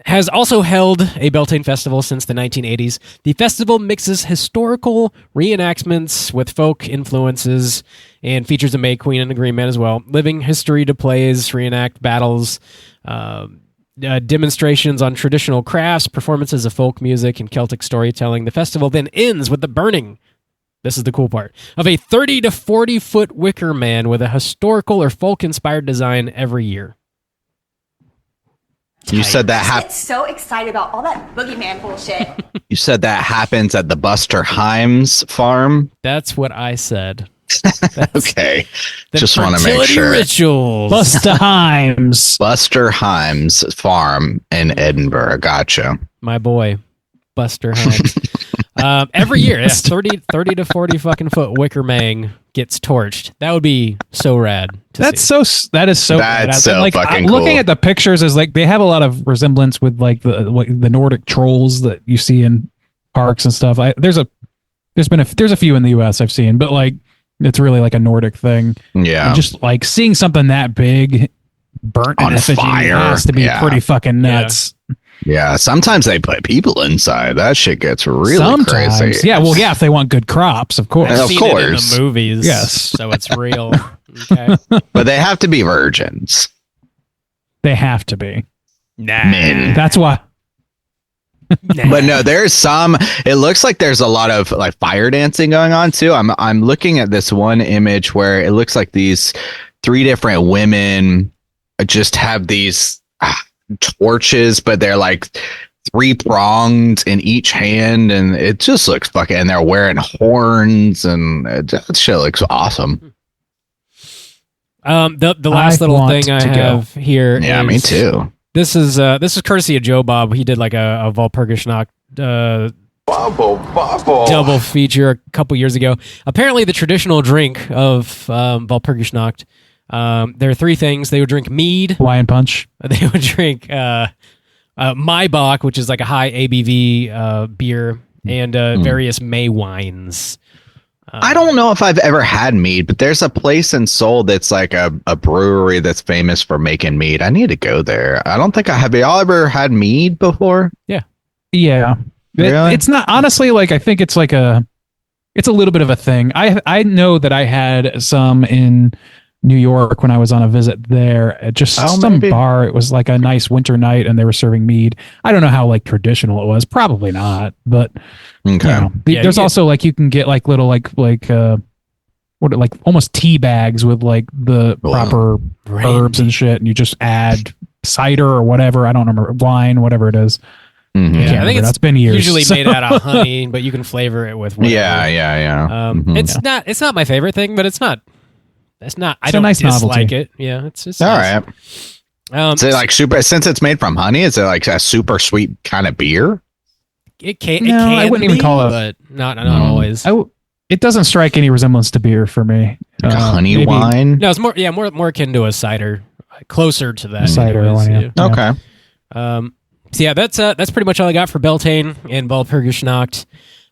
[SPEAKER 1] has also held a Beltane festival since the 1980s. The festival mixes historical reenactments with folk influences and features a May Queen and a Green Man as well. Living history displays, reenact battles, demonstrations on traditional crafts, performances of folk music, and Celtic storytelling. The festival then ends with the burning, this is the cool part, of a 30 to 40 foot wicker man with a historical or folk-inspired design every year.
[SPEAKER 3] You said that
[SPEAKER 7] happens. So excited about all that boogeyman bullshit.
[SPEAKER 3] You said that happens at the Buster Himes farm.
[SPEAKER 1] That's what I said.
[SPEAKER 3] Okay, just want to make sure.
[SPEAKER 1] Rituals.
[SPEAKER 2] Buster Himes.
[SPEAKER 3] Buster Himes farm in Edinburgh. Gotcha.
[SPEAKER 1] My boy, Buster Himes. Every year, 30 to 40 fucking foot wicker mang gets torched. That would be so rad.
[SPEAKER 2] That is so
[SPEAKER 3] like, fucking cool.
[SPEAKER 2] Looking at the pictures is like they have a lot of resemblance with like the Nordic trolls that you see in parks and stuff. There's a few in the US I've seen, but like it's really like a Nordic thing.
[SPEAKER 3] Yeah.
[SPEAKER 2] And just like seeing something that big burnt
[SPEAKER 3] on fire
[SPEAKER 2] has to be pretty fucking nuts.
[SPEAKER 3] Yeah, sometimes they put people inside. That shit gets really crazy.
[SPEAKER 2] Yeah, well, yeah, if they want good crops, of course.
[SPEAKER 1] I've seen it in the movies.
[SPEAKER 2] Yes.
[SPEAKER 1] So it's real. Okay.
[SPEAKER 3] But they have to be virgins.
[SPEAKER 2] They have to be.
[SPEAKER 1] Nah.
[SPEAKER 3] Men.
[SPEAKER 2] That's why.
[SPEAKER 3] But no, there's some. It looks like there's a lot of like fire dancing going on too. I'm looking at this one image where it looks like these 3 different women just have these torches, but they're like 3-pronged in each hand, and it just looks fucking. And they're wearing horns, and that shit looks awesome.
[SPEAKER 1] The last little thing I have here.
[SPEAKER 3] Yeah, me too.
[SPEAKER 1] This is courtesy of Joe Bob. He did like a Walpurgisnacht double feature a couple years ago. Apparently, the traditional drink of Walpurgisnacht. There are 3 things. They would drink mead.
[SPEAKER 2] Hawaiian punch.
[SPEAKER 1] They would drink maibock, which is like a high ABV beer, and various May wines.
[SPEAKER 3] I don't know if I've ever had mead, but there's a place in Seoul that's like a brewery that's famous for making mead. I need to go there. I don't think I have. Y'all ever had mead before?
[SPEAKER 1] Yeah.
[SPEAKER 2] Yeah.
[SPEAKER 3] Really?
[SPEAKER 2] It's not, honestly, like I think it's like it's a little bit of a thing. I know that I had some in New York when I was on a visit there at just some bar. It was like a nice winter night and they were serving mead. I don't know how like traditional it was. Probably not, but
[SPEAKER 3] okay.
[SPEAKER 2] There's also like you can get like little like almost tea bags with like the proper herbs and shit, and you just add cider or whatever. I don't remember, wine, whatever it is.
[SPEAKER 3] Mm-hmm.
[SPEAKER 1] Yeah, I think
[SPEAKER 2] it's been years.
[SPEAKER 1] Usually made out of honey, but you can flavor it with whatever.
[SPEAKER 3] Yeah.
[SPEAKER 1] It's not my favorite thing, but it's not. I don't
[SPEAKER 2] nice
[SPEAKER 1] dislike
[SPEAKER 2] novelty.
[SPEAKER 1] it. Yeah, it's
[SPEAKER 3] all
[SPEAKER 1] nice.
[SPEAKER 3] right. Is it like super? Since it's made from honey, is it like a super sweet kind of beer?
[SPEAKER 1] It can.
[SPEAKER 2] I wouldn't even call it,
[SPEAKER 1] but not always.
[SPEAKER 2] It doesn't strike any resemblance to beer for me.
[SPEAKER 3] Like honey
[SPEAKER 2] maybe
[SPEAKER 3] wine.
[SPEAKER 1] No, it's more akin to a cider, closer to that.
[SPEAKER 2] Cider
[SPEAKER 1] anyways,
[SPEAKER 2] one.
[SPEAKER 3] Okay.
[SPEAKER 1] So yeah, that's pretty much all I got for Beltane and Walpurgisnacht.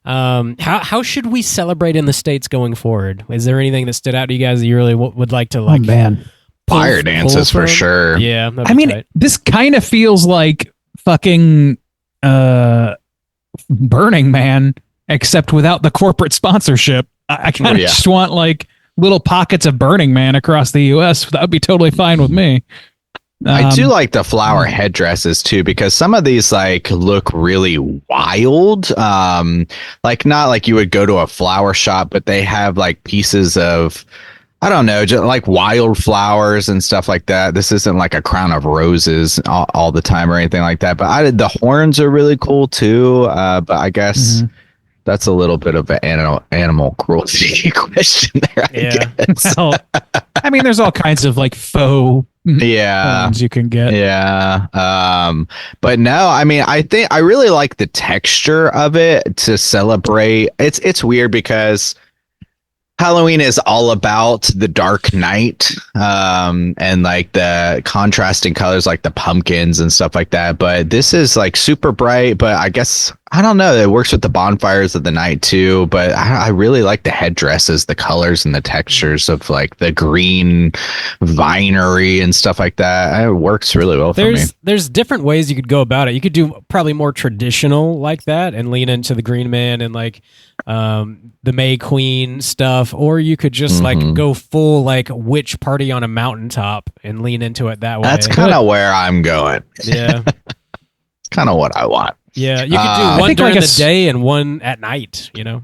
[SPEAKER 1] How should we celebrate in the States going forward? Is there anything that stood out to you guys that you really would like to like?
[SPEAKER 2] Oh man,
[SPEAKER 3] fire dances for sure.
[SPEAKER 1] Yeah,
[SPEAKER 2] I mean,
[SPEAKER 1] tight.
[SPEAKER 2] this kind of feels like fucking Burning Man, except without the corporate sponsorship. I kind of just want like little pockets of Burning Man across the U.S. That would be totally fine with me.
[SPEAKER 3] I do like the flower headdresses too, because some of these like look really wild. Like not like you would go to a flower shop, but they have like pieces of, I don't know, just like wildflowers and stuff like that. This isn't like a crown of roses all the time or anything like that. But the horns are really cool too. But I guess that's a little bit of an animal cruelty question there. I guess.
[SPEAKER 2] Well, I mean, there's all kinds of like faux horns you can get.
[SPEAKER 3] Yeah. But no, I mean, I think I really like the texture of it to celebrate. It's weird because Halloween is all about the dark night, and like the contrasting colors, like the pumpkins and stuff like that. But this is like super bright, but I guess, I don't know, it works with the bonfires of the night too. But I really like the headdresses, the colors and the textures of like the green vinery and stuff like that. It works really well for me.
[SPEAKER 1] There's different ways you could go about it. You could do probably more traditional like that and lean into the Green Man and like the May Queen stuff, or you could just like go full like witch party on a mountaintop and lean into it that way.
[SPEAKER 3] That's kind of where I'm going.
[SPEAKER 1] Yeah.
[SPEAKER 3] It's kind of what I want.
[SPEAKER 1] Yeah, you could do one during the day and one at night, you know?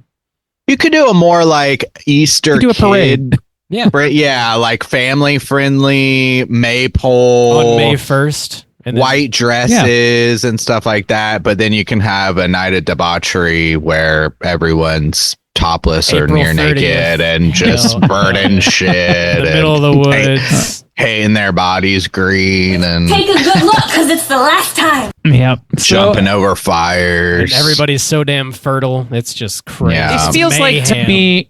[SPEAKER 3] You could do a more like Easter
[SPEAKER 2] do a parade.
[SPEAKER 1] Yeah.
[SPEAKER 3] Yeah, like family friendly maypole.
[SPEAKER 1] On May 1st. And
[SPEAKER 3] white dresses and stuff like that. But then you can have a night of debauchery where everyone's topless or
[SPEAKER 1] April
[SPEAKER 3] near
[SPEAKER 1] 30th.
[SPEAKER 3] naked and just burning shit.
[SPEAKER 1] In the middle of the woods.
[SPEAKER 3] Painting their bodies green and
[SPEAKER 6] Take a good look, because it's the last time.
[SPEAKER 2] Yep.
[SPEAKER 3] jumping over fires.
[SPEAKER 1] And everybody's so damn fertile. It's just crazy.
[SPEAKER 3] Yeah.
[SPEAKER 2] It feels like to
[SPEAKER 1] Mayhem.
[SPEAKER 2] me.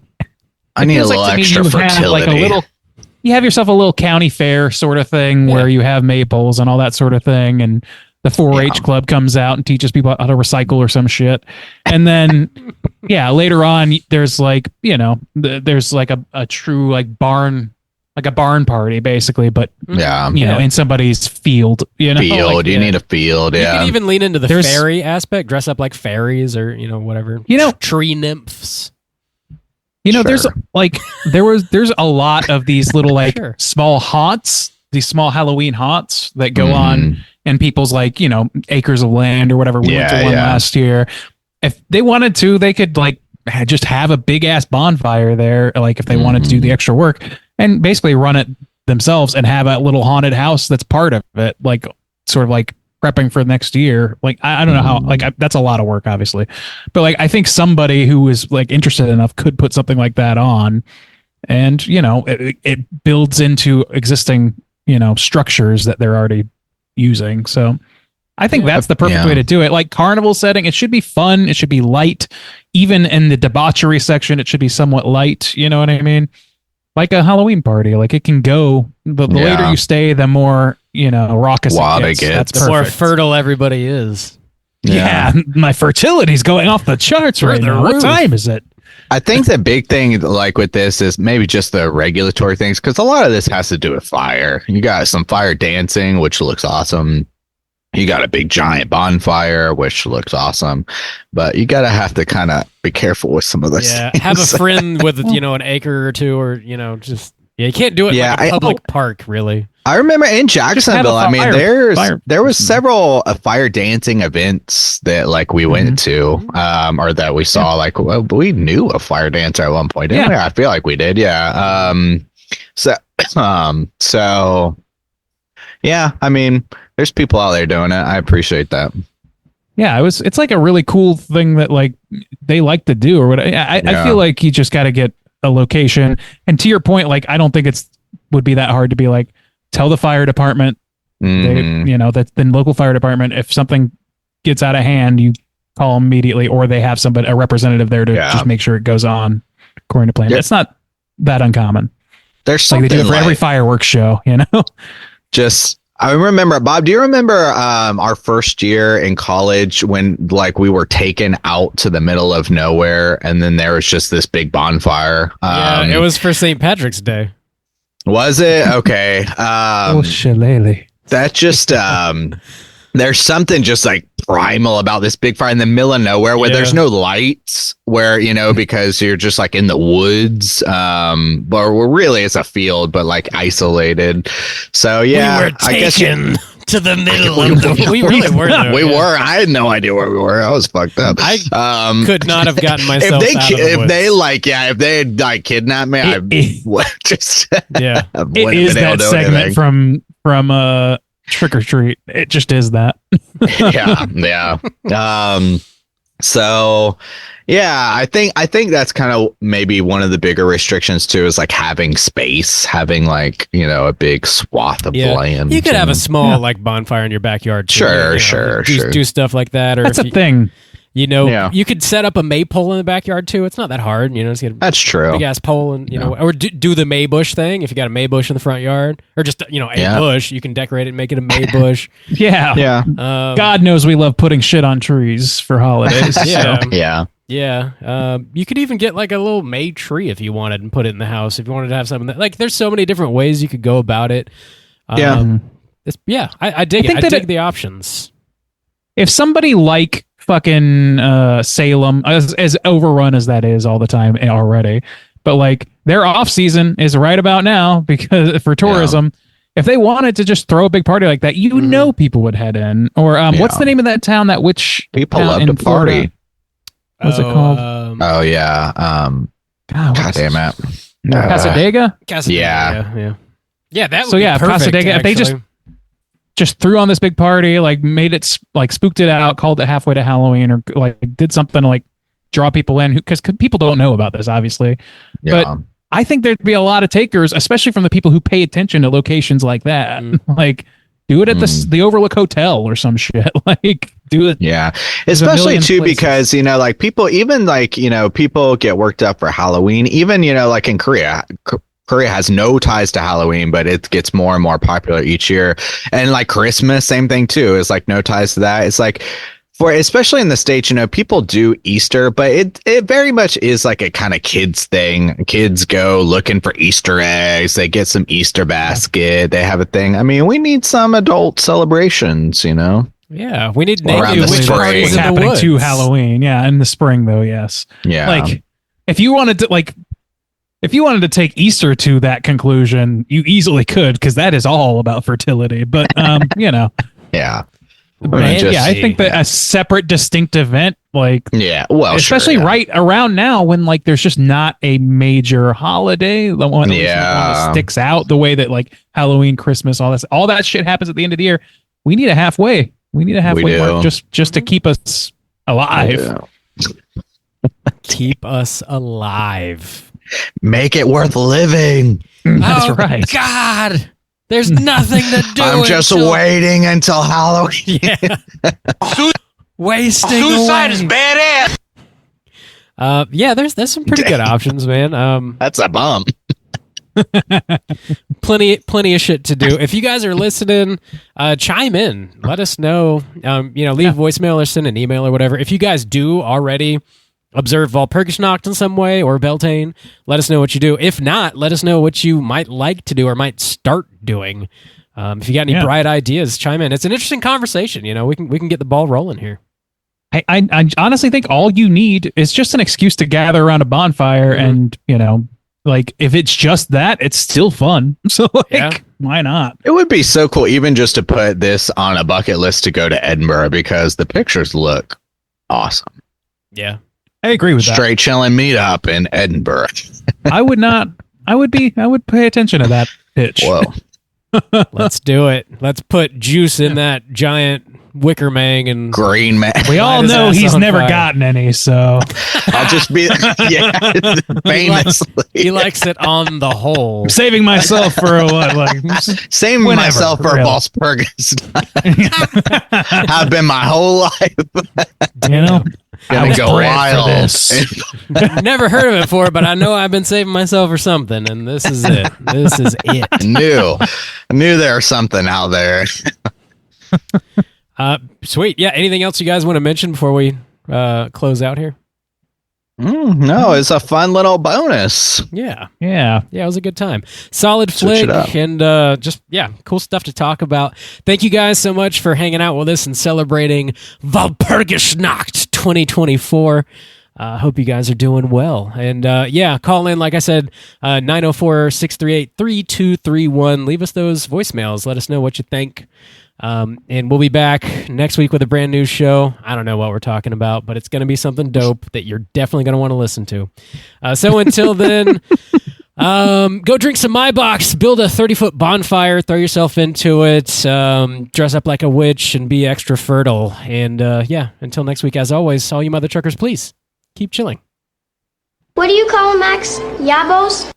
[SPEAKER 3] I need a
[SPEAKER 2] feels
[SPEAKER 3] little
[SPEAKER 2] like to me
[SPEAKER 3] extra
[SPEAKER 2] you have,
[SPEAKER 3] fertility.
[SPEAKER 2] like, a little, you have yourself a little county fair sort of thing where you have maypoles and all that sort of thing, and the 4-H club comes out and teaches people how to recycle or some shit. And then, later on, there's like, there's like a true like barn party basically, but you know, in somebody's field,
[SPEAKER 3] Field, you need a field.
[SPEAKER 1] You
[SPEAKER 3] Yeah.
[SPEAKER 1] could even lean into the fairy aspect, dress up like fairies or, whatever. Tree nymphs.
[SPEAKER 2] There's like there's a lot of these little like small haunts, these small Halloween haunts that go on in people's like, acres of land or whatever. We went to one last year. If they wanted to, they could like just have a big ass bonfire there. Like if they wanted to do the extra work and basically run it themselves and have a little haunted house that's part of it, like sort of like prepping for next year. Like I don't know how, like that's a lot of work obviously, but like I think somebody who is like interested enough could put something like that on, and it builds into existing structures that they're already using. So I think that's the perfect way to do it. Like carnival setting, it should be fun, it should be light. Even in the debauchery section, it should be somewhat light, you know what I mean? Like a Halloween party, like it can go. The later you stay, the more raucous it gets.
[SPEAKER 1] The more fertile everybody is.
[SPEAKER 2] Yeah, my fertility's going off the charts right now. What time is it?
[SPEAKER 3] I think the big thing like with this is maybe just the regulatory things, because a lot of this has to do with fire. You got some fire dancing, which looks awesome. You got a big giant bonfire, which looks awesome, but you have to kind of be careful with some of those things.
[SPEAKER 1] Have a friend with an acre or two, or you can't do it like a public park, really.
[SPEAKER 3] I remember in Jacksonville, I mean, there was several fire dancing events that like we went to, or that we saw. Like, well, we knew a fire dancer at one point, didn't we? I feel like we did. Yeah. So yeah, I mean, There's people out there doing it. I appreciate that.
[SPEAKER 2] Yeah, it's like a really cool thing that like they like to do or what. I feel like you just got to get a location. And to your point, like I don't think would be that hard to be like tell the fire department, that's the local fire department. If something gets out of hand, you call them immediately, or they have a representative there to just make sure it goes on according to plan. It's not that uncommon.
[SPEAKER 3] There's something
[SPEAKER 2] like they do it for every fireworks show,
[SPEAKER 3] I remember, Bob, do you remember our first year in college when like we were taken out to the middle of nowhere and then there was just this big bonfire?
[SPEAKER 1] It was for St. Patrick's Day.
[SPEAKER 3] Was it? Okay.
[SPEAKER 2] Shillelagh.
[SPEAKER 3] That just there's something just like primal about this big fire in the middle of nowhere where there's no lights, where because you're just like in the woods, but really it's a field but like isolated. So
[SPEAKER 1] we were taken to the middle of the we really were there,
[SPEAKER 3] we were. I had no idea where we were. I was fucked up.
[SPEAKER 1] I could not have gotten myself
[SPEAKER 3] if they had like kidnapped me, I would just
[SPEAKER 2] it is that segment from Trick or Treat. It just is that.
[SPEAKER 3] So I think that's kind of maybe one of the bigger restrictions too, is like having space, having like a big swath of land.
[SPEAKER 1] You could have a small like bonfire in your backyard too.
[SPEAKER 3] Sure.
[SPEAKER 1] Do stuff like that, or
[SPEAKER 2] that's a thing.
[SPEAKER 1] You could set up a maypole in the backyard too. It's not that hard. Just get
[SPEAKER 3] that's true.
[SPEAKER 1] Big ass pole, and or do the maybush thing. If you got a maybush in the front yard, or just a bush, you can decorate it and make it a maybush.
[SPEAKER 2] God knows we love putting shit on trees for holidays.
[SPEAKER 1] You could even get like a little May tree if you wanted and put it in the house. If you wanted to have something that, like, there's so many different ways you could go about it. I dig it. I dig the options.
[SPEAKER 2] If somebody like fucking Salem, as overrun as that is all the time already, but like their off season is right about now because for tourism, if they wanted to just throw a big party like that, people would head in. Or what's the name of that town that witch
[SPEAKER 3] people love to party?
[SPEAKER 2] What's it called?
[SPEAKER 3] God damn it.
[SPEAKER 2] Casadega?
[SPEAKER 1] Yeah, that would be perfect,
[SPEAKER 2] Casadega. If they just threw on this big party, like made it like spooked it out, called it halfway to Halloween, or like did something to like draw people in, because people don't know about this, obviously. But I think there'd be a lot of takers, especially from the people who pay attention to locations like that. Like, do it at the Overlook Hotel or some shit. Like, do it.
[SPEAKER 3] Yeah, especially too places. Because like people, even like people get worked up for Halloween. Even like in Korea. Korea has no ties to Halloween, but it gets more and more popular each year. And like Christmas, same thing too. It's like no ties to that. It's like especially in the States, people do Easter, but it very much is like a kind of kids thing. Kids go looking for Easter eggs. They get some Easter basket. They have a thing. I mean, we need some adult celebrations,
[SPEAKER 1] Yeah, we need
[SPEAKER 3] around the spring.
[SPEAKER 2] What's happening to Halloween? Yeah, in the spring though. Yes.
[SPEAKER 3] Yeah.
[SPEAKER 2] Like if you wanted to take Easter to that conclusion, you easily could, because that is all about fertility. But
[SPEAKER 3] yeah.
[SPEAKER 2] I think that a separate, distinct event, especially right around now when like there's just not a major holiday, the one that sticks out the way that like Halloween, Christmas, all that shit happens at the end of the year. We need a halfway. We need a halfway mark just to keep us alive.
[SPEAKER 1] Keep us alive.
[SPEAKER 3] Make it worth living.
[SPEAKER 2] That's right.
[SPEAKER 1] God, there's nothing to do.
[SPEAKER 3] I'm just waiting until Halloween.
[SPEAKER 1] Wasting
[SPEAKER 8] Suicide
[SPEAKER 1] away.
[SPEAKER 8] is badass.
[SPEAKER 1] There's some pretty good options, man.
[SPEAKER 3] That's a bum.
[SPEAKER 1] Plenty of shit to do. If you guys are listening, chime in. Let us know. Leave a voicemail or send an email or whatever. If you guys do already observe Walpurgisnacht in some way, or Beltane, let us know what you do. If not, let us know what you might like to do or might start doing. If you got any bright ideas, chime in. It's an interesting conversation. We can get the ball rolling here.
[SPEAKER 2] I honestly think all you need is just an excuse to gather around a bonfire, and like if it's just that, it's still fun. So why not?
[SPEAKER 3] It would be so cool even just to put this on a bucket list to go to Edinburgh, because the pictures look awesome.
[SPEAKER 1] Yeah.
[SPEAKER 2] I agree with that.
[SPEAKER 3] Straight chilling meetup in Edinburgh.
[SPEAKER 2] I would pay attention to that pitch.
[SPEAKER 3] Whoa.
[SPEAKER 1] Let's do it. Let's put juice in that giant wicker mang and
[SPEAKER 3] green man.
[SPEAKER 2] We all know he's never gotten any, so
[SPEAKER 3] I'll just be famously.
[SPEAKER 1] He likes it on the whole.
[SPEAKER 2] I'm saving myself for a what?
[SPEAKER 3] Saving myself for Walpurgisnacht. I've been my whole life. Gonna go wild.
[SPEAKER 1] Never heard of it before, but I know I've been saving myself for something, and this is it. This is it.
[SPEAKER 3] I knew there was something out there.
[SPEAKER 1] Sweet. Yeah. Anything else you guys want to mention before we close out here?
[SPEAKER 3] No, it's a fun little bonus.
[SPEAKER 1] Yeah. It was a good time. Solid flick and cool stuff to talk about. Thank you guys so much for hanging out with us and celebrating Walpurgisnacht 2024. Hope you guys are doing well. And call in, like I said, 904-638-3231. Leave us those voicemails. Let us know what you think. And we'll be back next week with a brand new show. I don't know what we're talking about, but it's going to be something dope that you're definitely going to want to listen to. So until then, go drink some maibock, build a 30-foot bonfire, throw yourself into it, dress up like a witch, and be extra fertile. And until next week, as always, all you mother truckers, please keep chilling.
[SPEAKER 6] What do you call them, Max? Yabos?